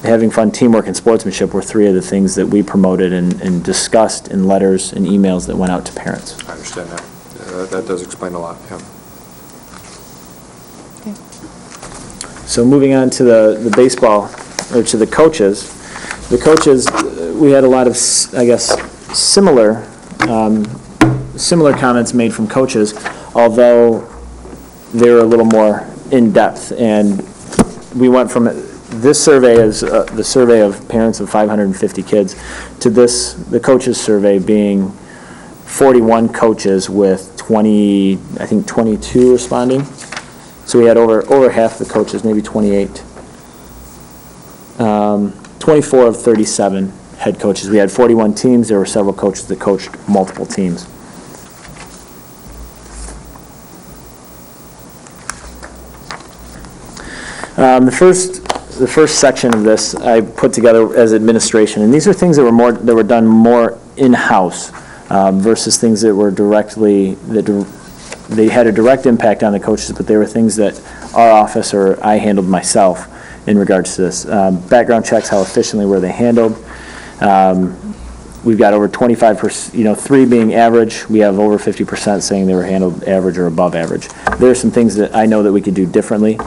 Speaker 8: having fun teamwork and sportsmanship were 3 of the things that we promoted and discussed in letters and emails that went out to parents.
Speaker 4: I understand that. That does explain a lot, yeah.
Speaker 8: So moving on to the baseball, or to the coaches. The coaches, we had a lot of, I guess, similar comments made from coaches, although they were a little more in-depth. And we went from this survey as the survey of parents of 550 kids to the coaches survey being 41 coaches with 22 responding. So we had over half the coaches, maybe 28. 24 of 37 head coaches. We had 41 teams. There were several coaches that coached multiple teams. The first section of this I put together as administration, and these are things that were done more in-house versus things that were they had a direct impact on the coaches, but they were things that our office or I handled myself in regards to this. Background checks, how efficiently were they handled? we've got over 25%, 3 being average, we have over 50% saying they were handled average or above average. There are some things that I know that we could do differently,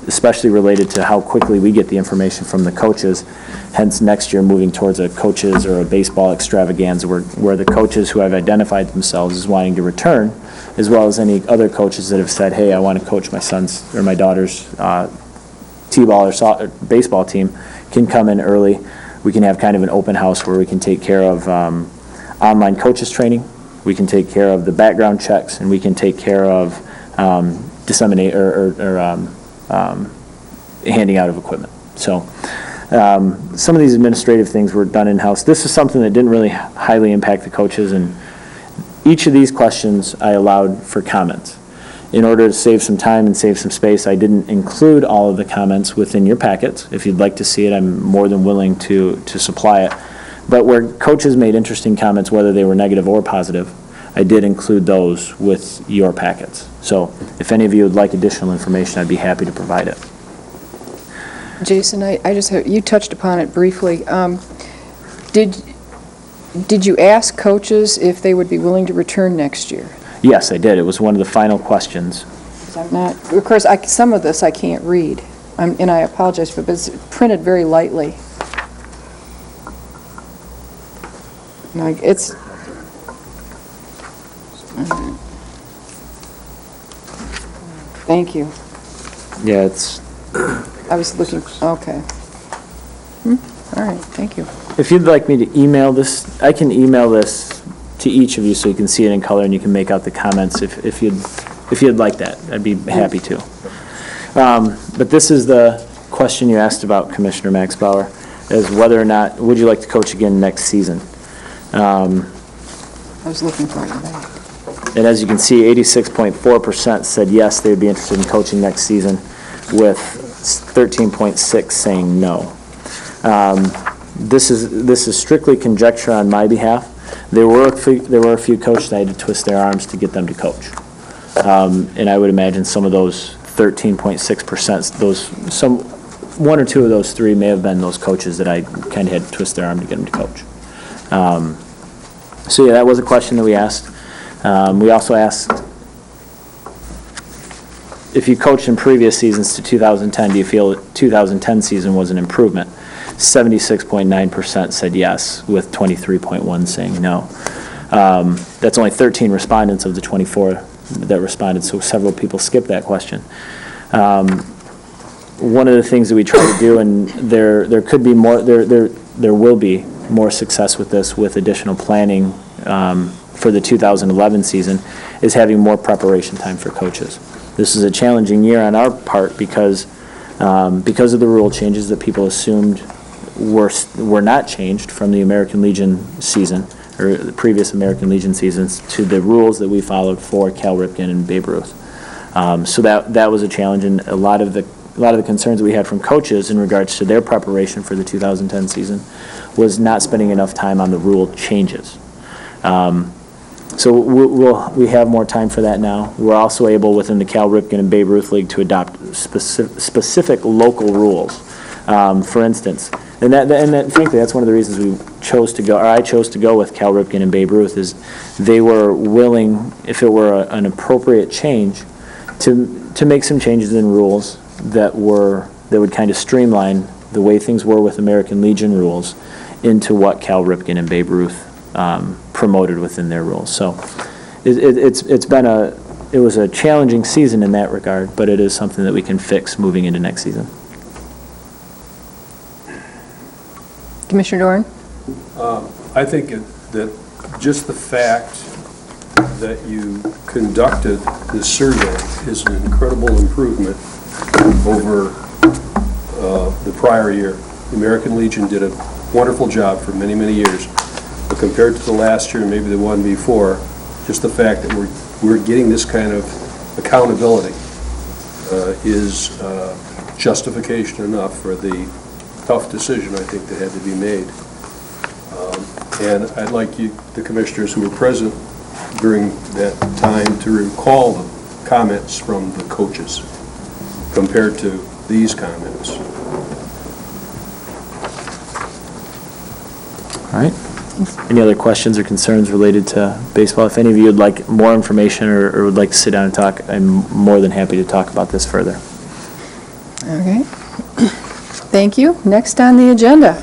Speaker 8: especially related to how quickly we get the information from the coaches. Hence, next year, moving towards a coaches or a baseball extravaganza where the coaches who have identified themselves as wanting to return, as well as any other coaches that have said, hey, I want to coach my son's or my daughter's t-ball or baseball team, can come in early. We can have kind of an open house where we can take care of online coaches training, we can take care of the background checks, and we can take care of disseminate or handing out of equipment. So some of these administrative things were done in-house. This is something that didn't really highly impact the coaches, and each of these questions I allowed for comments. In order to save some time and save some space, I didn't include all of the comments within your packets. If you'd like to see it, I'm more than willing to supply it. But where coaches made interesting comments, whether they were negative or positive, I did include those with your packets. So if any of you would like additional information, I'd be happy to provide it.
Speaker 1: Jason, you touched upon it briefly. Did you ask coaches if they would be willing to return next year?
Speaker 8: Yes, I did. It was one of the final questions.
Speaker 1: Of course, some of this I can't read, and I apologize for it, but it's printed very lightly. It's... Thank you.
Speaker 8: Yeah, it's...
Speaker 1: I was looking, okay. All right, thank you.
Speaker 8: If you'd like me to email this, I can email this to each of you so you can see it in color and you can make out the comments if you'd like that. I'd be happy to. But this is the question you asked about, Commissioner Max Bauer, is whether or not, would you like to coach again next season?
Speaker 1: I was looking for it in the back.
Speaker 8: And as you can see, 86.4% said yes, they would be interested in coaching next season, with 13.6% saying no. This is strictly conjecture on my behalf. There were a few coaches I had to twist their arms to get them to coach. And I would imagine some of those 13.6%, one or two of those three may have been those coaches that I kind of had to twist their arm to get them to coach. So yeah, that was a question that we asked. We also asked, if you coached in previous seasons to 2010, do you feel the 2010 season was an improvement? 76.9% said yes, with 23.1% saying no. That's only 13 respondents of the 24 that responded, so several people skipped that question. One of the things that we try to do, and there could be more, there will be more success with this, with additional planning for the 2011 season, is having more preparation time for coaches. This is a challenging year on our part because of the rule changes that people assumed were not changed from the American Legion season, or the previous American Legion seasons, to the rules that we followed for Cal Ripken and Babe Ruth. So that was a challenge, and a lot of the concerns we had from coaches in regards to their preparation for the 2010 season was not spending enough time on the rule changes. So we have more time for that now. We're also able, within the Cal Ripken and Babe Ruth League, to adopt specific local rules. For instance, and frankly, that's one of the reasons I chose to go with Cal Ripken and Babe Ruth, is they were willing, if it were an appropriate change, to make some changes in rules that would kind of streamline the way things were with American Legion rules into what Cal Ripken and Babe Ruth promoted within their rules. So it was a challenging season in that regard, but it is something that we can fix moving into next season.
Speaker 1: Commissioner Doran?
Speaker 5: I think that just the fact that you conducted this survey is an incredible improvement over the prior year. The American Legion did a wonderful job for many, many years. But compared to the last year, and maybe the one before, just the fact that we're getting this kind of accountability is justification enough for the tough decision, I think, that had to be made. And I'd like the commissioners who were present during that time to recall the comments from the coaches compared to these comments.
Speaker 8: All right. Any other questions or concerns related to baseball? If any of you would like more information or would like to sit down and talk, I'm more than happy to talk about this further.
Speaker 1: Okay. Thank you. Next on the agenda,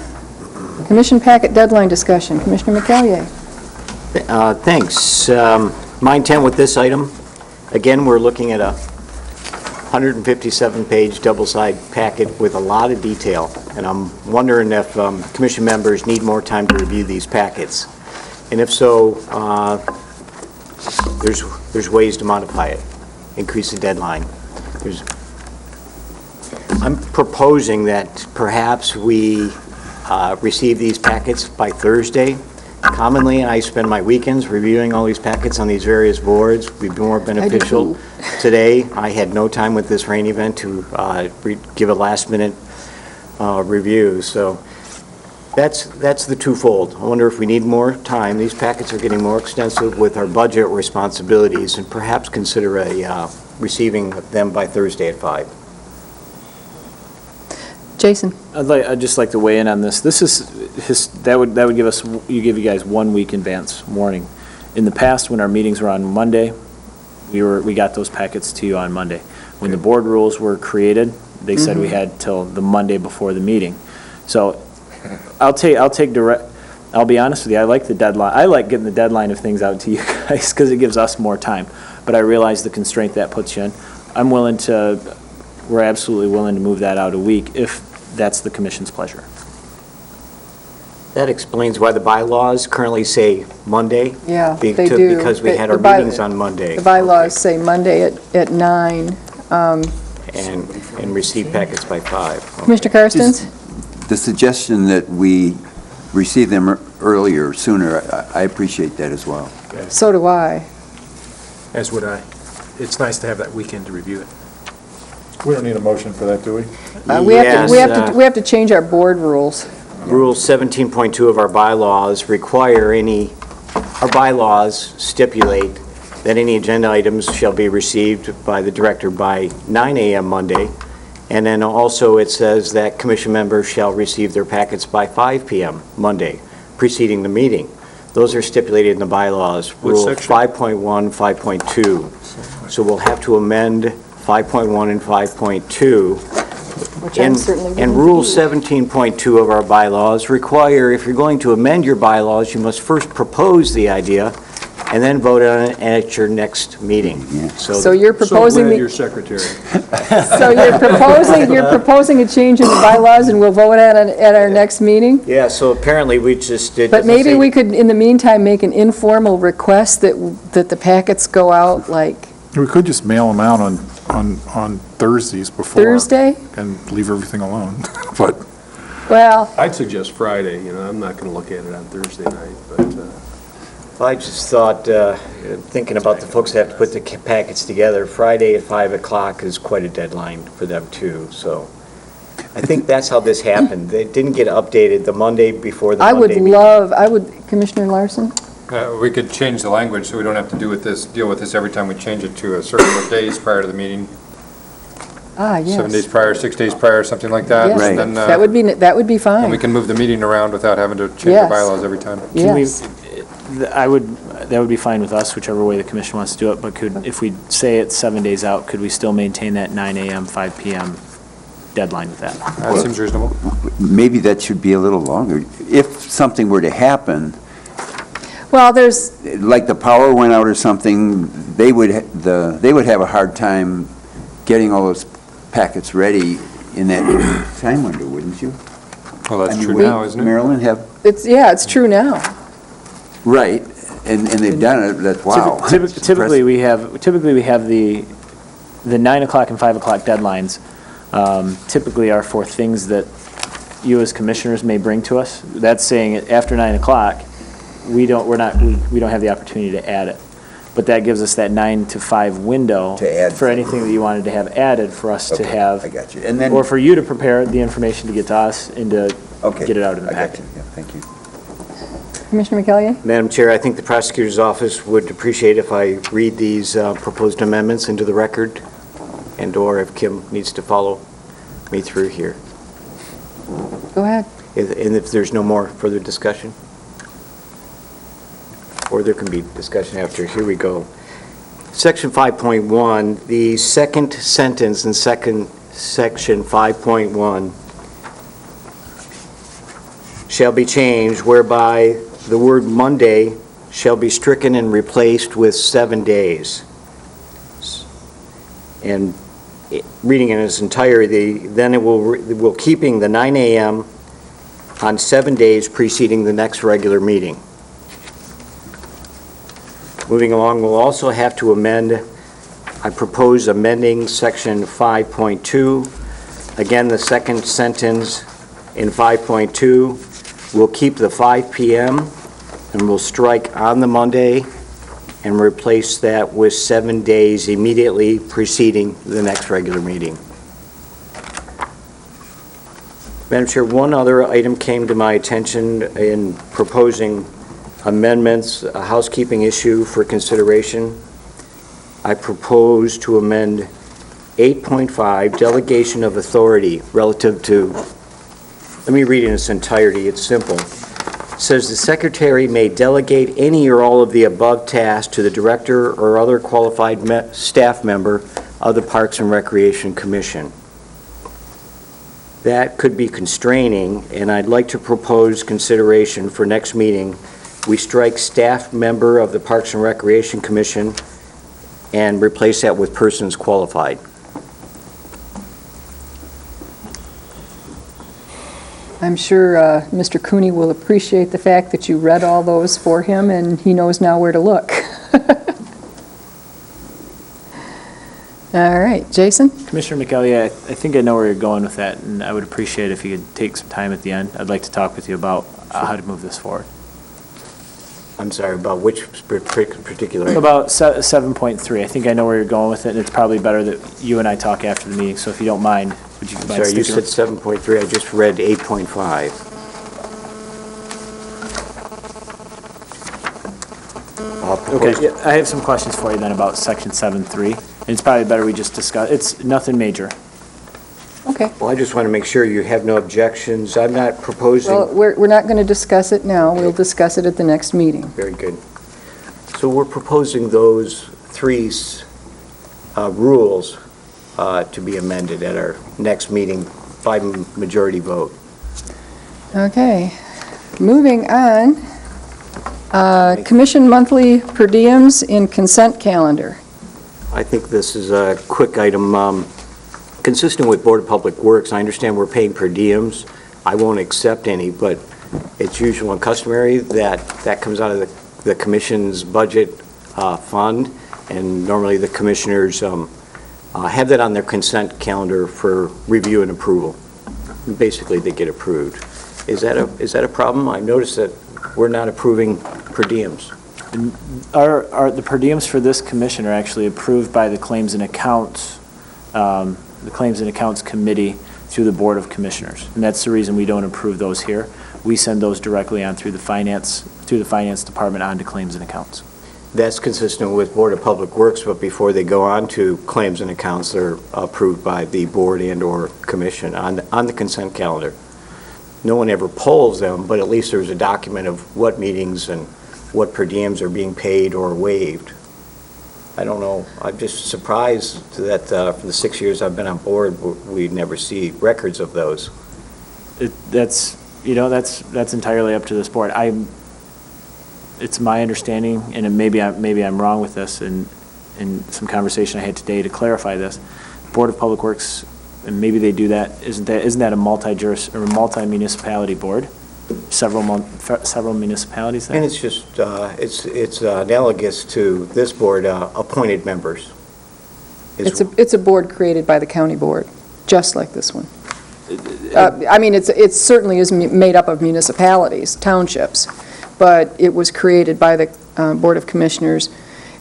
Speaker 1: commission packet deadline discussion. Commissioner McCallier.
Speaker 9: Thanks. My intent with this item, again, we're looking at a 157-page double-side packet with a lot of detail, and I'm wondering if commission members need more time to review these packets. And if so, there's ways to modify it, increase the deadline. I'm proposing that perhaps we receive these packets by Thursday. Commonly, I spend my weekends reviewing all these packets on these various boards. Would be more beneficial. Today, I had no time with this rain event to give a last-minute review, so that's the twofold. I wonder if we need more time. These packets are getting more extensive with our budget responsibilities, and perhaps consider receiving them by Thursday at 5.
Speaker 1: Jason.
Speaker 8: I'd just like to weigh in on this. That would give you guys 1 week advance warning. In the past, when our meetings were on Monday, we got those packets to you on Monday. When the board rules were created, they said we had till the Monday before the meeting. So I'll be honest with you, I like the deadline. I like getting the deadline of things out to you guys because it gives us more time. But I realize the constraint that puts you in. We're absolutely willing to move that out a week if that's the commission's pleasure.
Speaker 9: That explains why the bylaws currently say Monday.
Speaker 1: Yeah, they do.
Speaker 9: Because we had our meetings on Monday.
Speaker 1: The bylaws say Monday at 9.
Speaker 9: And receive packets by 5. Okay.
Speaker 1: Commissioner Karstens?
Speaker 6: The suggestion that we receive them earlier, sooner, I appreciate that as well.
Speaker 1: So do I.
Speaker 11: As would I. It's nice to have that weekend to review it.
Speaker 7: We don't need a motion for that, do we?
Speaker 1: We have to change our board rules.
Speaker 9: Rule 17.2 of our bylaws our bylaws stipulate that any agenda items shall be received by the director by 9 a.m. Monday, and then also it says that commission members shall receive their packets by 5 p.m. Monday, preceding the meeting. Those are stipulated in the bylaws. Rule 5.1, 5.2. So we'll have to amend 5.1 and 5.2. And Rule 17.2 of our bylaws require, if you're going to amend your bylaws, you must first propose the idea and then vote on it at your next meeting.
Speaker 6: Yeah.
Speaker 1: So you're proposing
Speaker 5: So your secretary.
Speaker 1: So you're proposing a change in the bylaws, and we'll vote at our next meeting?
Speaker 9: Yeah, so apparently we just did.
Speaker 1: But maybe we could, in the meantime, make an informal request that the packets go out like
Speaker 7: We could just mail them out on Thursdays before.
Speaker 1: Thursday?
Speaker 7: And leave everything alone. But
Speaker 1: Well,
Speaker 5: I'd suggest Friday, I'm not going to look at it on Thursday night, but...
Speaker 9: I just thought, thinking about the folks that have to put the packets together, Friday at 5 o'clock is quite a deadline for them too, so I think that's how this happened. They didn't get updated the Monday before the Monday meeting.
Speaker 1: Commissioner Larson?
Speaker 4: We could change the language so we don't have to deal with this every time we change it to a certain number of days prior to the meeting.
Speaker 1: Yes.
Speaker 4: 7 days prior, 6 days prior, something like that.
Speaker 1: Yes,
Speaker 6: Right.
Speaker 4: Then,
Speaker 1: that would be fine.
Speaker 4: and we can move the meeting around without having to change the
Speaker 1: Yes.
Speaker 4: bylaws every time.
Speaker 1: Yes.
Speaker 8: That would be fine with us, whichever way the commission wants to do it, but if we say it's 7 days out, could we still maintain that 9 a.m., 5 p.m. deadline with that?
Speaker 4: That seems reasonable.
Speaker 6: Maybe that should be a little longer. If something were to happen,
Speaker 1: Well, there's,
Speaker 6: like the power went out or something, they would have a hard time getting all those packets ready in that time window, wouldn't you?
Speaker 4: Well, that's
Speaker 6: I mean,
Speaker 4: true
Speaker 6: would
Speaker 4: now, isn't it?
Speaker 6: Maryland have,
Speaker 1: it's true now.
Speaker 6: right, and they've done it, that's wow.
Speaker 8: Typically, we have the 9 o'clock and 5 o'clock deadlines typically are for things that you as commissioners may bring to us. That's saying after 9 o'clock, we don't have the opportunity to add it. But that gives us that 9 to 5 window
Speaker 6: To add
Speaker 8: for anything that you wanted to have added for us to
Speaker 6: Okay,
Speaker 8: have.
Speaker 6: I got you. And then,
Speaker 8: Or for you to prepare the information to get to us and to
Speaker 6: okay.
Speaker 8: get it out in the
Speaker 6: I got
Speaker 8: packet.
Speaker 6: you. Yeah, thank you.
Speaker 1: Commissioner McCallier?
Speaker 9: Madam Chair, I think the prosecutor's office would appreciate if I read these proposed amendments into the record, and/or if Kim needs to follow me through here.
Speaker 1: Go ahead.
Speaker 9: And if there's no more further discussion? or there can be discussion after. Here we go. Section 5.1, the second sentence in section 5.1 shall be changed, whereby the word Monday shall be stricken and replaced with 7 days. And reading in its entirety, then it will keeping the 9 a.m. on 7 days preceding the next regular meeting. Moving along, we'll also have to amend, I propose amending section 5.2. Again, the second sentence in 5.2 will keep the 5 p.m. and we'll strike on the Monday and replace that with 7 days immediately preceding the next regular meeting. Madam Chair, one other item came to my attention in proposing amendments, a housekeeping issue for consideration. I propose to amend 8.5, delegation of authority relative to, let me read in its entirety, it's simple. It says the secretary may delegate any or all of the above tasks to the director or other qualified staff member of the Parks and Recreation Commission. That could be constraining, and I'd like to propose consideration for next meeting. We strike staff member of the Parks and Recreation Commission and replace that with persons qualified.
Speaker 1: I'm sure Mr. Cooney will appreciate the fact that you read all those for him, and he knows now where to look. All right, Jason?
Speaker 8: Commissioner McElligott, I think I know where you're going with that, and I would appreciate if you could take some time at the end. I'd like to talk with you about how to move this forward.
Speaker 9: I'm sorry, about which particular?
Speaker 8: About 7.3, I think I know where you're going with it, and it's probably better that you and I talk after the meeting, so if you don't mind, would you mind
Speaker 9: Sorry, you
Speaker 8: sticking
Speaker 9: said 7.3, I just read 8.5.
Speaker 8: Okay, yeah, I have some questions for you then about section 7.3, and it's probably better we just discuss, it's nothing major.
Speaker 1: Okay.
Speaker 9: Well, I just want to make sure you have no objections. I'm not proposing.
Speaker 1: Well, we're not going to discuss it now. We'll discuss it at the next meeting.
Speaker 9: Very good. So we're proposing those three rules to be amended at our next meeting by majority vote.
Speaker 1: Okay. Moving on. Commission monthly per diems in consent calendar.
Speaker 9: I think this is a quick item. Consistent with Board of Public Works, I understand we're paying per diems. I won't accept any, but it's usual and customary that comes out of the commission's budget fund, and normally the commissioners have that on their consent calendar for review and approval. Basically, they get approved. Is that a problem? I noticed that we're not approving per diems.
Speaker 8: The per diems for this commission are actually approved by the Claims and Accounts Committee through the Board of Commissioners. And that's the reason we don't approve those here. We send those directly on through the Finance Department on to Claims and Accounts.
Speaker 9: That's consistent with Board of Public Works, but before they go on to Claims and Accounts, they're approved by the board and/or commission on the consent calendar. No one ever polls them, but at least there's a document of what meetings and what per diems are being paid or waived. I don't know, I'm just surprised that for the 6 years I've been on board, we never see records of those.
Speaker 8: That's entirely up to this board. It's my understanding, and maybe I'm wrong with this, and in some conversation I had today to clarify this, Board of Public Works, and maybe they do that, isn't that a multi-municipality board? Several municipalities there?
Speaker 9: And it's just, it's analogous to this board, appointed members.
Speaker 1: It's a board created by the county board, just like this one. I mean, it certainly is made up of municipalities, townships, but it was created by the Board of Commissioners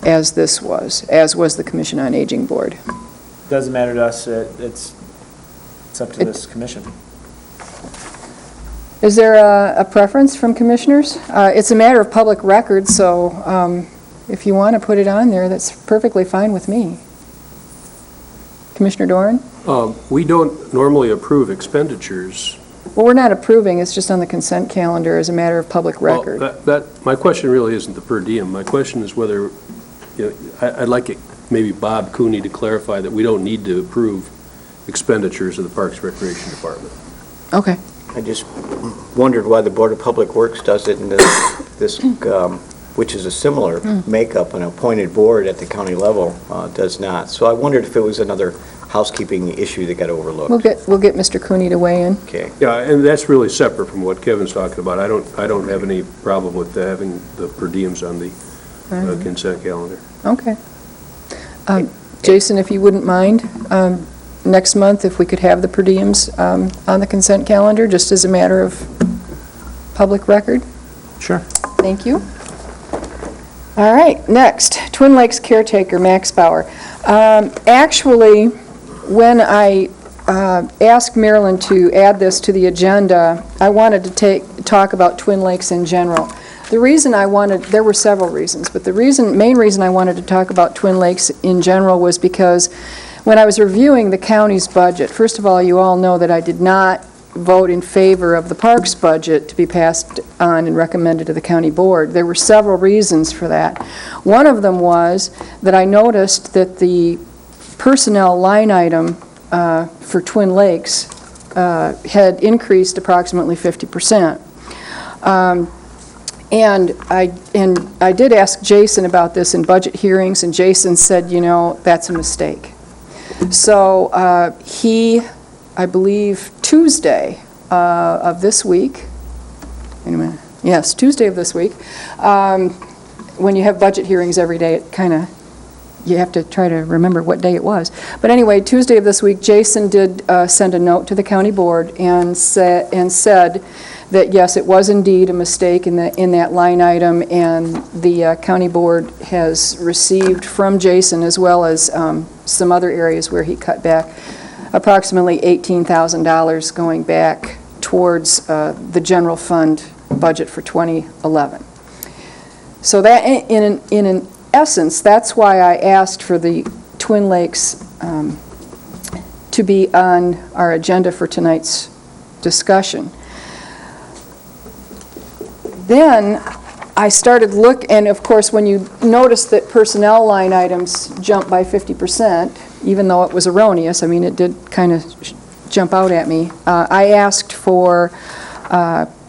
Speaker 1: as was the Commission on Aging Board.
Speaker 8: Doesn't matter to us, it's up to this commission.
Speaker 1: Is there a preference from commissioners? It's a matter of public record, so if you want to put it on there, that's perfectly fine with me. Commissioner Doran?
Speaker 5: We don't normally approve expenditures
Speaker 1: Well, we're not approving, it's just on the consent calendar as a matter of public
Speaker 5: Well,
Speaker 1: record.
Speaker 5: my question really isn't the per diem. My question is whether, I'd like maybe Bob Cooney to clarify that we don't need to approve expenditures of the Parks Recreation Department.
Speaker 1: Okay.
Speaker 9: I just wondered why the Board of Public Works does it, and this, which is a similar makeup, an appointed board at the county level, does not. So I wondered if it was another housekeeping issue that got overlooked.
Speaker 1: We'll get Mr. Cooney to weigh in.
Speaker 9: Okay.
Speaker 5: Yeah, and that's really separate from what Kevin's talking about. I don't have any problem with having the per diems on the consent calendar.
Speaker 1: Okay. Jason, if you wouldn't mind, next month, if we could have the per diems on the consent calendar, just as a matter of public record?
Speaker 8: Sure.
Speaker 1: Thank you. All right, next, Twin Lakes caretaker, Max Bauer. Actually, when I asked Marilyn to add this to the agenda, I wanted to talk about Twin Lakes in general. The reason I wanted, there were several reasons, but the main reason I wanted to talk about Twin Lakes in general was because when I was reviewing the county's budget, first of all, you all know that I did not vote in favor of the parks budget to be passed on and recommended to the county board. There were several reasons for that. One of them was that I noticed that the personnel line item for Twin Lakes had increased approximately 50%. And I did ask Jason about this in budget hearings, and Jason said, that's a mistake. So he, I believe, Tuesday of this week, wait a minute, yes, Tuesday of this week, when you have budget hearings every day, it kind of, you have to try to remember what day it was. But anyway, Tuesday of this week, Jason did send a note to the county board and said that, yes, it was indeed a mistake in that line item, and the county board has received from Jason, as well as some other areas where he cut back, approximately $18,000 going back towards the general fund budget for 2011. So that, in an essence, that's why I asked for the Twin Lakes to be on our agenda for tonight's discussion. Then I started and of course, when you notice that personnel line items jump by 50%, even though it was erroneous, I mean, it did kind of jump out at me. I asked for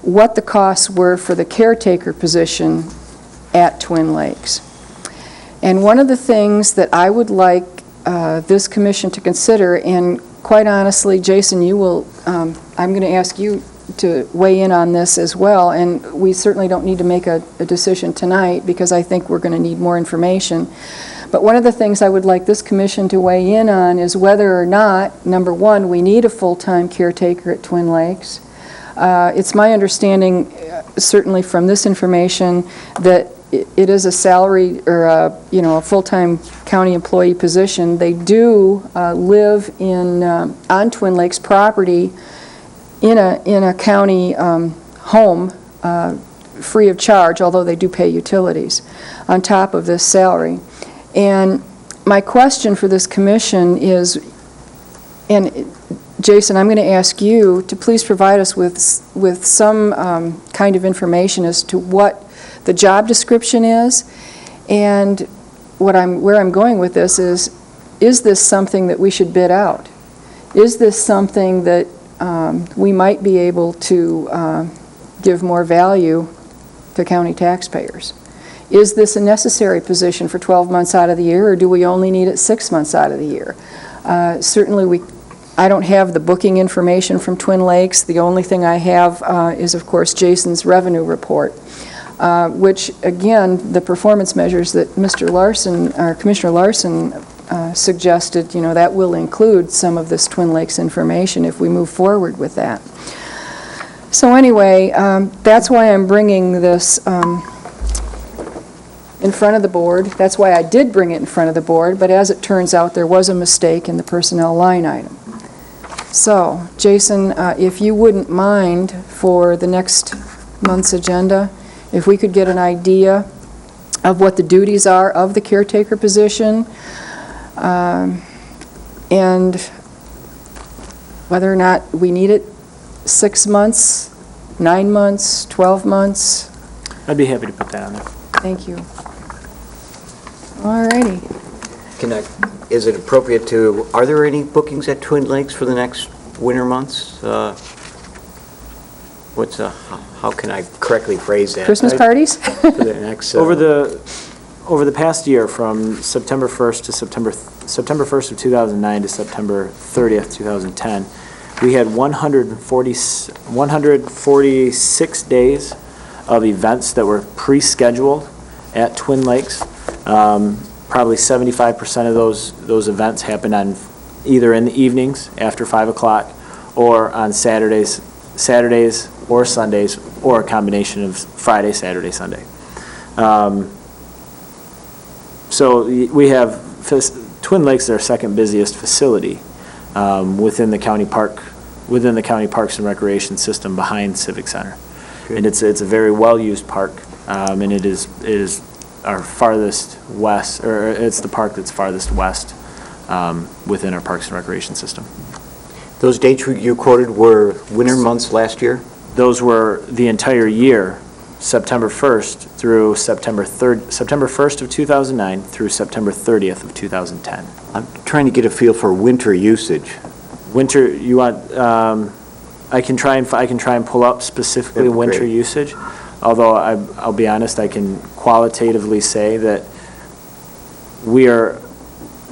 Speaker 1: what the costs were for the caretaker position at Twin Lakes. And one of the things that I would like this commission to consider, and quite honestly, Jason, I'm going to ask you to weigh in on this as well, and we certainly don't need to make a decision tonight because I think we're going to need more information. But one of the things I would like this commission to weigh in on is whether or not, number one, we need a full-time caretaker at Twin Lakes. It's my understanding, certainly from this information, that it is a salary or a full-time county employee position. They do live on Twin Lakes property in a county home free of charge, although they do pay utilities on top of this salary. And my question for this commission is, and Jason, I'm going to ask you to please provide us with some kind of information as to what the job description is, and where I'm going with this is this something that we should bid out? Is this something that we might be able to give more value to county taxpayers? Is this a necessary position for 12 months out of the year, or do we only need it 6 months out of the year? Certainly I don't have the booking information from Twin Lakes. The only thing I have is, of course, Jason's revenue report, which, again, the performance measures that Mr. Larson, or Commissioner Larson, suggested, that will include some of this Twin Lakes information if we move forward with that. So anyway, that's why I'm bringing this in front of the board. That's why I did bring it in front of the board, but as it turns out, there was a mistake in the personnel line item. So, Jason, if you wouldn't mind for the next month's agenda, if we could get an idea of what the duties are of the caretaker position, and whether or not we need it 6 months, 9 months, 12 months?
Speaker 8: I'd be happy to put that on there.
Speaker 1: Thank you. All righty.
Speaker 9: Is it appropriate to, are there any bookings at Twin Lakes for the next winter months? How can I correctly phrase that?
Speaker 1: Christmas parties?
Speaker 9: For the next,
Speaker 8: Over the past year, from September 1st to September 1st of 2009 to September 30th, 2010, we had 146 days of events that were pre-scheduled at Twin Lakes. Probably 75% of those events happened on either in the evenings after 5 o'clock or on Saturdays or Sundays, or a combination of Friday, Saturday, Sunday. So we have, Twin Lakes is our second busiest facility within the county parks and recreation system behind Civic Center. And it's a very well-used park, and it is our farthest west, or it's the park that's farthest west within our parks and recreation system.
Speaker 9: those dates you quoted were winter months last year?
Speaker 8: Those were the entire year, September 1st through September 1st of 2009 through September 30th of 2010.
Speaker 9: I'm trying to get a feel for winter usage.
Speaker 8: Winter, you want, I can try and pull up specifically
Speaker 9: That'd be
Speaker 8: winter
Speaker 9: great.
Speaker 8: usage, although I'll be honest, I can qualitatively say that we are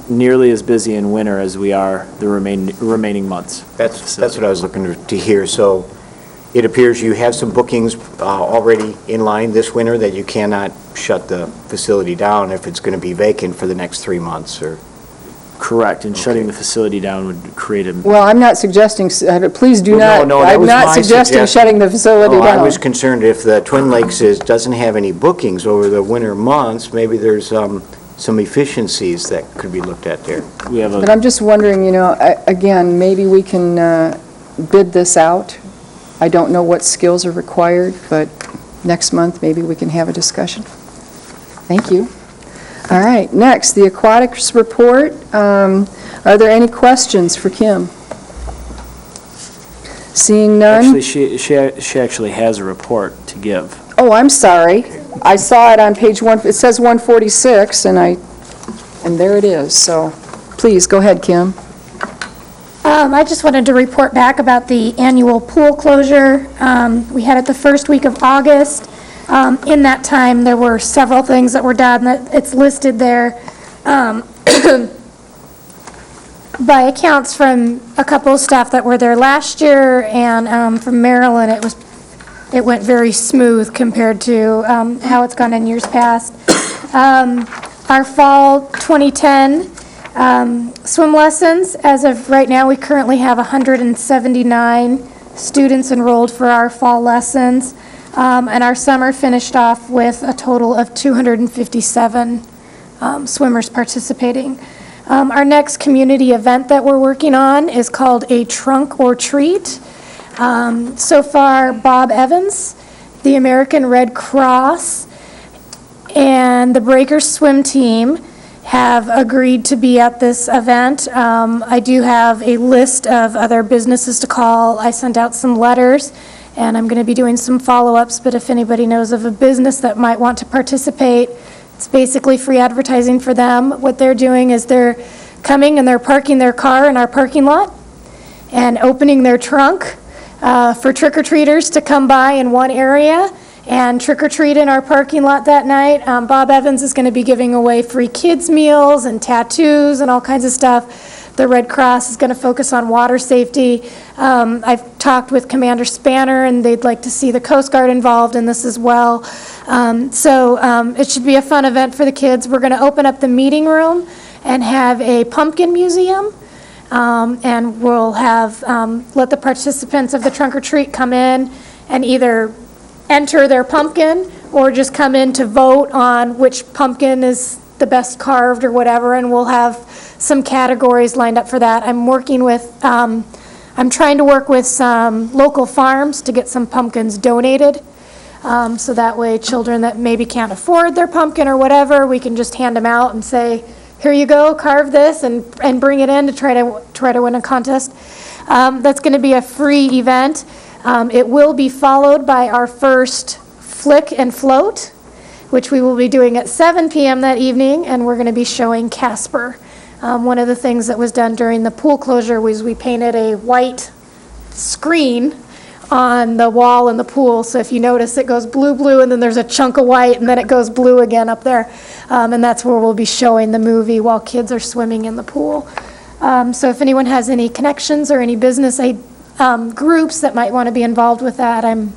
Speaker 8: nearly as busy in winter as we are the remaining months.
Speaker 9: That's what I was looking to hear. So it appears you have some bookings already in line this winter that you cannot shut the facility down if it's going to be vacant for the next 3 months, or?
Speaker 8: Correct, and shutting the facility down would create a,
Speaker 1: Well, I'm not suggesting, please do
Speaker 9: Well,
Speaker 1: not,
Speaker 9: no, that
Speaker 1: I'm
Speaker 9: was
Speaker 1: not
Speaker 9: my
Speaker 1: suggesting
Speaker 9: suggestion.
Speaker 1: shutting the facility
Speaker 9: Oh, I
Speaker 1: down.
Speaker 9: was concerned if the Twin Lakes doesn't have any bookings over the winter months, maybe there's some efficiencies that could be looked at there.
Speaker 8: we have
Speaker 1: But
Speaker 8: a,
Speaker 1: I'm just wondering, again, maybe we can bid this out. I don't know what skills are required, but next month, maybe we can have a discussion. Thank you. All right, next, the aquatics report. Are there any questions for Kim? Seeing none?
Speaker 8: actually, she actually has a report to give.
Speaker 1: Oh, I'm sorry. I saw it on page 1, it says 146, and there it is. So please, go ahead, Kim.
Speaker 2: I just wanted to report back about the annual pool closure. We had it the first week of August. In that time, there were several things that were done, that it's listed there. By accounts from a couple of staff that were there last year, and from Maryland, it went very smooth compared to how it's gone in years past. Our fall 2010 swim lessons, as of right now, we currently have 179 students enrolled for our fall lessons, and our summer finished off with a total of 257 swimmers participating. Our next community event that we're working on is called a Trunk or Treat. So far, Bob Evans, the American Red Cross, and the Breakers swim team have agreed to be at this event. I do have a list of other businesses to call. I sent out some letters, and I'm going to be doing some follow-ups, but if anybody knows of a business that might want to participate, it's basically free advertising for them. What they're doing is they're coming and they're parking their car in our parking lot and opening their trunk for trick-or-treaters to come by in one area and trick-or-treat in our parking lot that night. Bob Evans is going to be giving away free kids' meals and tattoos and all kinds of stuff. The Red Cross is going to focus on water safety. I've talked with Commander Spanner, and they'd like to see the Coast Guard involved in this as well. So it should be a fun event for the kids. We're going to open up the meeting room and have a pumpkin museum. And we'll have, let the participants of the trunk or treat come in and either enter their pumpkin or just come in to vote on which pumpkin is the best carved or whatever, and we'll have some categories lined up for that. I'm trying to work with some local farms to get some pumpkins donated, so that way children that maybe can't afford their pumpkin or whatever, we can just hand them out and say, here you go, carve this, and bring it in to try to win a contest. That's going to be a free event. It will be followed by our first Flick and Float, which we will be doing at 7 p.m. that evening, and we're going to be showing Casper. One of the things that was done during the pool closure was we painted a white screen on the wall in the pool, so if you notice, it goes blue, blue, and then there's a chunk of white, and then it goes blue again up there. And that's where we'll be showing the movie while kids are swimming in the pool. So if anyone has any connections or any business groups that might want to be involved with that, I'm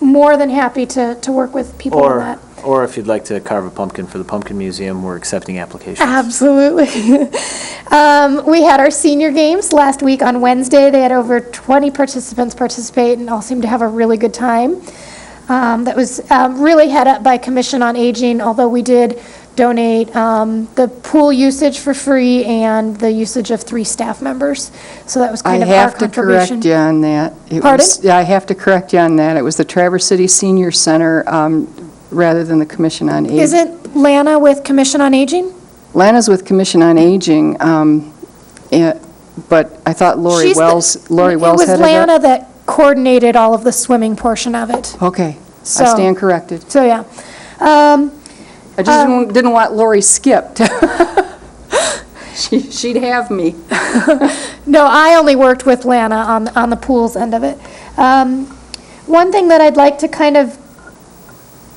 Speaker 2: more than happy to work with people on that.
Speaker 8: Or if you'd like to carve a pumpkin for the Pumpkin Museum, we're accepting applications.
Speaker 2: Absolutely. We had our senior games last week on Wednesday. They had over 20 participants participate and all seemed to have a really good time. That was really head up by Commission on Aging, although we did donate the pool usage for free and the usage of 3 staff members. So that was kind of our contribution.
Speaker 1: I have to correct you on that.
Speaker 2: Pardon?
Speaker 1: Yeah, I have to correct you on that. It was the Traverse City Senior Center rather than the Commission on Aging.
Speaker 2: Isn't Lana with Commission on Aging?
Speaker 1: Lana's with Commission on Aging, but I thought Lori Wells headed
Speaker 2: It was
Speaker 1: up.
Speaker 2: Lana that coordinated all of the swimming portion of it.
Speaker 1: Okay,
Speaker 2: So-
Speaker 1: I stand corrected.
Speaker 2: So, yeah.
Speaker 1: I just didn't want Lori skipped. She'd have me.
Speaker 2: No, I only worked with Lana on the pools end of it. One thing that I'd like to kind of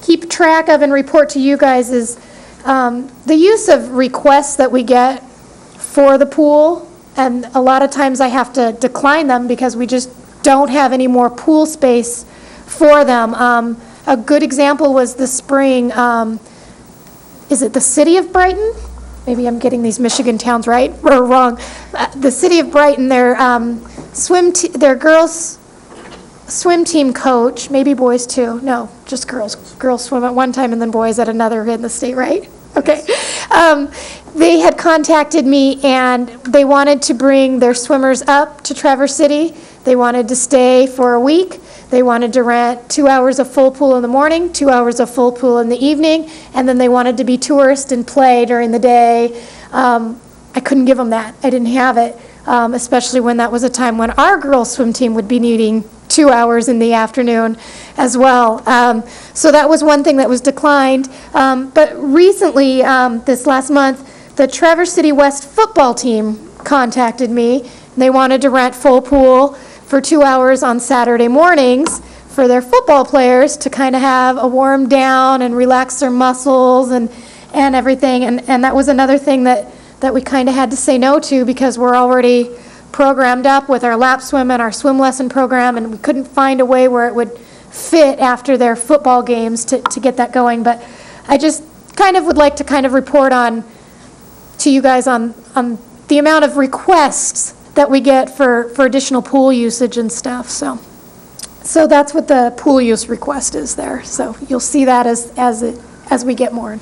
Speaker 2: keep track of and report to you guys is the use of requests that we get for the pool, and a lot of times I have to decline them because we just don't have any more pool space for them. A good example was this spring, is it the city of Brighton? Maybe I'm getting these Michigan towns right or wrong. The city of Brighton, their their girls swim team coach, maybe boys too. No, just girls. Girls swim at one time and then boys at another in the state, right? Okay. They had contacted me and they wanted to bring their swimmers up to Traverse City. They wanted to stay for a week. They wanted to rent 2 hours of full pool in the morning, 2 hours of full pool in the evening, and then they wanted to be tourists and play during the day. I couldn't give them that. I didn't have it, especially when that was a time when our girls' swim team would be needing 2 hours in the afternoon as well. So that was one thing that was declined. But recently, this last month, the Traverse City West football team contacted me. They wanted to rent full pool for 2 hours on Saturday mornings for their football players to kind of have a warm down and relax their muscles and everything. And that was another thing that we kind of had to say no to because we're already programmed up with our lap swim and our swim lesson program, and we couldn't find a way where it would fit after their football games to get that going. But I just kind of would like to kind of report to you guys on the amount of requests that we get for additional pool usage and stuff. So that's what the pool use request is there. So you'll see that as we get more.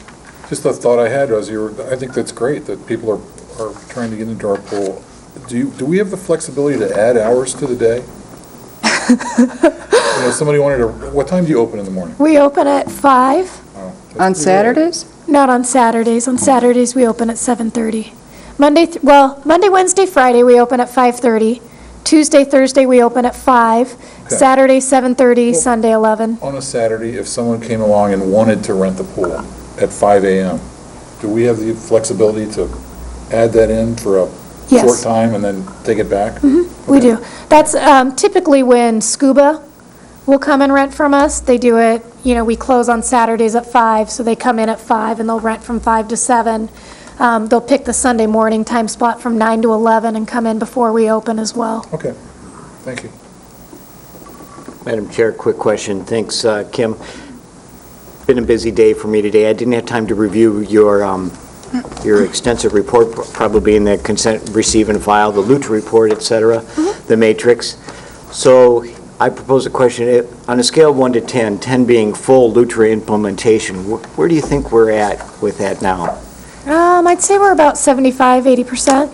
Speaker 7: Just the thought I had was I think that's great that people are trying to get into our pool. Do we have the flexibility to add hours to the day? Somebody wanted to, what time do you open in the morning?
Speaker 2: We open at 5.
Speaker 7: Oh, that's
Speaker 1: On
Speaker 7: pretty early.
Speaker 1: Saturdays?
Speaker 2: Not on Saturdays. On Saturdays, we open at 7:30. Monday, Wednesday, Friday, we open at 5:30. Tuesday, Thursday, we open at 5.
Speaker 7: Okay.
Speaker 2: Saturday, 7:30, Sunday, 11.
Speaker 7: On a Saturday, if someone came along and wanted to rent the pool at 5 a.m., do we have the flexibility to add that in for a
Speaker 2: Yes.
Speaker 7: short time and then take it back?
Speaker 2: We do. That's typically when Scuba will come and rent from us. They do it, we close on Saturdays at 5, so they come in at 5 and they'll rent from 5 to 7. They'll pick the Sunday morning time slot from 9 to 11 and come in before we open as well.
Speaker 7: Okay, thank you.
Speaker 9: Madam Chair, quick question. Thanks, Kim. Been a busy day for me today. I didn't have time to review your extensive report, probably in the consent, receive and file, the LUTA report, et cetera, the matrix. So I propose a question. On a scale of 1 to 10, 10 being full LUTA implementation, where do you think we're at with that now?
Speaker 2: I'd say we're about 75, 80%.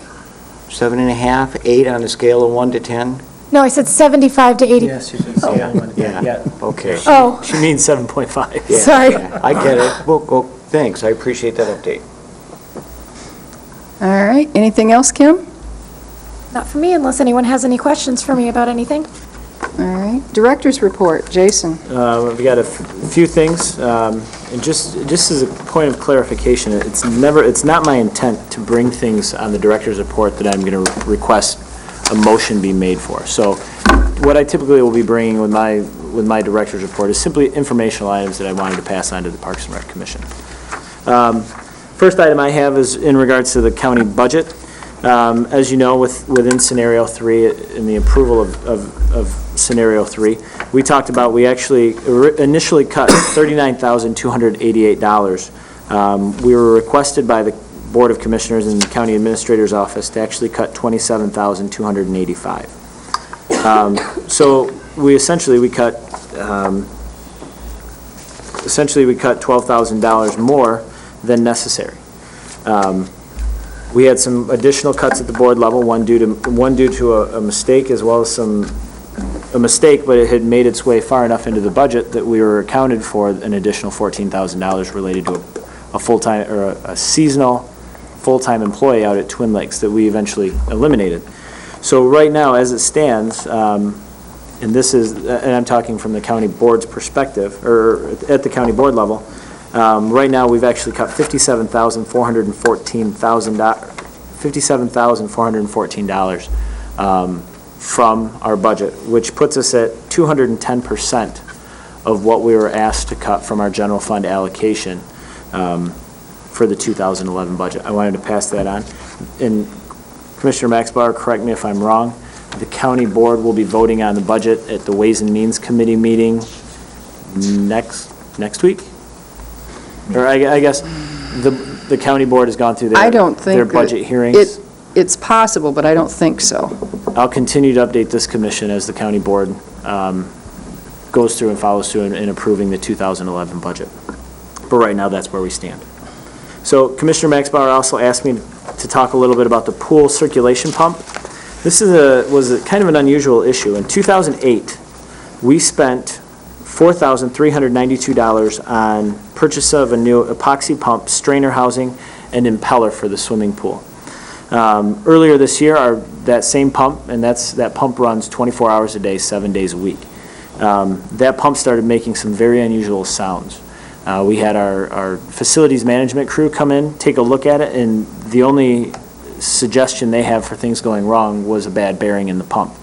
Speaker 9: 7.5, 8 on a scale of 1 to 10?
Speaker 2: No, I said 75 to 80.
Speaker 8: Yes, you should say
Speaker 9: Yeah, okay.
Speaker 2: Oh,
Speaker 8: She means 7.5.
Speaker 9: Yeah,
Speaker 2: sorry.
Speaker 9: yeah, I get it. Well, thanks. I appreciate that update.
Speaker 1: All right, anything else, Kim?
Speaker 2: Not for me, unless anyone has any questions for me about anything.
Speaker 1: All right. right, Director's Report, Jason.
Speaker 8: We've got a few things, and just as a point of clarification, it's not my intent to bring things on the director's report that I'm going to request a motion be made for. So what I typically will be bringing with my director's report is simply informational items that I wanted to pass on to the Parks and Rec Commission. First item I have is in regards to the county budget. As you know, within Scenario 3, in the approval of Scenario 3, we talked about, we actually initially cut $39,288. We were requested by the Board of Commissioners and the County Administrator's Office to actually cut $27,285. So we cut $12,000 more than necessary. We had some additional cuts at the board level, one due to a mistake, as well as a mistake, but it had made its way far enough into the budget that we were accounted for an additional $14,000 related to a full-time, or a seasonal full-time employee out at Twin Lakes that we eventually eliminated. So right now, as it stands, and I'm talking from the county board's perspective, or at the county board level, right now, we've actually cut $57,414 from our budget, which puts us at 210% of what we were asked to cut from our general fund allocation for the 2011 budget. I wanted to pass that on. And Commissioner Maxbauer, correct me if I'm wrong, the county board will be voting on the budget at the Ways and Means Committee meeting next week? Or I guess the county board has gone through their budget hearings.
Speaker 1: It's possible, but I don't think so.
Speaker 8: I'll continue to update this commission as the county board goes through and follows through in approving the 2011 budget. But right now, that's where we stand. So Commissioner Maxbauer also asked me to talk a little bit about the pool circulation pump. This was kind of an unusual issue. In 2008, we spent $4,392 on purchase of a new epoxy pump, strainer housing, and impeller for the swimming pool. Earlier this year, that same pump, and that pump runs 24 hours a day, 7 days a week. That pump started making some very unusual sounds. We had our facilities management crew come in, take a look at it, and the only suggestion they have for things going wrong was a bad bearing in the pump.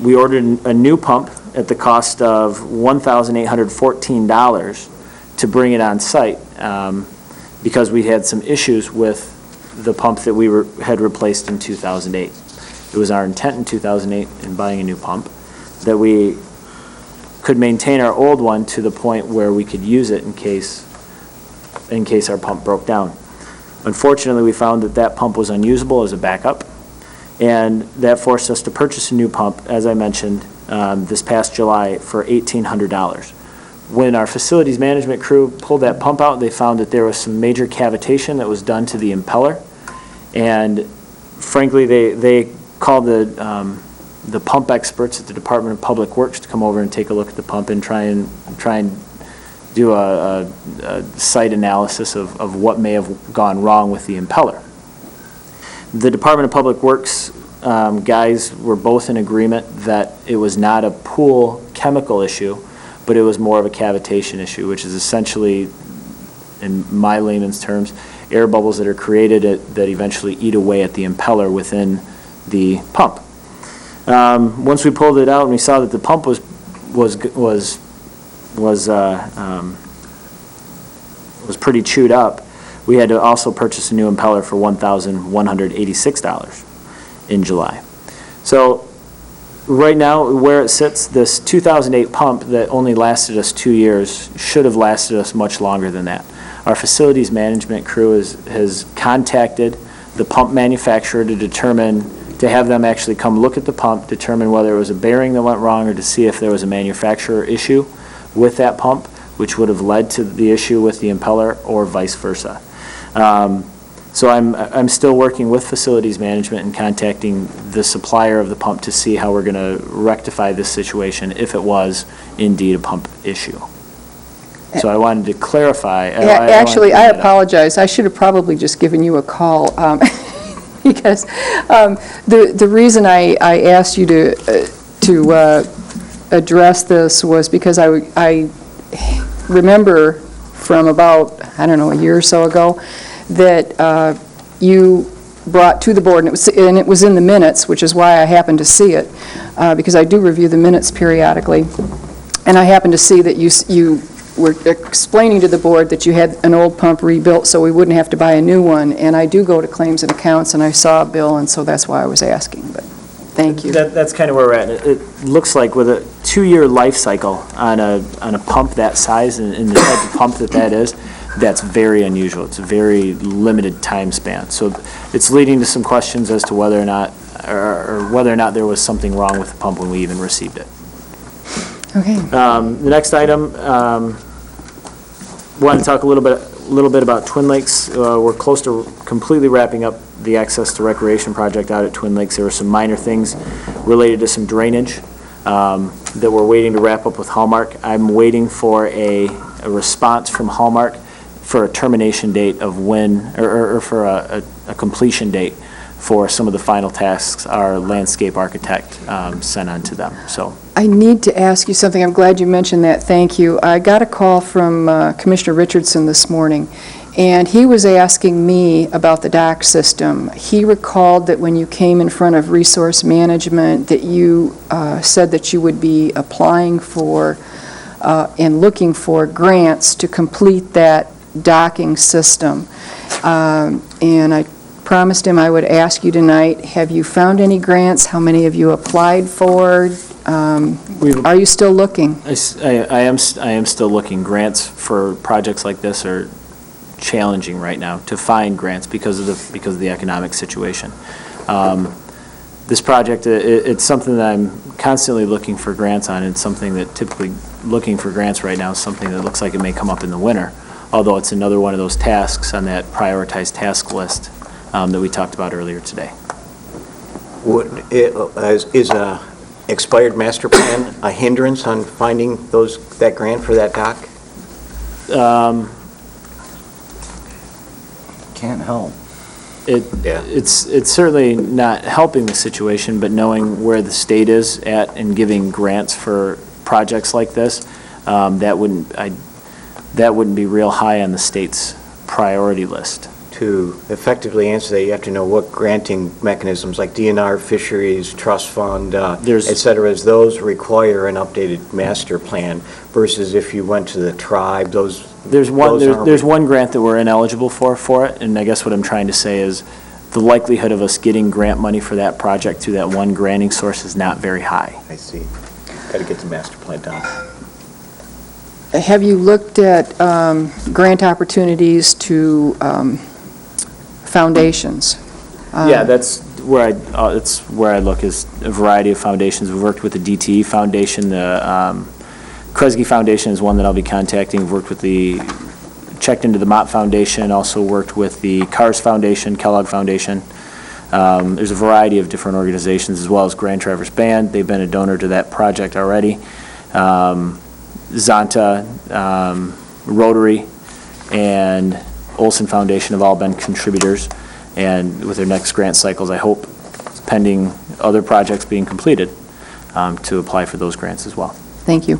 Speaker 8: We ordered a new pump at the cost of $1,814 to bring it on site because we had some issues with the pump that we had replaced in 2008. It was our intent in 2008 in buying a new pump that we could maintain our old one to the point where we could use it in case our pump broke down. Unfortunately, we found that pump was unusable as a backup, and that forced us to purchase a new pump, as I mentioned, this past July for $1,800. When our facilities management crew pulled that pump out, they found that there was some major cavitation that was done to the impeller, and frankly, they called the pump experts at the Department of Public Works to come over and take a look at the pump and try and do a site analysis of what may have gone wrong with the impeller. The Department of Public Works guys were both in agreement that it was not a pool chemical issue, but it was more of a cavitation issue, which is essentially, in my layman's terms, air bubbles that are created that eventually eat away at the impeller within the pump. Once we pulled it out and we saw that the pump was pretty chewed up, we had to also purchase a new impeller for $1,186 in July. So right now, where it sits, this 2008 pump that only lasted us 2 years should have lasted us much longer than that. Our facilities management crew has contacted the pump manufacturer to have them actually come look at the pump, determine whether it was a bearing that went wrong, or to see if there was a manufacturer issue with that pump, which would have led to the issue with the impeller, or vice versa. So I'm still working with facilities management and contacting the supplier of the pump to see how we're going to rectify this situation if it was indeed a pump issue. So I wanted to clarify.
Speaker 1: Actually, I apologize. I should have probably just given you a call because the reason I asked you to address this was because I remember from about, I don't know, a year or so ago, that you brought to the board, and it was in the minutes, which is why I happened to see it, because I do review the minutes periodically, and I happened to see that you were explaining to the board that you had an old pump rebuilt so we wouldn't have to buy a new one, and I do go to claims and accounts, and I saw a bill, and so that's why I was asking, but thank you.
Speaker 8: That's kind of where we're at. It looks like with a 2-year life cycle on a pump that size and the type of pump that is, that's very unusual. It's a very limited time span. So it's leading to some questions as to whether or not there was something wrong with the pump when we even received it.
Speaker 1: Okay.
Speaker 8: The next item, want to talk a little bit about Twin Lakes. We're close to completely wrapping up the access to recreation project out at Twin Lakes. There were some minor things related to some drainage that we're waiting to wrap up with Hallmark. I'm waiting for a response from Hallmark for a termination date of when, or for a completion date for some of the final tasks our landscape architect sent on to them. So
Speaker 1: I need to ask you something. I'm glad you mentioned that. Thank you. I got a call from Commissioner Richardson this morning, and he was asking me about the dock system. He recalled that when you came in front of Resource Management that you said that you would be applying for and looking for grants to complete that docking system. And I promised him I would ask you tonight, have you found any grants? How many have you applied for? Are you still looking?
Speaker 8: I am still looking. Grants for projects like this are challenging right now to find grants because of the economic situation. This project, it's something that I'm constantly looking for grants on. It's something that typically looking for grants right now is something that looks like it may come up in the winter, although it's another one of those tasks on that prioritized task list that we talked about earlier today.
Speaker 9: Is a expired master plan a hindrance on finding that grant for that dock?
Speaker 10: Can't help.
Speaker 8: It's certainly not helping the situation, but knowing where the state is at and giving grants for projects like this, that wouldn't be real high on the state's priority list.
Speaker 9: To effectively answer that, you have to know what granting mechanisms, like DNR, fisheries, trust fund, et cetera, as those require an updated master plan versus if you went to the tribe,
Speaker 8: There's one grant that we're ineligible for it, and I guess what I'm trying to say is the likelihood of us getting grant money for that project through that one granting source is not very high.
Speaker 9: I see. Got to get the master plan done.
Speaker 1: Have you looked at grant opportunities to foundations?
Speaker 8: Yeah, that's where I look, is a variety of foundations. We've worked with the DTE Foundation, the Kresge Foundation is one that I'll be contacting. We've worked with checked into the Mott Foundation, also worked with the Cars Foundation, Kellogg Foundation. There's a variety of different organizations, as well as Grand Traverse Band. They've been a donor to that project already. Zonta, Rotary, and Olson Foundation have all been contributors, and with their next grant cycles, I hope, pending other projects being completed, to apply for those grants as well.
Speaker 1: Thank you.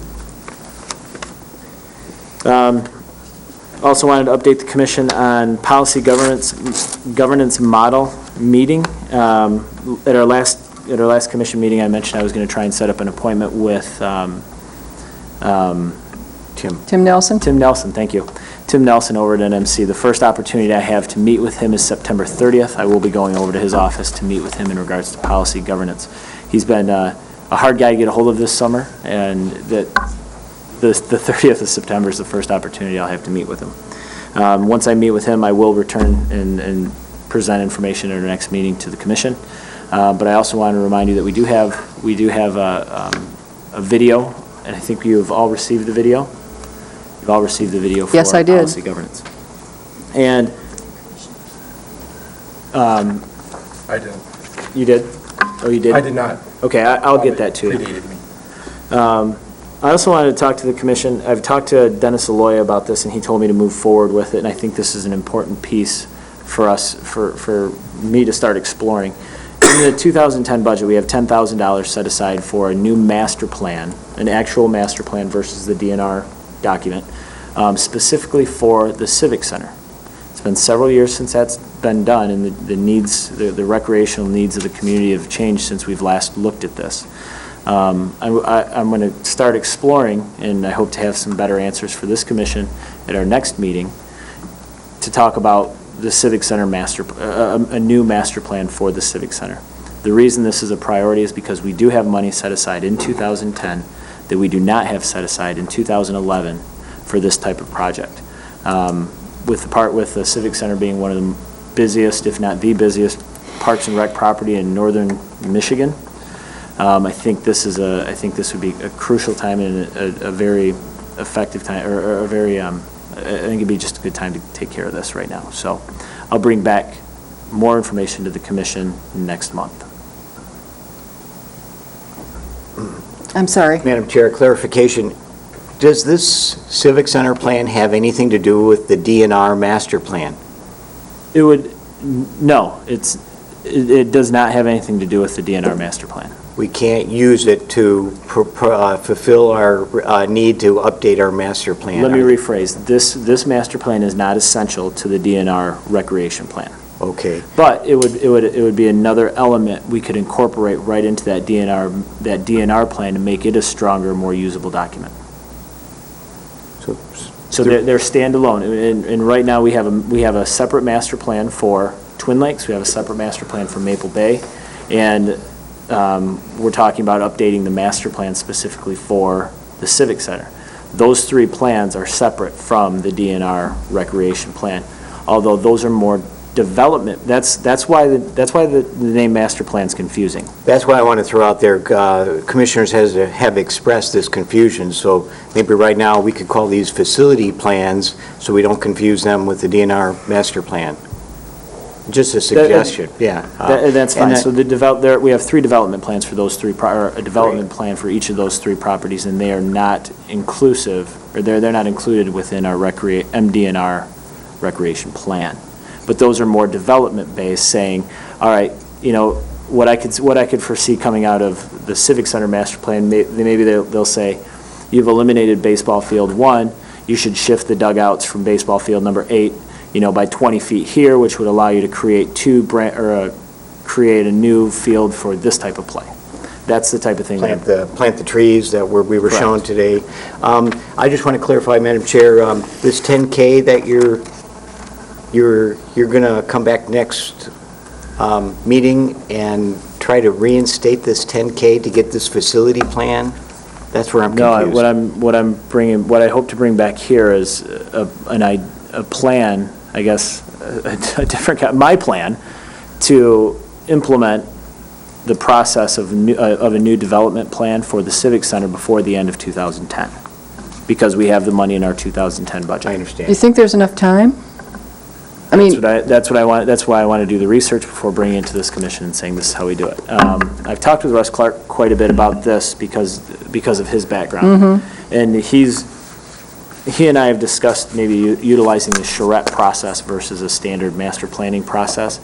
Speaker 8: Also wanted to update the commission on policy governance model meeting. At our last commission meeting, I mentioned I was going to try and set up an appointment with
Speaker 1: Tim Nelson?
Speaker 8: Tim Nelson, thank you. Tim Nelson over at NMC. The first opportunity I have to meet with him is September 30th. I will be going over to his office to meet with him in regards to policy governance. He's been a hard guy to get a hold of this summer, and the 30th of September is the first opportunity I'll have to meet with him. Once I meet with him, I will return and present information at our next meeting to the commission. But I also want to remind you that we do have a video, and I think you've all received the video. You've all received the video for
Speaker 1: Yes, I did.
Speaker 8: policy governance. And
Speaker 11: I did.
Speaker 8: you did? Oh, you did?
Speaker 11: I did not.
Speaker 8: Okay, I'll get that to you.
Speaker 11: Predated me.
Speaker 8: I also wanted to talk to the commission. I've talked to Dennis Aloy about this, and he told me to move forward with it, and I think this is an important piece for us, for me to start exploring, the 2010 budget, we have $10,000 set aside for a new master plan, an actual master plan versus the DNR document, specifically for the Civic Center. It's been several years since that's been done, and the needs, the recreational needs of the community have changed since we've last looked at this. I'm going to start exploring, and I hope to have some better answers for this commission at our next meeting, to talk about the Civic Center a new master plan for the Civic Center. The reason this is a priority is because we do have money set aside in 2010 that we do not have set aside in 2011 for this type of project. With the Civic Center being one of the busiest, if not the busiest, Parks and Rec property in northern Michigan, I think this would be a crucial time and a very effective time, or a very, I think it'd be just a good time to take care of this right now. So I'll bring back more information to the commission next month.
Speaker 1: I'm sorry.
Speaker 9: Madam Chair, clarification. Does this Civic Center plan have anything to do with the DNR master plan?
Speaker 8: No, it does not have anything to do with the DNR master plan.
Speaker 9: We can't use it to fulfill our need to update our master plan.
Speaker 8: Let me rephrase. This master plan is not essential to the DNR recreation plan.
Speaker 9: Okay.
Speaker 8: But it would be another element we could incorporate right into that DNR plan to make it a stronger, more usable document. So they're standalone, and right now we have a separate master plan for Twin Lakes, we have a separate master plan for Maple Bay, and we're talking about updating the master plan specifically for the Civic Center. Those three plans are separate from the DNR recreation plan, although those are more development. That's why the name master plan is confusing.
Speaker 9: That's why I want to throw out there, commissioners have expressed this confusion, so maybe right now we could call these facility plans so we don't confuse them with the DNR master plan. Just a suggestion, yeah.
Speaker 8: That's fine.
Speaker 9: and
Speaker 8: So we have three development plans for those three, a development plan for each of those three properties, and they are not inclusive, or they're not included within our MDNR recreation plan. But those are more development-based, saying, all right, what I could foresee coming out of the Civic Center master plan, maybe they'll say, you've eliminated baseball field 1, you should shift the dugouts from baseball field number 8, by 20 feet here, which would allow you to create create a new field for this type of play. That's the type of thing.
Speaker 9: Plant the trees that we were shown
Speaker 8: Correct.
Speaker 9: today. I just want to clarify, Madam Chair, this 10K that you're going to come back next meeting and try to reinstate this 10K to get this facility plan? That's where I'm confused.
Speaker 8: No, what I hope to bring back here is a plan, I guess, my plan to implement the process of a new development plan for the Civic Center before the end of 2010, because we have the money in our 2010 budget.
Speaker 9: I
Speaker 1: Do you
Speaker 9: understand.
Speaker 1: think there's enough time? I mean,
Speaker 8: That's what I want. That's why I want to do the research before bringing it to this commission and saying this is how we do it. I've talked with Russ Clark quite a bit about this because of his background, and he and I have discussed maybe utilizing the charrette process versus a standard master planning process,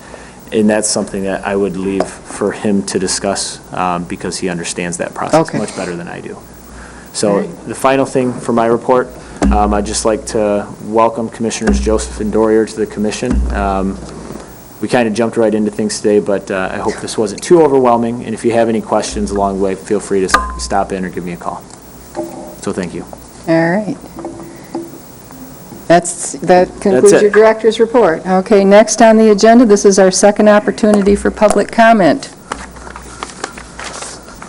Speaker 8: and that's something that I would leave for him to discuss because he understands that process
Speaker 1: Okay.
Speaker 8: much better than I do. So the final thing for my report. I'd just like to welcome Commissioners Joseph and Dwyer to the commission. We kind of jumped right into things today, but I hope this wasn't too overwhelming, and if you have any questions along the way, feel free to stop in or give me a call. So thank you.
Speaker 1: all right. That concludes
Speaker 8: it.
Speaker 1: your director's report. Okay, next on the agenda, this is our second opportunity for public comment.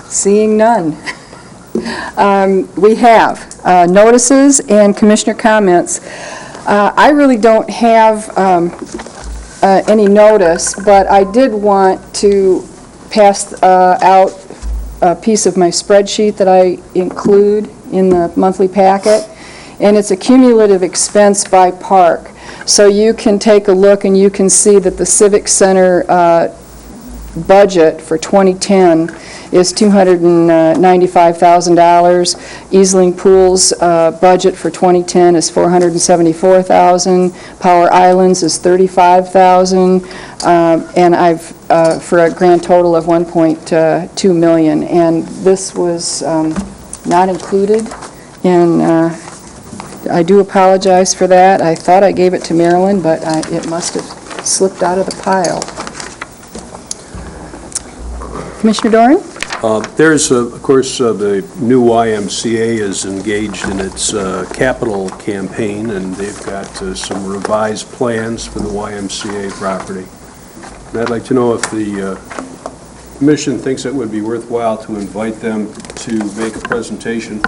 Speaker 1: Seeing none. We have notices and commissioner comments. I really don't have any notice, but I did want to pass out a piece of my spreadsheet that I include in the monthly packet, and it's a cumulative expense by park. So you can take a look and you can see that the Civic Center budget for 2010 is $295,000. Easling Pool's budget for 2010 is $474,000. Power Islands is $35,000, and I've for a grand total of $1.2 million. And this was not included in. I do apologize for that. I thought I gave it to Marilyn, but it must have slipped out of the pile. Commissioner Doran?
Speaker 5: There's, of course, the new YMCA is engaged in its capital campaign, and they've got some revised plans for the YMCA property. And I'd like to know if the commission thinks it would be worthwhile to invite them to make a presentation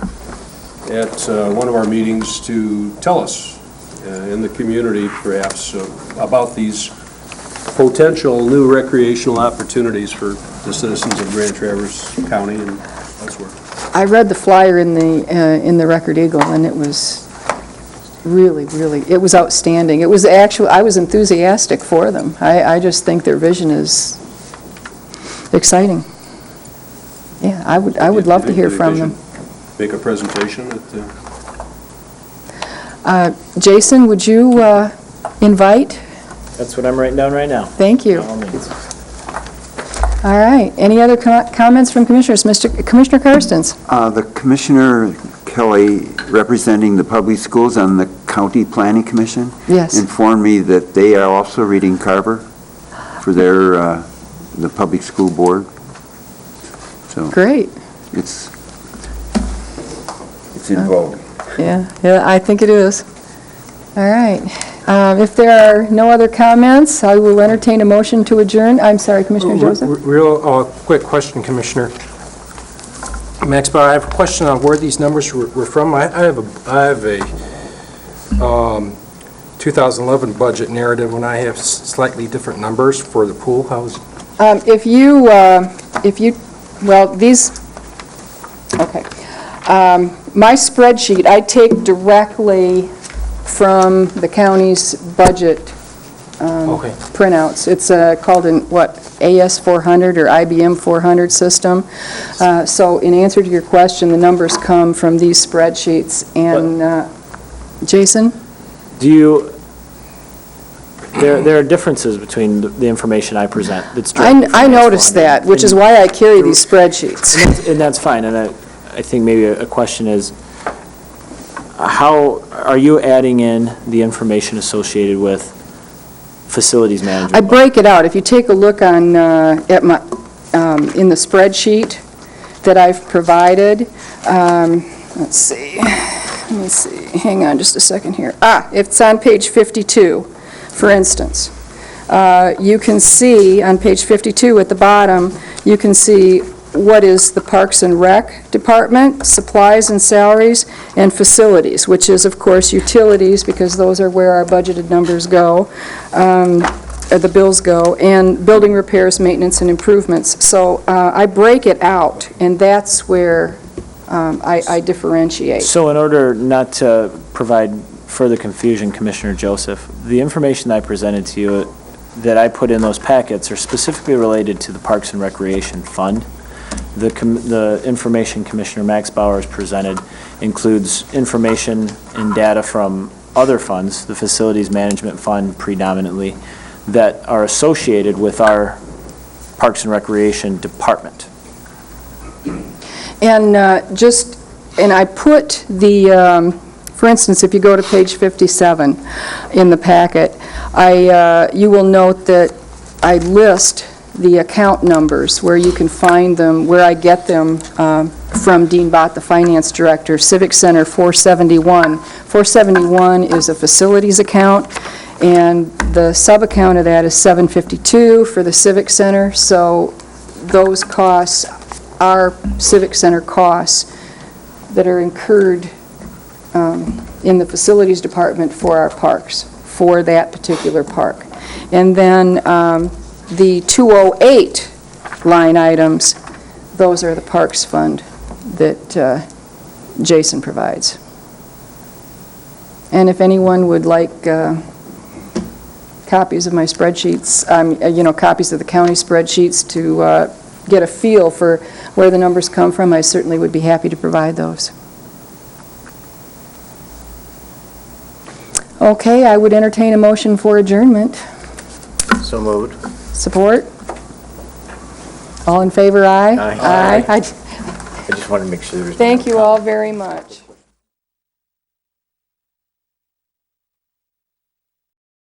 Speaker 5: at one of our meetings to tell us in the community, perhaps, about these potential new recreational opportunities for the citizens of Grand Traverse County and elsewhere.
Speaker 1: I read the flyer in the Record Eagle, and it was really, it was outstanding. It was actually, I was enthusiastic for them. I just think their vision is exciting. Yeah, I would love to hear from them.
Speaker 5: Make a presentation at
Speaker 1: Jason, would you invite?
Speaker 8: That's what I'm writing down right now.
Speaker 1: Thank you.
Speaker 8: By all means.
Speaker 1: All right. Any other comments from commissioners? Commissioner Karstens?
Speaker 6: The Commissioner Kelly, representing the public schools on the County Planning Commission,
Speaker 1: Yes.
Speaker 6: informed me that they are also reading Carver for their, the public school board. So
Speaker 1: Great.
Speaker 6: it's in vogue.
Speaker 1: Yeah, I think it is. All right. If there are no other comments, I will entertain a motion to adjourn. I'm sorry, Commissioner Joseph?
Speaker 11: Real quick question, Commissioner Maxbauer. I have a question on where these numbers were from. I have a 2011 budget narrative when I have slightly different numbers for the pool house.
Speaker 1: Well, these, okay. My spreadsheet, I take directly from the county's budget
Speaker 11: Okay.
Speaker 1: printouts. It's called AS 400 or IBM 400 system. So in answer to your question, the numbers come from these spreadsheets. And Jason?
Speaker 8: There are differences between the information I present that's directly from
Speaker 1: I
Speaker 8: AS400.
Speaker 1: noticed that, which is why I carry these spreadsheets.
Speaker 8: And that's fine, and I think maybe a question is, how are you adding in the information associated with facilities management?
Speaker 1: I break it out. If you take a look on, at my, in the spreadsheet that I've provided, let's see, hang on just a second here. It's on page 52, for instance. You can see on page 52 at the bottom, you can see what is the Parks and Rec Department, supplies and salaries, and facilities, which is, of course, utilities, because those are where our budgeted numbers go, the bills go, and building repairs, maintenance, and improvements. So I break it out, and that's where I differentiate.
Speaker 8: So in order not to provide further confusion, Commissioner Joseph, the information I presented to you that I put in those packets are specifically related to the Parks and Recreation Fund. The information Commissioner Maxbauer has presented includes information and data from other funds, the Facilities Management Fund predominantly, that are associated with our Parks and Recreation Department.
Speaker 1: And and I put the, for instance, if you go to page 57 in the packet, you will note that I list the account numbers, where you can find them, where I get them from Dean Bott, the Finance Director. Civic Center 471. 471 is a facilities account, and the sub-account of that is 752 for the Civic Center. So those costs are Civic Center costs that are incurred in the Facilities Department for our parks, for that particular park. And then the 208 line items, those are the Parks Fund that Jason provides. And if anyone would like copies of my spreadsheets, copies of the county spreadsheets to get a feel for where the numbers come from, I certainly would be happy to provide those. Okay, I would entertain a motion for adjournment.
Speaker 9: So moved.
Speaker 1: Support? All in favor, aye?
Speaker 9: Aye.
Speaker 1: Aye.
Speaker 9: I just wanted to make sure there's.
Speaker 1: Thank you all very much.